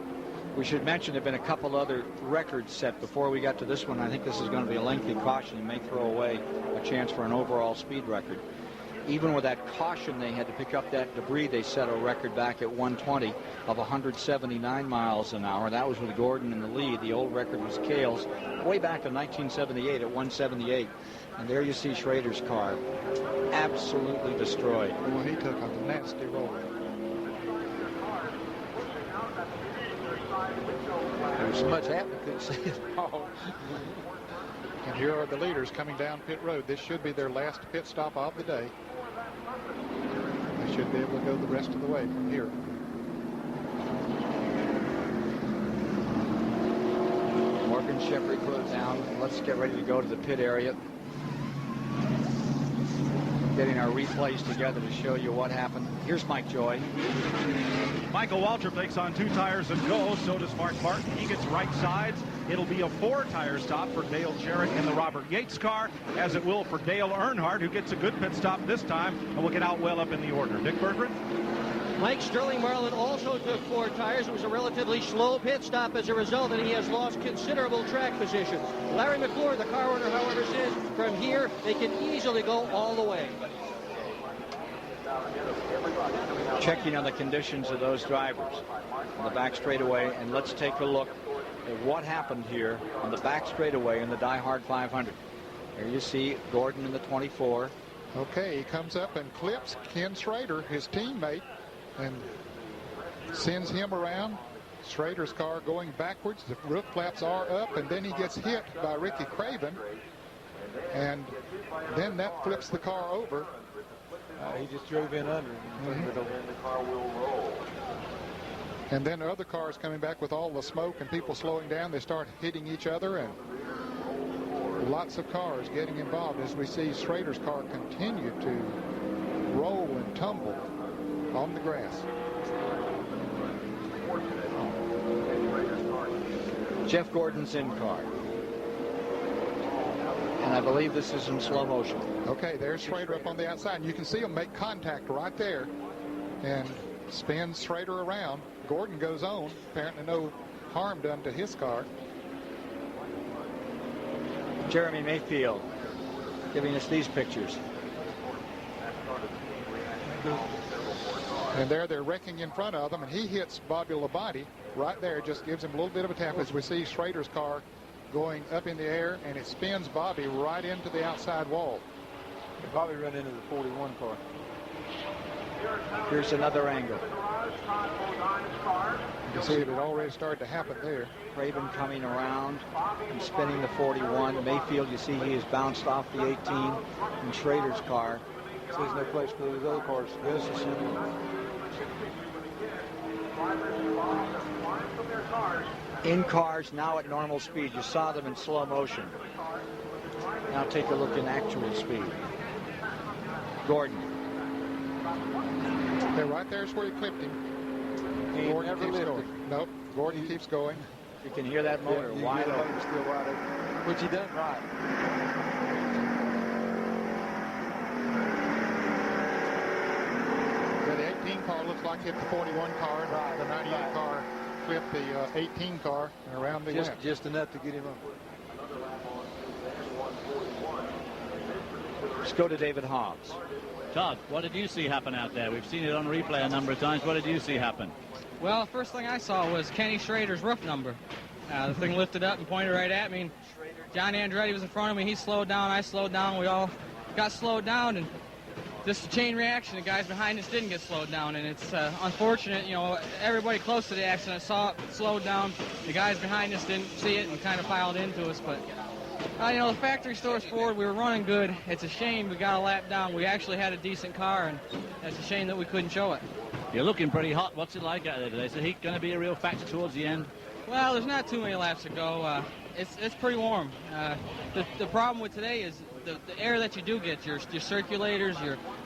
We should mention there have been a couple other records set before we got to this one. I think this is going to be a lengthy caution. He may throw away a chance for an overall speed record. even with that caution, they had to pick up that debris. They set a record back at 120 of 179 miles an hour. That was with Gordon in the lead. The old record was Cale's way back in 1978 at 178. And there you see Schrader's car absolutely destroyed. Well, he took a nasty roll. There was so much happening, couldn't see it all. And here are the leaders coming down pit road. This should be their last pit stop of the day. They should be able to go the rest of the way from here. Morgan Shepard closed down. Let's get ready to go to the pit area. Getting our replays together to show you what happened. Here's Mike Joy. Michael Waltrip takes on 2 tires and goes. So does Mark Martin. He gets right sides. It'll be a 4-tire stop for Dale Jarrett in the Robert Yates car, as it will for Dale Earnhardt, who gets a good pit stop this time and will get out well up in the order. Dick Berggren. Mike Sterling Marlin also took 4 tires. It was a relatively slow pit stop as a result, and he has lost considerable track position. Larry McClure, the car owner, however, says from here they can easily go all the way. Checking on the conditions of those drivers on the back straightaway, and let's take a look at what happened here on the back straightaway in the DieHard 500. There you see Gordon in the 24. Okay, he comes up and clips Ken Schrader, his teammate, and sends him around. Schrader's car going backwards. The roof flaps are up, and then he gets hit by Ricky Craven, and then that flips the car over. He just drove in under him. And then other cars coming back with all the smoke and people slowing down. They start hitting each other, and lots of cars getting involved as we see Schrader's car continue to roll and tumble on the grass. Jeff Gordon's in car. And I believe this is in slow motion. Okay, there's Schrader up on the outside. And you can see him make contact right there and spins Schrader around. Gordon goes on. Apparently no harm done to his car. Jeremy Mayfield giving us these pictures. And there they're wrecking in front of them, and he hits Bobby Labonte right there. Just gives him a little bit of a tap as we see Schrader's car going up in the air, and it spins Bobby right into the outside wall. Bobby ran into the 41 car. Here's another angle. You can see it had already started to happen there. Craven coming around and spinning the 41. Mayfield, you see he has bounced off the 18 in Schrader's car. So there's no place for those other cars to go. In cars now at normal speed. You saw them in slow motion. Now take a look in actual speed. Gordon. They're right there's where he clipped him. Gordon keeps going. Nope, Gordon keeps going. You can hear that motor wide open. Still wide open. Which he done right. The 18 car looks like hit the 41 car. Right. The 98 car flipped the 18 car and around the went. Just enough to get him up. Let's go to David Hobbs. Todd, what did you see happen out there? We've seen it on replay a number of times. What did you see happen? Well, the first thing I saw was Kenny Schrader's roof number. The thing lifted up and pointed right at me. And John Andretti was in front of me. He slowed down. I slowed down. We all got slowed down. And just a chain reaction. The guys behind us didn't get slowed down. And it's unfortunate. You know, everybody close to the accident saw it, slowed down. The guys behind us didn't see it and kind of piled into us. But you know, the factory store's forward. We were running good. It's a shame we got a lap down. We actually had a decent car, and it's a shame that we couldn't show it. You're looking pretty hot. What's it like out there today? Is the heat going to be a real factor towards the end? Well, there's not too many laps to go. It's pretty warm. The problem with today is the air that you do get, your circulators,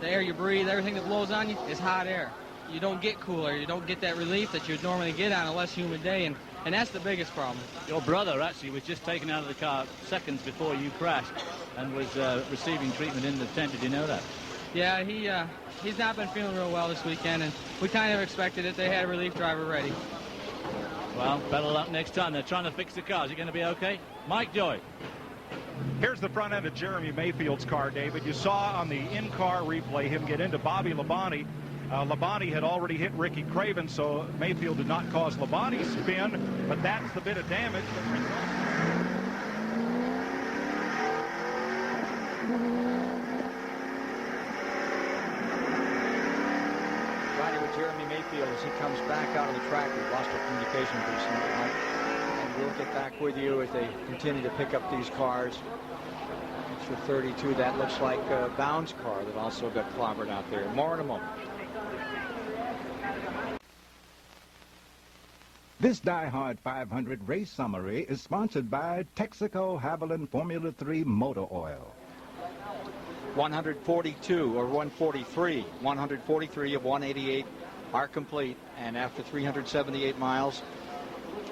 the air you breathe, everything that blows on you is hot air. You don't get cooler. You don't get that relief that you'd normally get on a less humid day, and that's the biggest problem. Your brother actually was just taken out of the car seconds before you crashed and was receiving treatment in the tent. Did you know that? Yeah, he's not been feeling real well this weekend, and we kind of expected it. They had a relief driver ready. Well, better luck next time. They're trying to fix the cars. Are you going to be okay? Mike Joy. Here's the front end of Jeremy Mayfield's car, David. You saw on the in-car replay him get into Bobby Labonte. Labonte had already hit Ricky Craven, so Mayfield did not cause Labonte spin, but that's the bit of damage that resulted. Riding with Jeremy Mayfield as he comes back out of the track. We've lost our communication recently, Mike. And we'll get back with you as they continue to pick up these cars. For 32, that looks like a Bounds car that also got clobbered out there. More in a moment. This DieHard 500 race summary is sponsored by Texaco Havoline Formula 3 Motor Oil. 142 or 143. 143 of 188 are complete. And after 378 miles,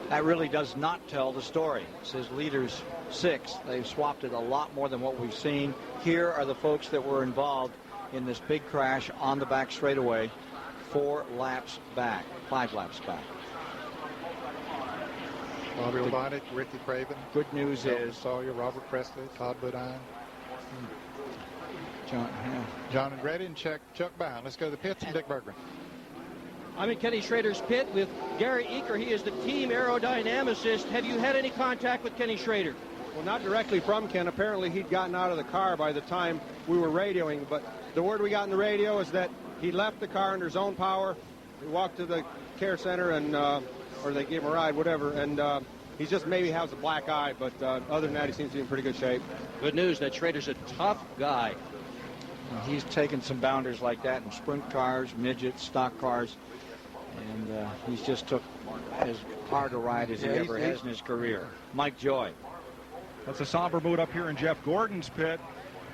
that really does not tell the story. It says leaders 6. They've swapped it a lot more than what we've seen. Here are the folks that were involved in this big crash on the back straightaway 5 laps back. Bobby Labonte, Ricky Craven. Good news is Sawyer, Robert Presley, Todd Bodine, John Andretti, and Chuck Bound. Let's go to the pits and Dick Berggren. I'm in Kenny Schrader's pit with Gary Eaker. He is the team aerodynamicist. Have you had any contact with Kenny Schrader? Well, not directly from Ken. Apparently, he'd gotten out of the car by the time we were radioing. But the word we got in the radio is that he left the car under his own power. He walked to the care center, and or they gave him a ride, whatever. And he just maybe has a black eye. But other than that, he seems to be in pretty good shape. Good news that Schrader's a tough guy. He's taken some bounders like that in sprint cars, midgets, stock cars. And he's just took as hard a ride as he ever has in his career. Mike Joy. That's a somber mood up here in Jeff Gordon's pit.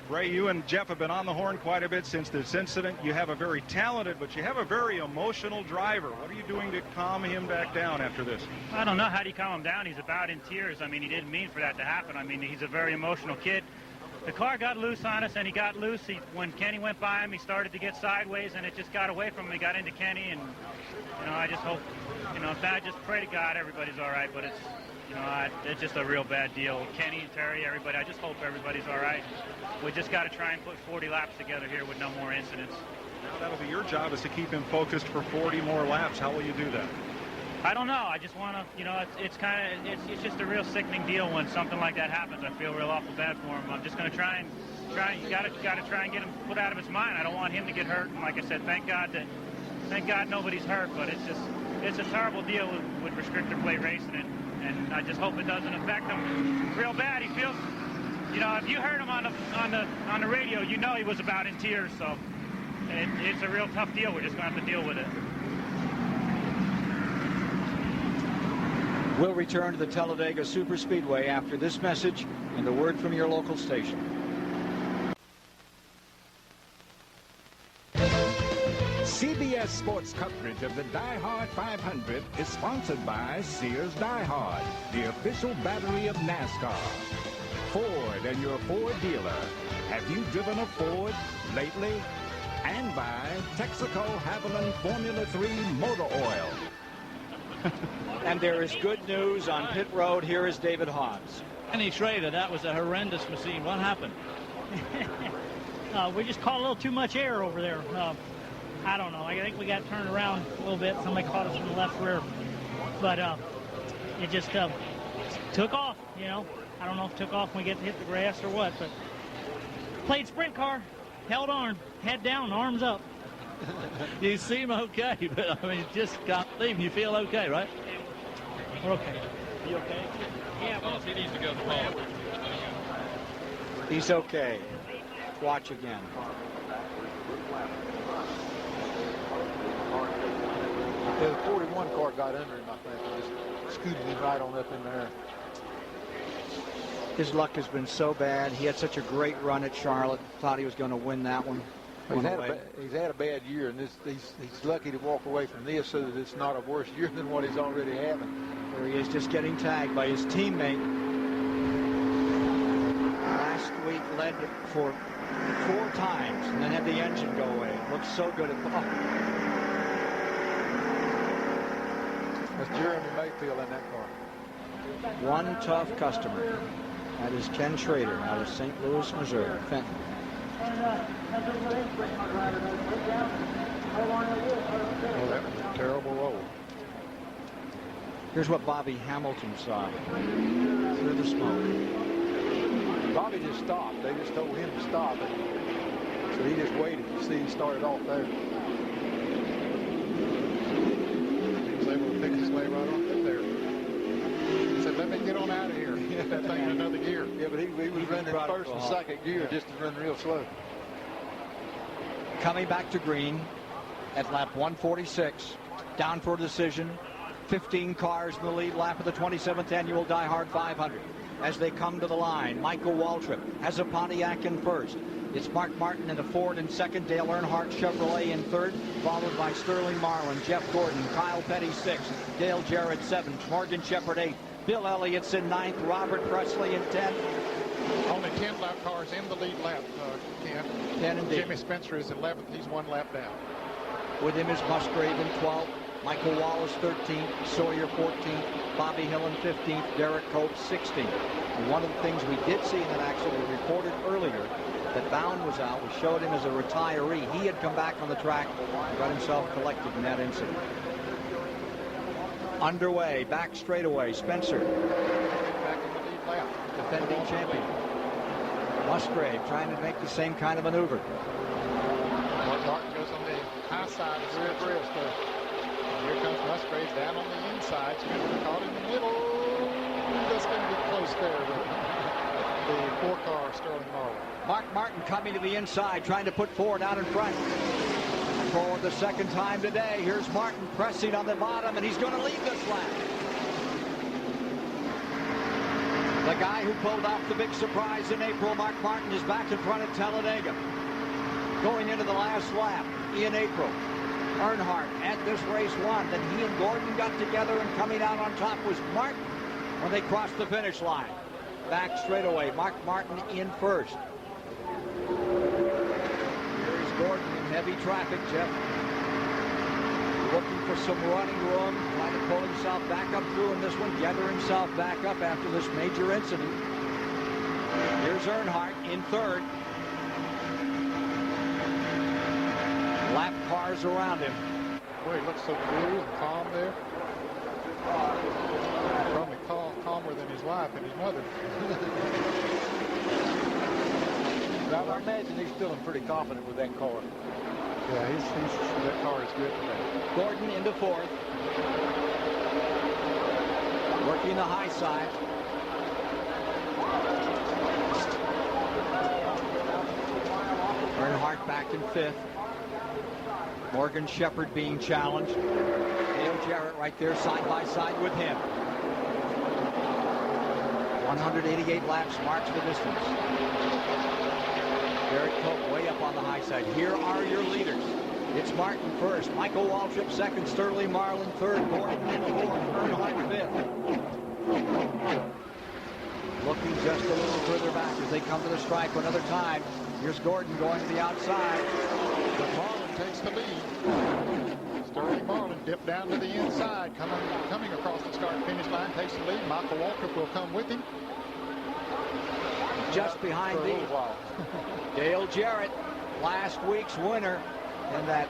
Ray, you and Jeff have been on the horn quite a bit since this incident. You have a very talented, but you have a very emotional driver. What are you doing to calm him back down after this? I don't know. How do you calm him down? He's about in tears. I mean, he didn't mean for that to happen. I mean, he's a very emotional kid. The car got loose on us, and he got loose. When Kenny went by him, he started to get sideways, and it just got away from him. He got into Kenny, and, I just hope, I just pray to God everybody's all right, but it's, it's just a real bad deal. Kenny and Terry, everybody, I just hope everybody's all right. We just got to try and put 40 laps together here with no more incidents. Now that'll be your job, is to keep him focused for 40 more laps. How will you do that? I don't know. I just want to, it's just a real sickening deal when something like that happens. I feel real awful bad for him. I'm just going to try. You got to try and get him put out of his mind. I don't want him to get hurt. And like I said, thank God nobody's hurt. But it's a terrible deal with restrictor plate racing, and I just hope it doesn't affect him real bad. He feels, if you heard him on the radio, he was about in tears. So it's a real tough deal. We're just going to have to deal with it. We'll return to the Talladega Superspeedway after this message and a word from your local station. CBS Sports coverage of the DieHard 500 is sponsored by Sears DieHard, the official battery of NASCAR. Ford and your Ford dealer. Have you driven a Ford lately? And by Texaco Havoline Formula 3 Motor Oil. And there is good news on pit road. Here is David Hobbs. Kenny Schrader, that was a horrendous machine. What happened? We just caught a little too much air over there. I don't know. I think we got turned around a little bit. Somebody caught us from the left rear. But it just took off, I don't know if it took off when we hit the grass or what, but played sprint car, held on, head down, arms up. You seem okay, but just can't leave. You feel okay, right? We're okay. You okay? Yeah, well, he needs to go to the ball. He's okay. Watch again. Yeah, the 41 car got under him, I think, and just scooted him right on up in there. His luck has been so bad. He had such a great run at Charlotte. Thought he was going to win that one. He's had a bad year, and he's lucky to walk away from this so that it's not a worse year than what he's already having. There he is, just getting tagged by his teammate. Last week led for 4 times and then had the engine go away. It looks so good. That's Jeremy Mayfield in that car. One tough customer. That is Ken Schrader out of St. Louis, Missouri. Fenton. Well, that was a terrible roll. Here's what Bobby Hamilton saw through the smoke. Bobby just stopped. They just told him to stop. So he just waited. You see, he started off there. He was able to pick his way right on through there. He said, let me get on out of here. Get that thing in another gear. Yeah, but he was running first and second gear just to run real slow. Coming back to green at lap 146. Down for a decision. 15 cars in the lead lap of the 27th annual DieHard 500. As they come to the line, Michael Waltrip has a Pontiac in first. It's Mark Martin in a Ford in second, Dale Earnhardt Chevrolet in third, followed by Sterling Marlin, Jeff Gordon, Kyle Petty sixth, Dale Jarrett seventh, Morgan Shepherd eighth, Bill Elliott's in ninth, Robert Presley in 10th. Only 10 lap cars in the lead lap, Ken. 10 indeed. Jimmy Spencer is 11th. He's 1 lap down. With him is Musgrave in 12th, Michael Wallace 13th, Sawyer 14th, Bobby Hillin 15th, Derek Cope 16th. And one of the things we did see in that accident, we reported earlier that Bound was out. We showed him as a retiree. He had come back on the track, got himself collected in that incident. Underway, back straightaway, Spencer. Back in the lead lap. Defending champion. Musgrave trying to make the same kind of maneuver. Mark Martin goes on the high side of the real stuff. Here comes Musgrave down on the inside. Spencer caught in the middle. That's going to be close there with the 4-car Sterling Marlin. Mark Martin coming to the inside, trying to put Ford out in front. For the second time today, here's Martin pressing on the bottom, and he's going to lead this lap. The guy who pulled off the big surprise in April, Mark Martin, is back in front of Talladega. Going into the last lap in April. Earnhardt at this race won. Then he and Gordon got together, and coming out on top was Martin when they crossed the finish line. Back straightaway, Mark Martin in first. Here's Gordon in heavy traffic, Jeff. Looking for some running room, trying to pull himself back up through in this one, gather himself back up after this major incident. Here's Earnhardt in third. Lap cars around him. Boy, he looks so cool and calm there. Probably calmer than his wife and his mother. I imagine he's feeling pretty confident with that car. Yeah, that car is good today. Gordon into fourth. Working the high side. Earnhardt back in fifth. Morgan Shepherd being challenged. Dale Jarrett right there side by side with him. 188 laps marks the distance. Derek Cope way up on the high side. Here are your leaders. It's Martin first, Michael Waltrip second, Sterling Marlin third, Gordon in fourth, Earnhardt fifth. Looking just a little further back as they come to the stripe another time. Here's Gordon going to the outside. But Marlin takes the lead. Sterling Marlin dipped down to the inside, coming across the start-finish line, takes the lead. Michael Waltrip will come with him. Just behind these, Dale Jarrett, last week's winner in that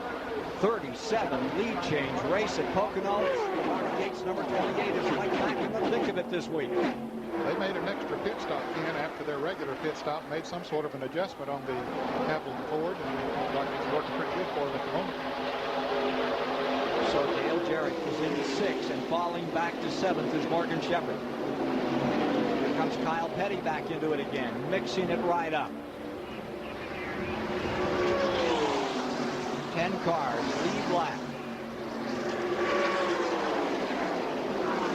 37 lead change race at Pocono. Gates number 28 is right back in the thick of it this week. They made an extra pit stop in after their regular pit stop, made some sort of an adjustment on the Kaplan Ford, and like it's working pretty good for them at the moment. So Dale Jarrett is in sixth, and falling back to seventh is Morgan Shepherd. Here comes Kyle Petty back into it again, mixing it right up. 10 cars, lead lap.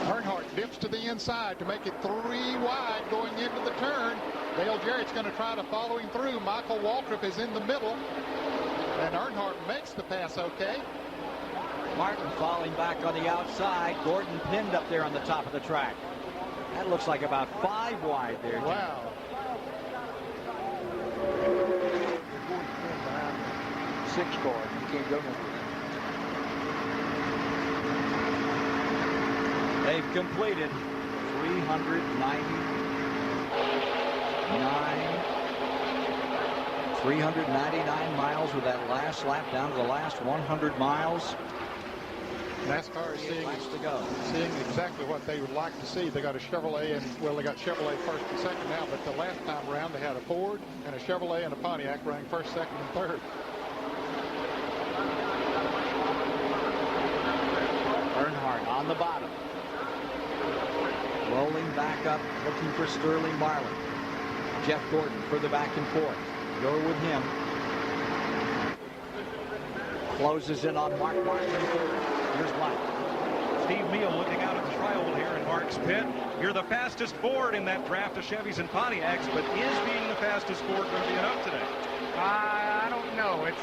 Earnhardt dips to the inside to make it 3 wide going into the turn. Dale Jarrett's going to try to follow him through. Michael Waltrip is in the middle, and Earnhardt makes the pass okay. Martin falling back on the outside. Gordon pinned up there on the top of the track. That looks like about 5 wide there. Wow. They're going 6 car. You can't go nowhere. They've completed 390 399 miles with that last lap down to the last 100 miles. NASCAR is seeing exactly what they would like to see. They got a Chevrolet, and well, they got Chevrolet first and second now, but the last time around they had a Ford and a Chevrolet and a Pontiac running first, second, and third. Earnhardt on the bottom. Rolling back up, looking for Sterling Marlin. Jeff Gordon further back and forth. Go with him. Closes in on Mark Martin in third. Here's Mike. Steve Meal looking out at the trial here in Mark's pit. You're the fastest Ford in that draft of Chevys and Pontiacs, but is being the fastest Ford going to be enough today? I don't know. It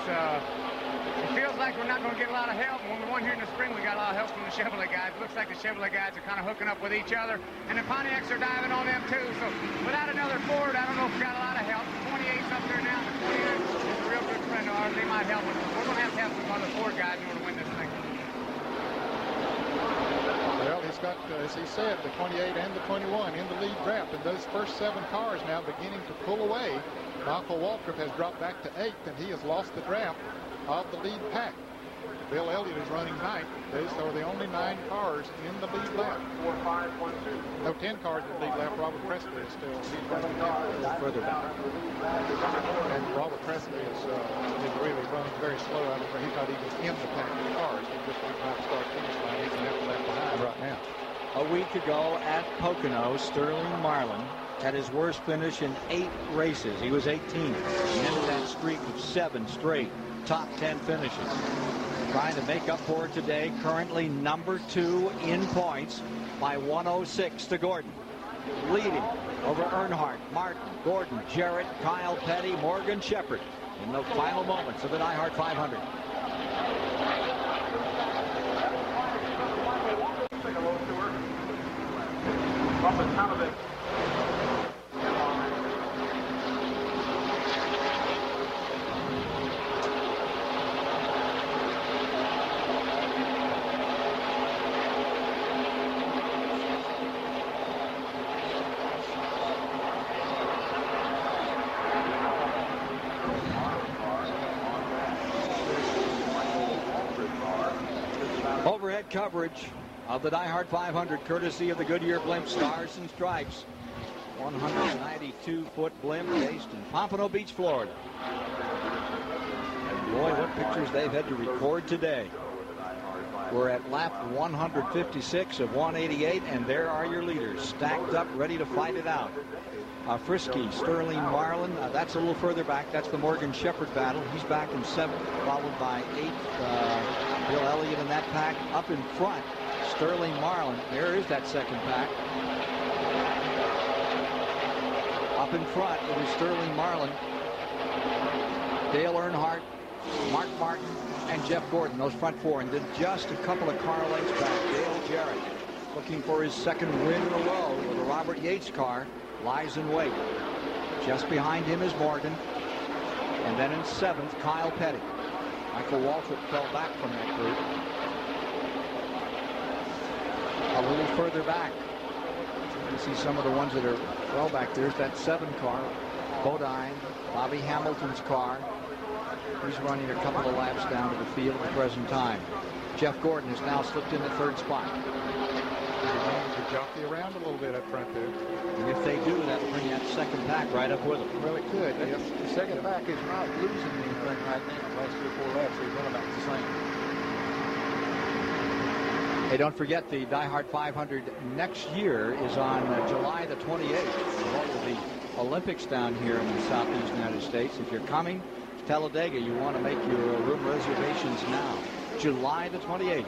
feels like we're not going to get a lot of help. When we won here in the spring, we got a lot of help from the Chevrolet guys. It looks like the Chevrolet guys are kind of hooking up with each other, and the Pontiacs are diving on them too. So without another Ford, I don't know if we got a lot of help. The 28's up there now. The 28 is a real good friend of ours. They might help us. We're going to have some other Ford guys in order to win this thing. Well, he's got, as he said, the 28 and the 21 in the lead draft, and those first 7 cars now beginning to pull away. Michael Waltrip has dropped back to 8th, and he has lost the draft of the lead pack. Bill Elliott is running 9th. Those are the only 9 cars in the lead lap. 10 cars in the lead lap. Robert Presley is still running further back. And Robert Presley is really running very slow out of there. He's not even in the pack of cars. He just went right start finish line. He's half a lap behind right now. A week ago at Pocono, Sterling Marlin had his worst finish in 8 races. He was 18th. He ended that streak of 7 straight top 10 finishes. Trying to make up for it today. Currently number 2 in points by 106 to Gordon. Leading over Earnhardt, Martin, Gordon, Jarrett, Kyle Petty, Morgan Shepherd in the final moments of the DieHard 500. Overhead coverage of the DieHard 500, courtesy of the Goodyear Blimp Stars and Stripes. 192-foot blimp based in Pompano Beach, Florida. And boy, what pictures they've had to record today. We're at lap 156 of 188, and there are your leaders, stacked up, ready to fight it out. Frisky, Sterling Marlin, that's a little further back. That's the Morgan Shepherd battle. He's back in 7th, followed by 8th. Bill Elliott in that pack. Up in front, Sterling Marlin. There is that second pack. Up in front, it is Sterling Marlin, Dale Earnhardt, Mark Martin, and Jeff Gordon, those front 4. And then just a couple of car lengths back, Dale Jarrett, looking for his second win in a row with a Robert Yates car, lies in wait. Just behind him is Morgan. And then in 7th, Kyle Petty. Michael Waltrip fell back from that group. A little further back, you see some of the ones that are well back. There's that 7 car, Bodine, Bobby Hamilton's car. He's running a couple of laps down to the field at the present time. Jeff Gordon has now slipped in the 3rd spot. To jockey around a little bit up front there. And if they do, that'll bring that second pack right up with them. Well, it could, yes. The second pack is not losing anything right now. The last 3 or 4 laps, they've run about the same. Hey, don't forget the DieHard 500 next year is on July the 28th. All of the Olympics down here in the southeast United States. If you're coming to Talladega, you want to make your room reservations now. July the 28th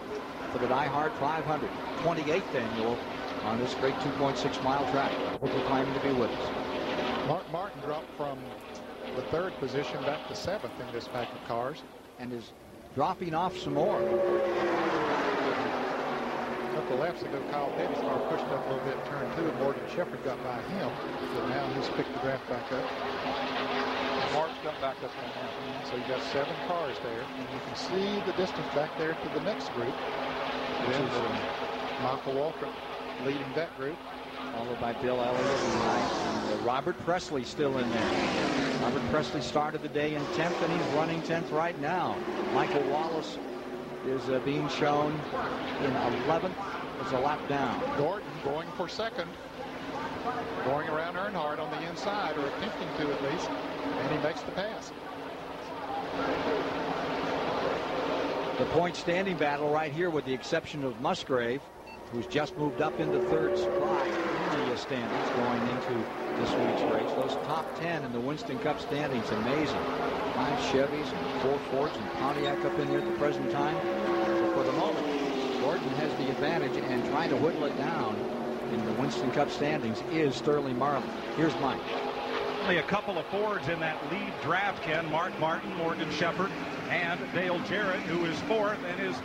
for the DieHard 500, 28th annual on this great 2.6-mile track. Hope you're planning to be with us. Mark Martin dropped from the 3rd position back to 7th in this pack of cars. And is dropping off some more. A couple laps ago, Kyle Petty's car pushed up a little bit, turn 2, and Morgan Shepherd got by him. But now he's picked the draft back up. Mark's got back up there now. So you got 7 cars there. And you can see the distance back there to the next group, which is Michael Waltrip leading that group. Followed by Bill Elliott and Robert Presley still in there. Robert Presley started the day in 10th, and he's running 10th right now. Michael Wallace is being shown in 11th as a lap down. Gordon going for second. Going around Earnhardt on the inside, or attempting to at least, and he makes the pass. The point standing battle right here, with the exception of Musgrave, who's just moved up into third spot in the standings going into this week's race. Those top 10 in the Winston Cup standings, amazing. 5 Chevys and 4 Fords and Pontiac up in there at the present time. So for the moment, Gordon has the advantage, and trying to whittle it down in the Winston Cup standings is Sterling Marlin. Here's Mike. Only a couple of Fords in that lead draft, Ken. Mark Martin, Morgan Shepherd, and Dale Jarrett, who is 4th and is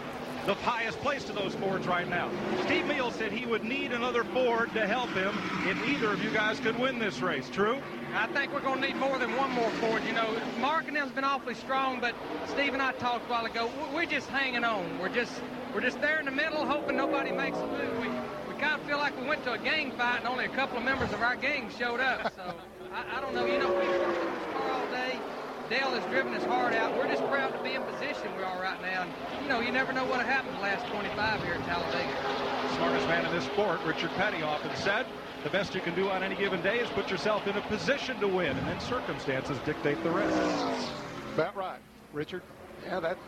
the highest place to those Fords right now. Steve Meal said he would need another Ford to help him if either of you guys could win this race. True? I think we're going to need more than one more Ford. You know, Mark and them's been awfully strong, but Steve and I talked a while ago. We're just hanging on. We're just there in the middle, hoping nobody makes a move. We kind of feel like we went to a gang fight and only a couple of members of our gang showed up. So I don't know. You know, we've worked on this car all day. Dale has driven his heart out. We're just proud to be in position we are right now. And, you know, you never know what happened the last 25 here at Talladega. Smartest man in this sport, Richard Petty, often said, the best you can do on any given day is put yourself in a position to win, and then circumstances dictate the rest. About right, Richard. Yeah, that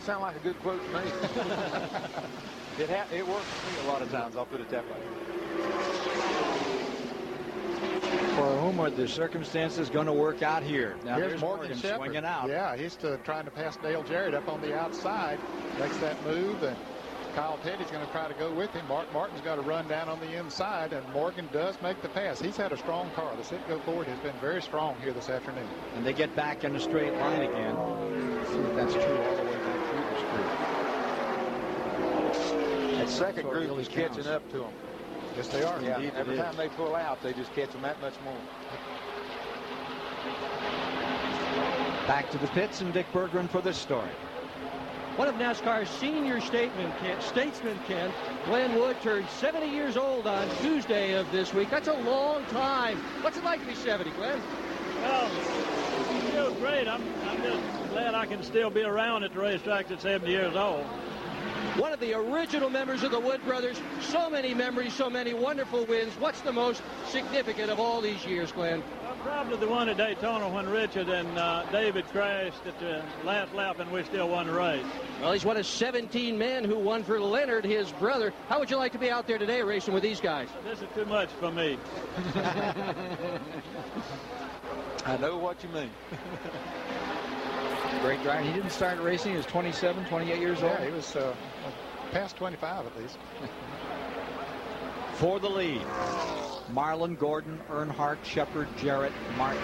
sounds like a good quote to me. It works for me a lot of times, I'll put it that way. For whom are the circumstances going to work out here? Now Here's Morgan Shepherd swinging out. Yeah, he's trying to pass Dale Jarrett up on the outside. Makes that move, and Kyle Petty's going to try to go with him. Mark Martin's got to run down on the inside, and Morgan does make the pass. He's had a strong car. The sit-go Ford has been very strong here this afternoon. And they get back in a straight line again. Let's see if that's true all the way back through the street. That second So group really is catching counts. up to them. Yes, they are. Yeah, Indeed every it time is. they pull out, they just catch them that much more. Back to the pits, and Dick Berggren for this story. One of NASCAR's senior statesmen, Ken, Glenn Wood, turned 70 years old on Tuesday of this week. That's a long time. What's it like to be 70, Glenn? Well, it feels great. I'm just glad I can still be around at the racetrack at 70 years old. One of the original members of the Wood brothers. So many memories, so many wonderful wins. What's the most significant of all these years, Glenn? Probably the one at Daytona when Richard and David crashed at the last lap and we still won the race. Well, he's one of 17 men who won for Leonard, his brother. How would you like to be out there today racing with these guys? This is too much for me. I know what you mean. Great driver. He didn't start racing. He was 27, 28 years old. Yeah, he was past 25 at least. For the lead, Marlin, Gordon, Earnhardt, Shepherd, Jarrett, Martin,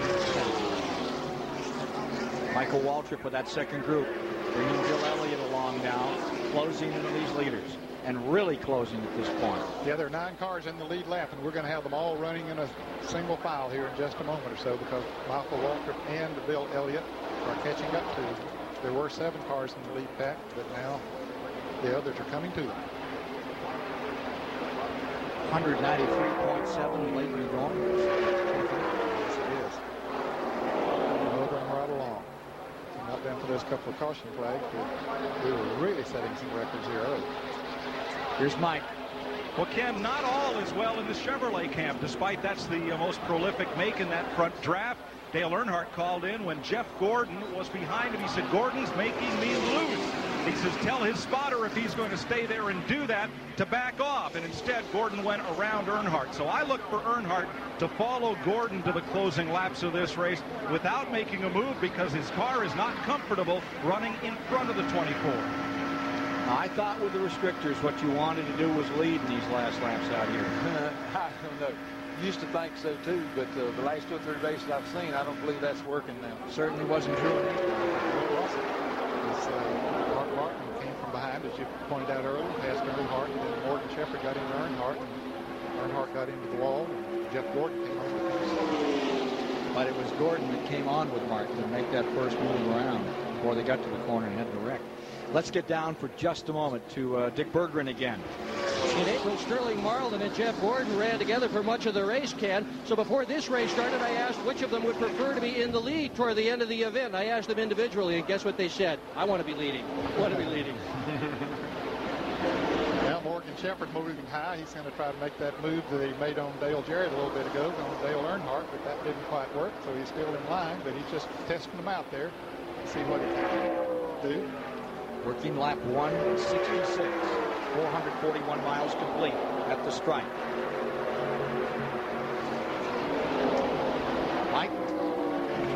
Michael Waltrip with that second group, bringing Bill Elliott along now, closing into these leaders, and really closing at this point. Yeah, there are 9 cars in the lead lap, and we're going to have them all running in a single file here in just a moment or so, because Michael Waltrip and Bill Elliott are catching up to them. There were 7 cars in the lead pack, but now the others are coming to them. 193.7 lately going. Yes, it is. Moving right along. Not down for those couple of caution flags, but we were really setting some records here early. Here's Mike. Well, Ken, not all is well in the Chevrolet camp, despite that's the most prolific make in that front draft. Dale Earnhardt called in when Jeff Gordon was behind him. He said, "Gordon's making me lose." He says, tell his spotter if he's going to stay there and do that to back off. And instead, Gordon went around Earnhardt. So I look for Earnhardt to follow Gordon to the closing laps of this race without making a move, because his car is not comfortable running in front of the 24. Now, I thought with the restrictors what you wanted to do was lead in these last laps out here. I don't know. Used to think so too, but the last 2 or 3 races I've seen, I don't believe that's working now. Certainly wasn't true. Mark Martin came from behind, as you pointed out earlier, past Earnhardt, and then Morgan Shepherd got into Earnhardt, and Earnhardt got into the wall, and Jeff Gordon came on with him. But it was Gordon that came on with Martin to make that first move around before they got to the corner and had the wreck. Let's get down for just a moment to Dick Berggren again. In April, Sterling Marlin and Jeff Gordon ran together for much of the race, Ken. So before this race started, I asked which of them would prefer to be in the lead toward the end of the event. I asked them individually, and guess what they said? I want to be leading. I want to be leading. Now Morgan Shepherd moving high. He's going to try to make that move that he made on Dale Jarrett a little bit ago on Dale Earnhardt, but that didn't quite work, so he's still in line, but he's just testing them out there to see what he can do. Working lap 166, 441 miles complete at the stripe. Mike?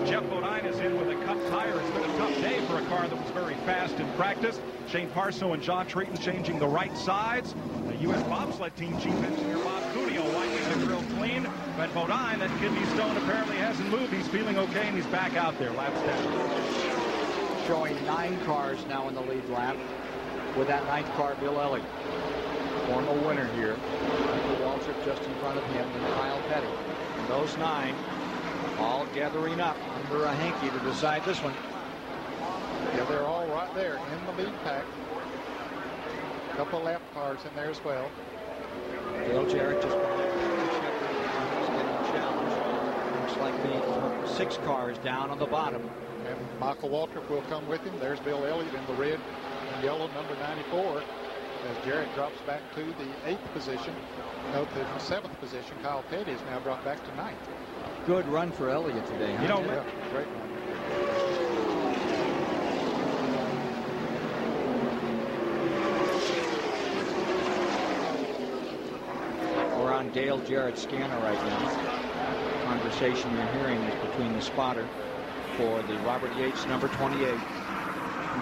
Jeff Bodine is in with a Cup tire. It's been a tough day for a car that was very fast in practice. Shane Parso and John Treaton changing the right sides. The U.S. bobsled team chief engineer Bob Cuneo wiping the grill clean. But Bodine, that kidney stone apparently hasn't moved. He's feeling okay, and he's back out there. Laps down. Showing 9 cars now in the lead lap. With that 9th car, Bill Elliott. Former winner here. Michael Waltrip just in front of him and Kyle Petty. And those 9 all gathering up under a hanky to decide this one. Yeah, they're all right there in the lead pack. A couple of lap cars in there as well. Dale Jarrett just behind Shepherd. He's getting challenged. Looks like the 6 cars down on the bottom. And Michael Waltrip will come with him. There's Bill Elliott in the red and yellow, number 94. As Jarrett drops back to the 8th position. Note that in 7th position, Kyle Petty is now dropped back to 9th. Good run for Elliott today, huh? You know, yeah, great run. We're on Dale Jarrett's scanner right now. The conversation you're hearing is between the spotter for the Robert Yates number 28.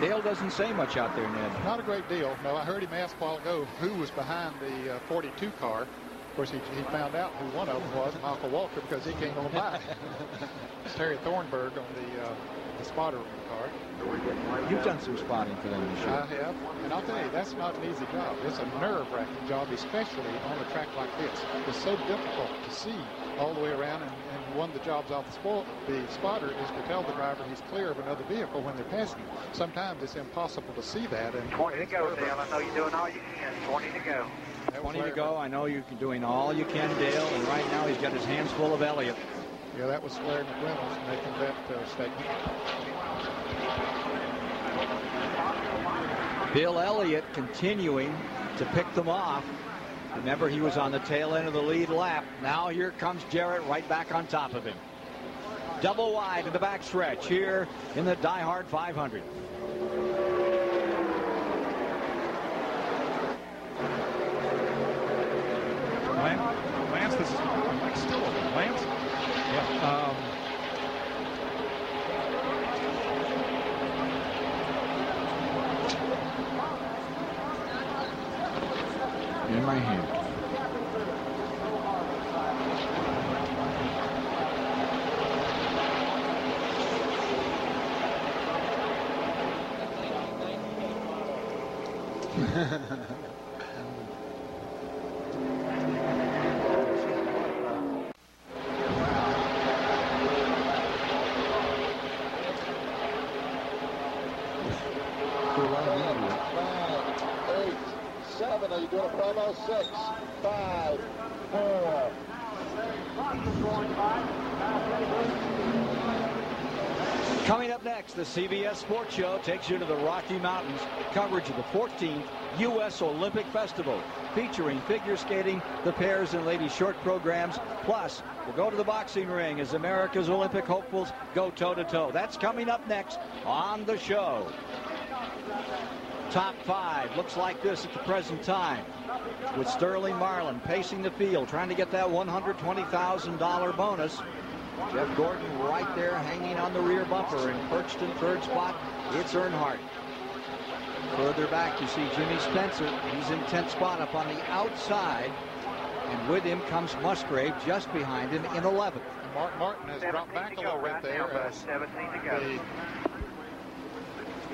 Dale doesn't say much out there, Ned. Not a great deal. No, I heard him ask a while ago who was behind the 42 car. Of course, he found out who one of them was, Michael Walker, because he came on by. It's Terry Thornburg on the spotter car. You've done some spotting for them this year. I have, and I'll tell you, that's not an easy job. It's a nerve-wracking job, especially on a track like this. It's so difficult to see all the way around, and one of the jobs off the spotter is to tell the driver he's clear of another vehicle when they're passing. Sometimes it's impossible to see that. And 20 to go, Dale. I know you're doing all you can. 20 to go. 20 to go. I know you're doing all you can, Dale, and right now he's got his hands full of Elliott. Yeah, that was Larry McReynolds making that statement. Bill Elliott continuing to pick them off. Remember, he was on the tail end of the lead lap. Now here comes Jarrett right back on top of him. Double wide in the backstretch here in the DieHard 500. Lance, this is Mike still open. Lance? Yeah. In my hand. Are you doing a promo? 6, 5, 4. Coming up next, the CBS Sports Show takes you to the Rocky Mountains. Coverage of the 14th U.S. Olympic Festival, featuring figure skating, the pairs and ladies short programs. Plus, we'll go to the boxing ring as America's Olympic hopefuls go toe-to-toe. That's coming up next on the show. Top 5 looks like this at the present time, with Sterling Marlin pacing the field, trying to get that $120,000 bonus. Jeff Gordon right there hanging on the rear bumper, and perched in 3rd spot, it's Earnhardt. Further back, you see Jimmy Spencer. He's in 10th spot up on the outside, and with him comes Musgrave just behind him in 11th. Martin has dropped back a little bit there. 17 to go.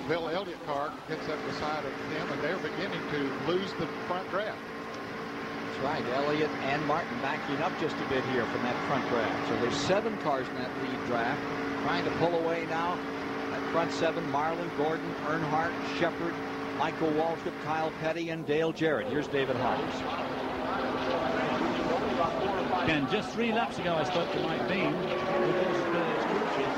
Bill Elliott car gets up beside of him, and they're beginning to lose the front draft. That's right. Elliott and Martin backing up just a bit here from that front draft. So there's 7 cars in that lead draft. Trying to pull away now. That front 7, Marlin, Gordon, Earnhardt, Shepherd, Michael Waltrip, Kyle Petty, and Dale Jarrett. Here's David Hawkins. Again, just 3 laps ago, I spoke to Mike Beam.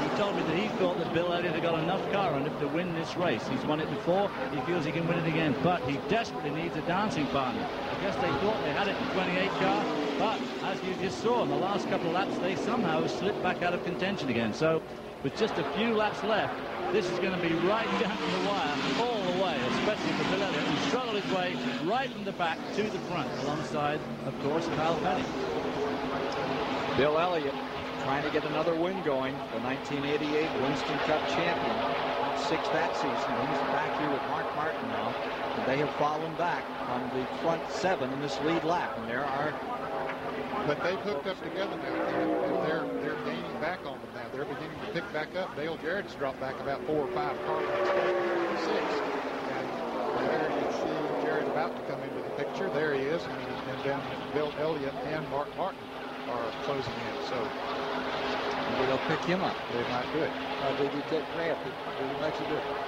He told me that he thought that Bill Elliott had got enough car on him to win this race. He's won it before. He feels he can win it again, but he desperately needs a dancing partner. I guess they thought they had it in 28 car, but as you just saw in the last couple of laps, they somehow slipped back out of contention again. So with just a few laps left, this is going to be right down to the wire all the way, especially for Bill Elliott, who struggled his way right from the back to the front, alongside, of course, Kyle Petty. Bill Elliott trying to get another win going, the 1988 Winston Cup champion. 6th that season. He's back here with Mark Martin now. And they have fallen back on the front 7 in this lead lap. And there are... But they've hooked up together now, and they're gaining back on them now. They're beginning to pick back up. Dale Jarrett's dropped back about 4 or 5 cars on 6. And there you see Jarrett about to come into the picture. There he is. And then Bill Elliott and Mark Martin are closing in. So maybe they'll pick him up. They might do it. They do take crap. It makes a difference.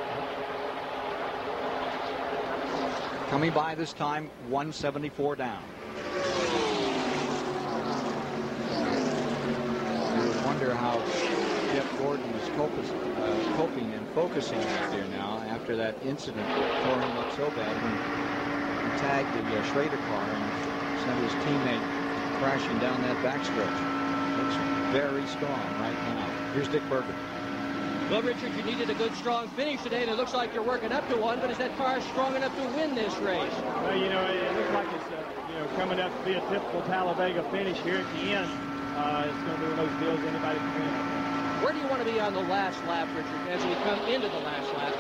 Coming by this time, 174 down. You would wonder how Jeff Gordon is coping and focusing out there now after that incident that tore him up so bad when he tagged the Schrader car and sent his teammate crashing down that backstretch. Looks very strong right now. Here's Dick Berger. Well, Richard, you needed a good, strong finish today, and it looks like you're working up to one, but is that car strong enough to win this race? Well, you know, it looks like it's, coming up to be a typical Talladega finish here at the end. It's going to be one of those deals anybody can win. Where do you want to be on the last lap, Richard, as we come into the last lap?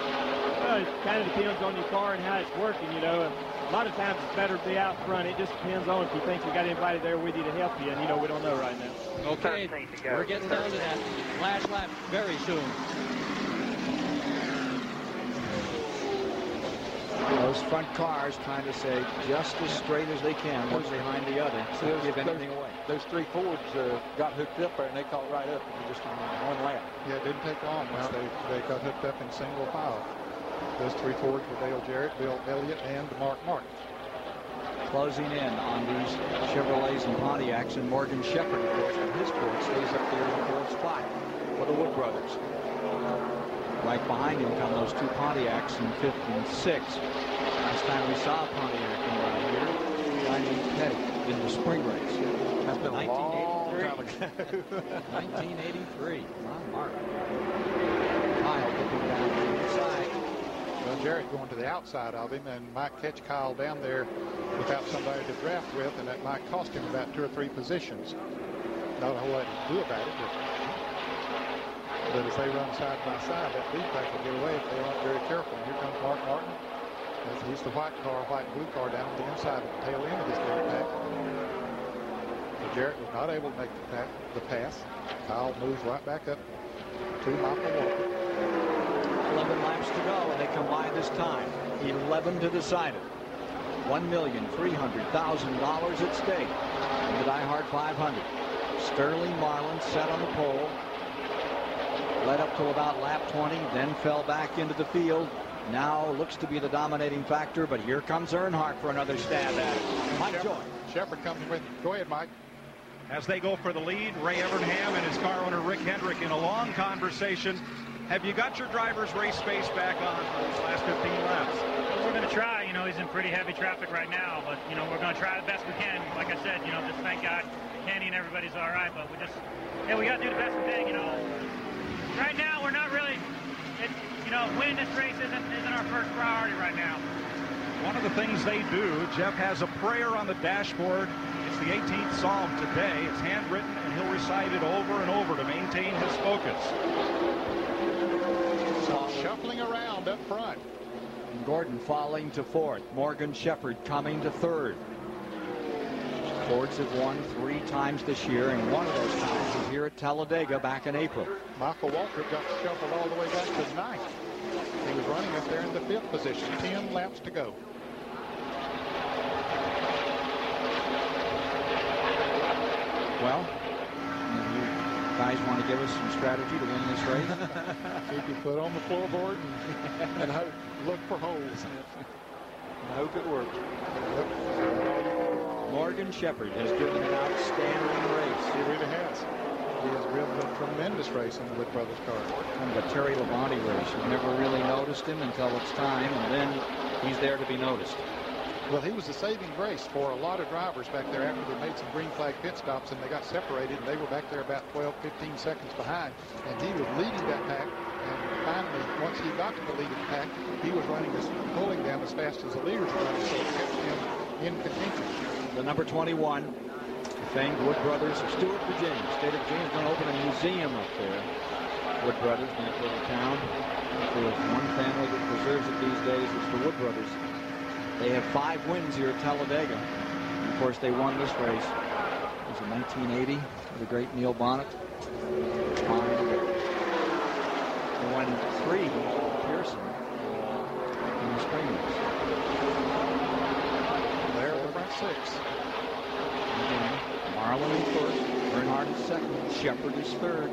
Well, it kind of depends on your car and how it's working, you know. A lot of times it's better to be out front. It just depends on if you think you got anybody there with you to help you, and, you know, we don't know right now. Okay, we're getting down to that last lap very soon. Those front cars trying to stay just as straight as they can, one behind the other, so don't give anything away. Those 3 Fords got hooked up there, and they caught right up in just one lap. Yeah, it didn't take long once they got hooked up in single file. Those 3 Fords were Dale Jarrett, Bill Elliott, and Mark Martin. Closing in on these Chevrolets and Pontiacs, and Morgan Shepherd, of course, with his Ford, stays up there in the 4th spot for the Wood brothers. Right behind him come those 2 Pontiacs in 5th and 6th. Last time we saw a Pontiac come down here, I named Petty in the spring race. That's been a long time ago. 1983. Ron Martin. Kyle looking down to the inside. Well, Jarrett going to the outside of him and might catch Kyle down there without somebody to draft with, and that might cost him about 2 or 3 positions. Not a whole lot to do about it, but as they run side by side, that lead pack will get away if they aren't very careful. And here comes Mark Martin. He's the white and blue car down on the inside of the tail end of this lead pack. So Jarrett was not able to make the pass. Kyle moves right back up to Michael Walker. 11 laps to go, and they come by this time. 11 to decide it. $1,300,000 at stake in the DieHard 500. Sterling Marlin set on the pole. Led up to about lap 20, then fell back into the field. Now looks to be the dominating factor, but here comes Earnhardt for another stab at it. Mike Joy. Shepherd coming with. Go ahead, Mike. As they go for the lead, Ray Evernham and his car owner Rick Hendrick in a long conversation. Have you got your driver's race space back on for these last 15 laps? We're going to try. You know, he's in pretty heavy traffic right now, but, you know, we're going to try the best we can. Like I said, you know, just thank God Kenny and everybody's all right, but we got to do the best we can, you know. Right now, we're not really, winning this race isn't our first priority right now. One of the things they do, Jeff has a prayer on the dashboard. It's the 18th Psalm today. It's handwritten, and he'll recite it over and over to maintain his focus. So shuffling around up front. And Gordon falling to 4th. Morgan Shepherd coming to 3rd. Fords have won 3 times this year, and one of those times was here at Talladega back in April. Michael Waltrip got shuffled all the way back to 9th. He was running up there in the 5th position. 10 laps to go. Well, Guys want to give us some strategy to win this race? Keep your foot on the floorboard and hope, look for holes. I hope it works. Morgan Shepherd has driven an outstanding race. He really has. He has driven a tremendous race in the Wood Brothers car. Kind of a Terry Labonte race. You've never really noticed him until it's time, and then he's there to be noticed. Well, he was the saving grace for a lot of drivers back there after they made some green flag pit stops and they got separated, and they were back there about 12, 15 seconds behind. And he was leading that pack. And finally, once he got to the lead of the pack, he was pulling them as fast as the leaders were running, so it kept him in contention. The number 21, the famed Wood Brothers of Stewart, Virginia. State of Virginia is going to open a museum up there. Wood Brothers, in that little town. If there's one family that preserves it these days, it's the Wood Brothers. They have 5 wins here at Talladega. And of course, they won this race. It was in 1980 with the great Neil Bonnet. They won 3 Pearson in the spring race. There are the front 6. Again, Marlin in first, Earnhardt in second, Shepherd is third.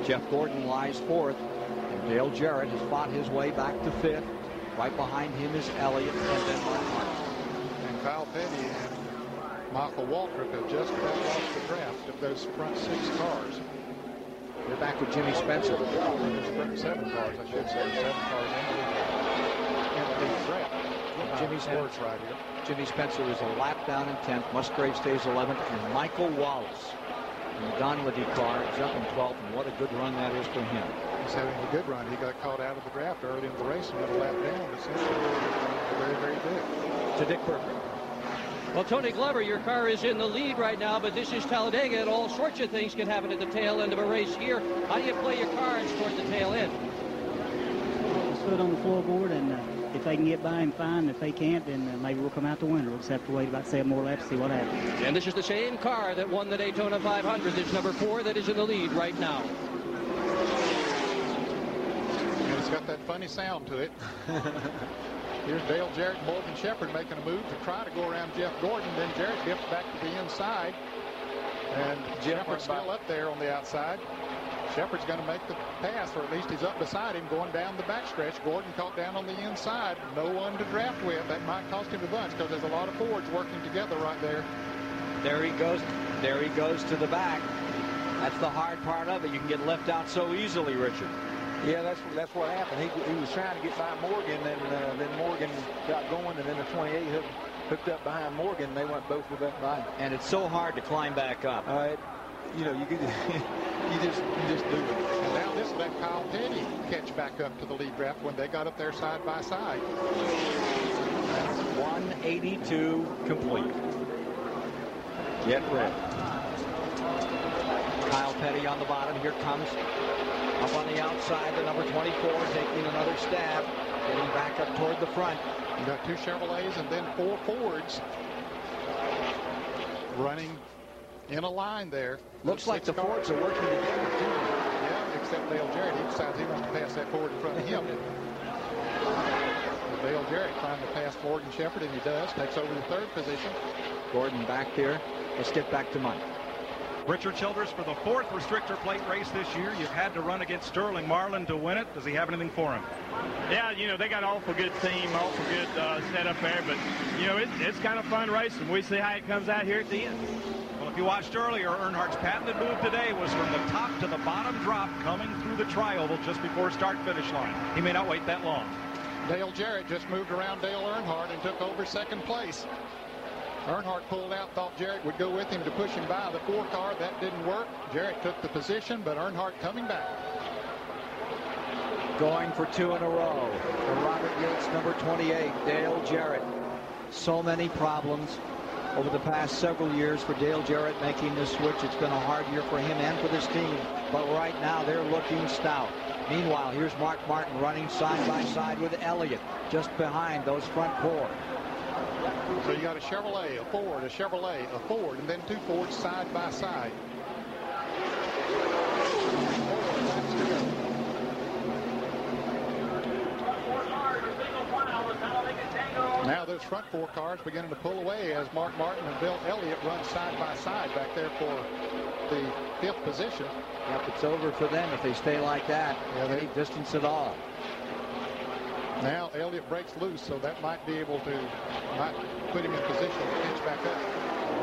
Jeff Gordon lies fourth, and Dale Jarrett has fought his way back to fifth. Right behind him is Elliott and then Earnhardt. And Kyle Petty and Michael Waltrip have just about lost the draft of those front 6 cars. They're back with Jimmy Spencer. 7 cars, I should say. 7 cars in the draft. Jimmy Spencer right here. Jimmy Spencer is a lap down in 10th. Musgrave stays 11th, and Michael Wallace in the Donlady car is up in 12th, and what a good run that is for him. He's having a good run. He got caught out of the draft early in the race and got a lap down, but since then, very, very good. To Dick Berger. Well, Tony Glover, your car is in the lead right now, but this is Talladega, and all sorts of things can happen at the tail end of a race here. How do you play your cards toward the tail end? Just foot on the floorboard, and if they can get by him, fine. If they can't, then maybe we'll come out the winner. We'll just have to wait about 7 more laps to see what happens. And this is the same car that won the Daytona 500. It's number 4 that is in the lead right now. And it's got that funny sound to it. Here's Dale Jarrett and Morgan Shepherd making a move to try to go around Jeff Gordon. Then Jarrett dips back to the inside. And Shepherd's still up there on the outside. Shepherd's going to make the pass, or at least he's up beside him going down the backstretch. Gordon caught down on the inside. No one to draft with. That might cost him a bunch because there's a lot of Fords working together right there. There he goes. There he goes to the back. That's the hard part of it. You can get left out so easily, Richard. Yeah, that's what happened. He was trying to get by Morgan, and then Morgan got going, and then the 28 hooked up behind Morgan. They went both with that by. And it's so hard to climb back up. You know, you just do it. And now this let Kyle Petty catch back up to the lead draft when they got up there side by side. That's 182 complete. Get ready. Kyle Petty on the bottom. Here comes up on the outside, the number 24 taking another stab, getting back up toward the front. You got 2 Chevrolets and then 4 Fords running in a line there. Looks like the Fords are working together too. Yeah, except Dale Jarrett. He decides he wants to pass that Ford in front of him. Dale Jarrett trying to pass Morgan Shepherd, and he does. Takes over the 3rd position. Gordon back there. Let's get back to Mike. Richard Childress, for the 4th restrictor plate race this year, you've had to run against Sterling Marlin to win it. Does he have anything for him? Yeah, you know, they got an awful good team, awful good setup there, but, you know, it's kind of fun racing. We see how it comes out here at the end. Well, if you watched earlier, Earnhardt's patented move today was from the top to the bottom drop coming through the tri-oval just before start-finish line. He may not wait that long. Dale Jarrett just moved around Dale Earnhardt and took over 2nd place. Earnhardt pulled out, thought Jarrett would go with him to push him by the 4 car. That didn't work. Jarrett took the position, but Earnhardt coming back. Going for 2 in a row. For Robert Yates, number 28, Dale Jarrett. So many problems over the past several years for Dale Jarrett making this switch. It's been a hard year for him and for this team. But right now, they're looking stout. Meanwhile, here's Mark Martin running side by side with Elliott, just behind those front 4. So you got a Chevrolet, a Ford, a Chevrolet, a Ford, and then 2 Fords side by side. Now those front 4 cars beginning to pull away as Mark Martin and Bill Elliott run side by side back there for the 5th position. Yep, it's over for them if they stay like that. Yeah, any distance at all. Now Elliott breaks loose, so that might be able to not put him in position to pinch back up.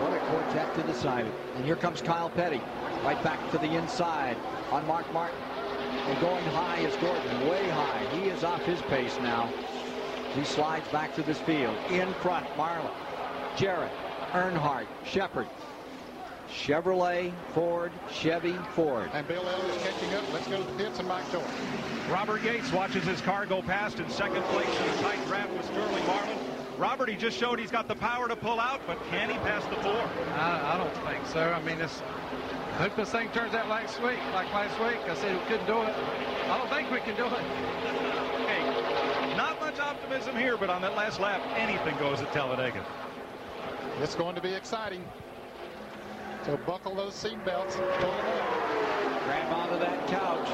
What a quartet to decide it. And here comes Kyle Petty. Right back to the inside on Mark Martin. And going high is Gordon. Way high. He is off his pace now. He slides back to this field. In front, Marlin, Jarrett, Earnhardt, Shepard. Chevrolet, Ford, Chevy, Ford. And Bill Elliott's catching up. Let's go to the pits and Mike Joy. Robert Yates watches his car go past in second place in a tight draft with Sterling Marlin. Robert, he just showed he's got the power to pull out, but can he pass the 4? I don't think so. I mean, I hope this thing turns out like last week. I said we couldn't do it. I don't think we can do it. Hey, not much optimism here, but on that last lap, anything goes at Talladega. It's going to be exciting. So buckle those seat belts. Grab onto that couch.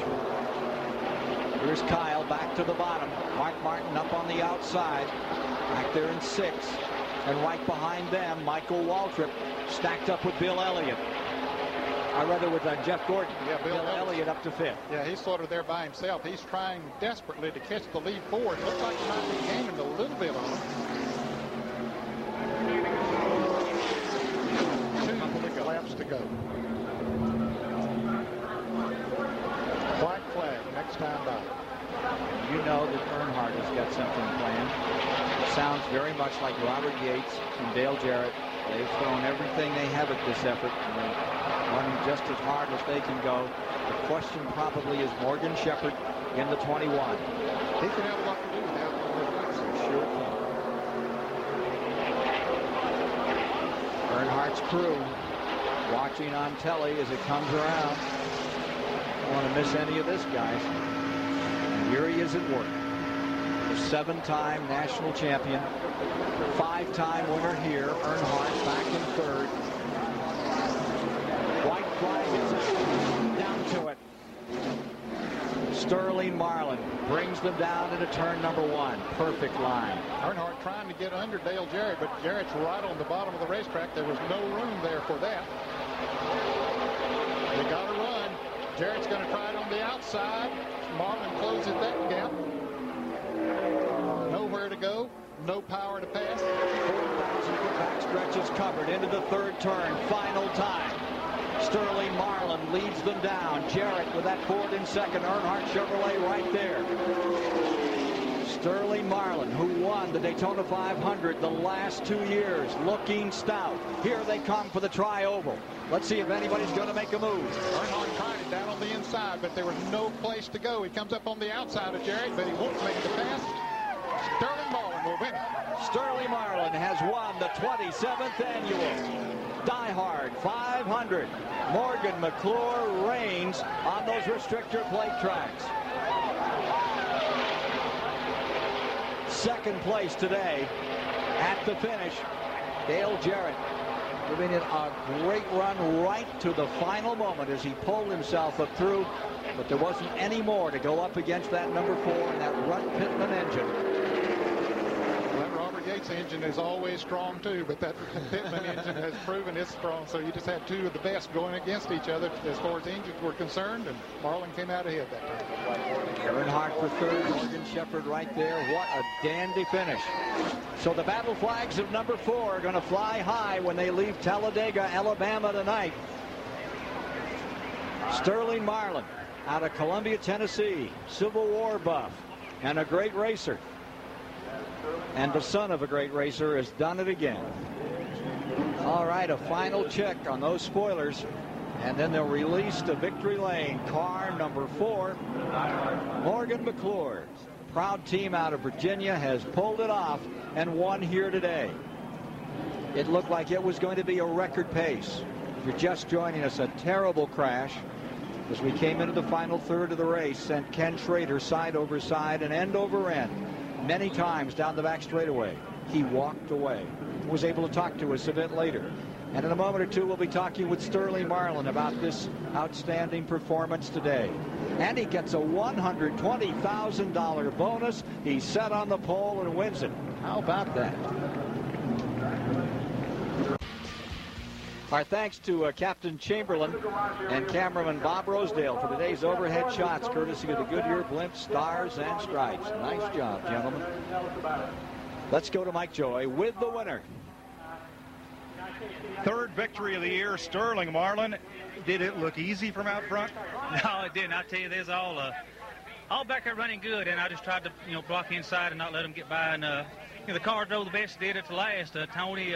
Here's Kyle back to the bottom. Mark Martin up on the outside. Back there in 6th. And right behind them, Michael Waltrip stacked up with Bill Elliott. With Jeff Gordon. Yeah, Bill Elliott up to 5th. Yeah, he's sort of there by himself. He's trying desperately to catch the lead forward. Looks like he might be gaining a little bit on him. 2 laps to go. White flag next time by. You know that Earnhardt has got something planned. It sounds very much like Robert Yates and Dale Jarrett. They've thrown everything they have at this effort, and they're running just as hard as they can go. The question probably is Morgan Shepherd in the 21. He can have a lot to do with that. Sure can. Earnhardt's crew watching on telly as it comes around. Don't want to miss any of this, guys. And here he is at work. The 7-time national champion, 5-time winner here. Earnhardt back in 3rd. White flag is down to it. Sterling Marlin brings them down into turn number 1. Perfect line. Earnhardt trying to get under Dale Jarrett, but Jarrett's right on the bottom of the racetrack. There was no room there for that. They got to run. Jarrett's going to try it on the outside. Marlin closes that gap. Nowhere to go. No power to pass. 4,000 foot back stretch is covered into the 3rd turn. Final time. Sterling Marlin leads them down. Jarrett with that Ford in 2nd. Earnhardt Chevrolet right there. Sterling Marlin, who won the Daytona 500 the last 2 years, looking stout. Here they come for the tri-oval. Let's see if anybody's going to make a move. Earnhardt tried it down on the inside, but there was no place to go. He comes up on the outside of Jarrett, but he won't make the pass. Sterling Marlin will win it. Sterling Marlin has won the 27th annual DieHard 500. Morgan McClure reigns on those restrictor plate tracks. 2nd place today at the finish. Dale Jarrett giving it a great run right to the final moment as he pulled himself up through, but there wasn't any more to go up against that number 4 and that Runt Pittman engine. That Robert Yates engine is always strong too, but that Pittman engine has proven it's strong, so you just had 2 of the best going against each other as far as engines were concerned, and Marlin came out ahead that time. Earnhardt for 3rd, Morgan Shepherd right there. What a dandy finish. So the battle flags of number 4 are going to fly high when they leave Talladega, Alabama tonight. Sterling Marlin out of Columbia, Tennessee, Civil War buff and a great racer. And the son of a great racer has done it again. All right, a final check on those spoilers. And then they'll release to victory lane. Car number 4, Morgan McClure. Proud team out of Virginia has pulled it off and won here today. It looked like it was going to be a record pace. If you're just joining us, a terrible crash as we came into the final 3rd of the race, sent Ken Schrader side over side and end over end many times down the back straightaway. He walked away. Was able to talk to us a bit later. And in a moment or 2, we'll be talking with Sterling Marlin about this outstanding performance today. And he gets a $120,000 bonus. He's set on the pole and wins it. How about that? Our thanks to Captain Chamberlain and cameraman Bob Rosedale for today's overhead shots, courtesy of the Goodyear Blimp Stars and Stripes. Nice job, gentlemen. Let's go to Mike Joy with the winner. Third victory of the year, Sterling. Marlin, did it look easy from out front? No, it didn't. I tell you, there's all back there running good, and I just tried to, block inside and not let them get by. And the car drove the best, did it to last. Tony,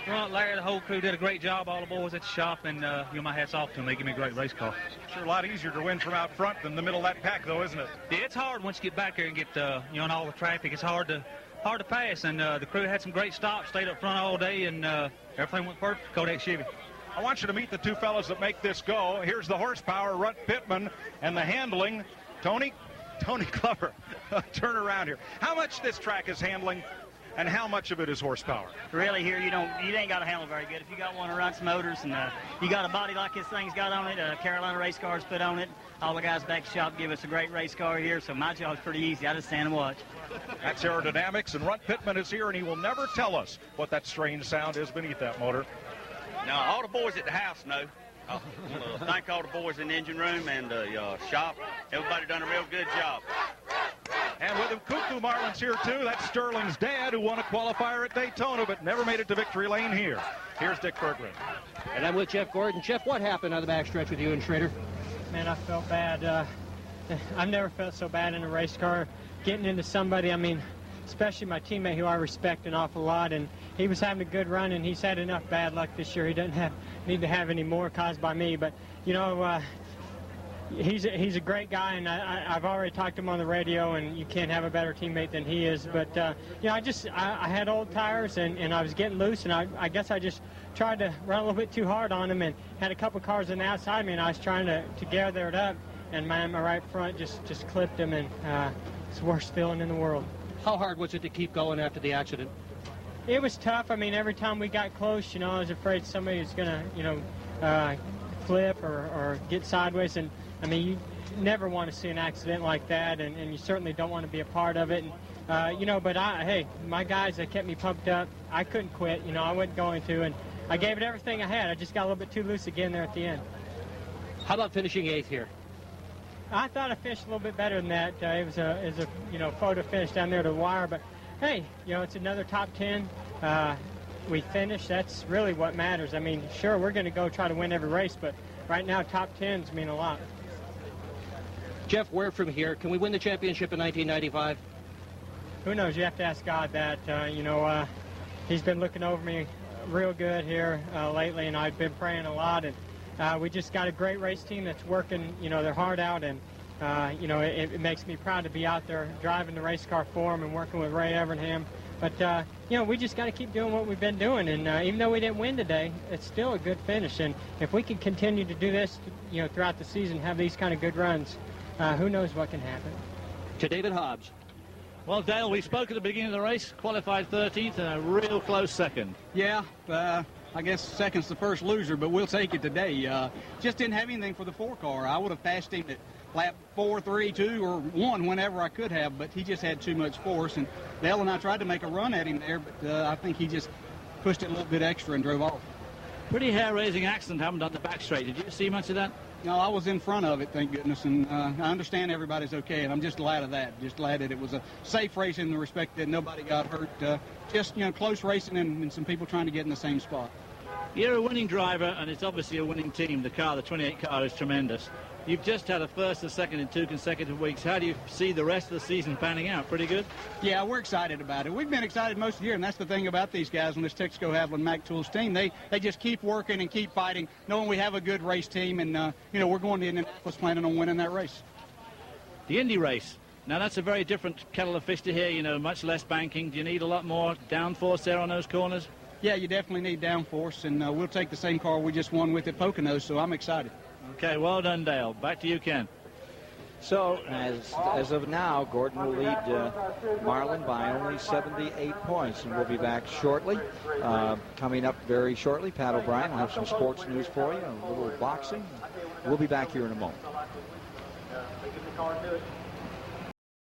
Grunt, Larry, the whole crew did a great job. All the boys at the shop, and my hat's off to them. They give me a great race car. Sure, a lot easier to win from out front than the middle of that pack, though, isn't it? Yeah, it's hard once you get back there and get in all the traffic. It's hard to pass, and the crew had some great stops, stayed up front all day, and everything went perfect. Kodak Chevy. I want you to meet the two fellas that make this go. Here's the horsepower, Runt Pittman, and the handling, Tony Glover. Turn around here. How much this track is handling, and how much of it is horsepower? Really, here you ain't got to handle very good. If you got one of Runt's motors and you got a body like this thing's got on it, Carolina race cars put on it. All the guys back at the shop give us a great race car here, so my job's pretty easy. I just stand and watch. That's aerodynamics, and Runt Pittman is here, and he will never tell us what that strange sound is beneath that motor. Now, all the boys at the house know. I want to thank all the boys in the engine room and the shop. Everybody done a real good job. And with him, Cuckoo Marlin's here, too. That's Sterling's dad, who won a qualifier at Daytona, but never made it to victory lane here. Here's Dick Berggren. And I'm with Jeff Gordon. Jeff, what happened on the backstretch with you and Schrader? Man, I felt bad. I've never felt so bad in a race car. Getting into somebody, especially my teammate who I respect an awful lot, and he was having a good run, and he's had enough bad luck this year. He doesn't need to have any more caused by me, but he's a great guy, and I've already talked to him on the radio, and you can't have a better teammate than he is. But I had old tires, and I was getting loose, and I guess I just tried to run a little bit too hard on him, and had a couple cars on the outside of me, and I was trying to gather it up, and my right front just clipped him, and it's the worst feeling in the world. How hard was it to keep going after the accident? It was tough. Every time we got close, I was afraid somebody was going to, flip or get sideways. And, you never want to see an accident like that, and you certainly don't want to be a part of it. And, but hey, my guys, they kept me pumped up. I couldn't quit. I wasn't going to, and I gave it everything I had. I just got a little bit too loose again there at the end. How about finishing 8th here? I thought I finished a little bit better than that. It was a photo finish down there to the wire, but hey, it's another top 10. We finished. That's really what matters. Sure, we're going to go try to win every race, but right now top 10s mean a lot. Jeff, where from here? Can we win the championship in 1995? Who knows? You have to ask God that. He's been looking over me real good here lately, and I've been praying a lot. And we just got a great race team that's working, their heart out, and it makes me proud to be out there driving the race car for them and working with Ray Evernham. But we just got to keep doing what we've been doing, and even though we didn't win today, it's still a good finish. And if we can continue to do this, throughout the season, have these kind of good runs, who knows what can happen. To David Hobbs. Well, Dale, we spoke at the beginning of the race, qualified 13th, and a real close second. Yeah, I guess second's the first loser, but we'll take it today. Just didn't have anything for the 4-car. I would have passed him at lap 4, 3, 2, or 1 whenever I could have, but he just had too much force. And Dale and I tried to make a run at him there, but I think he just pushed it a little bit extra and drove off. Pretty hair-raising accident happened on the back straight. Did you see much of that? No, I was in front of it, thank goodness, and I understand everybody's okay, and I'm just glad of that. Just glad that it was a safe race in the respect that nobody got hurt. Just, close racing and some people trying to get in the same spot. You're a winning driver, and it's obviously a winning team. The 28 car is tremendous. You've just had a first and second in 2 consecutive weeks. How do you see the rest of the season panning out? Pretty good? Yeah, we're excited about it. We've been excited most of the year, and that's the thing about these guys on this Texaco Haviland Mac Tools team. They just keep working and keep fighting, knowing we have a good race team, and, we're going to Indianapolis planning on winning that race. The Indy race. Now, that's a very different kettle of fish to hear, much less banking. Do you need a lot more downforce there on those corners? Yeah, you definitely need downforce, and we'll take the same car we just won with at Poconos, so I'm excited. Okay, well done, Dale. Back to you, Ken. So, as of now, Gordon will lead Marlin by only 78 points, and we'll be back shortly. Coming up very shortly, Pat O'Brien will have some sports news for you, a little boxing. We'll be back here in a moment.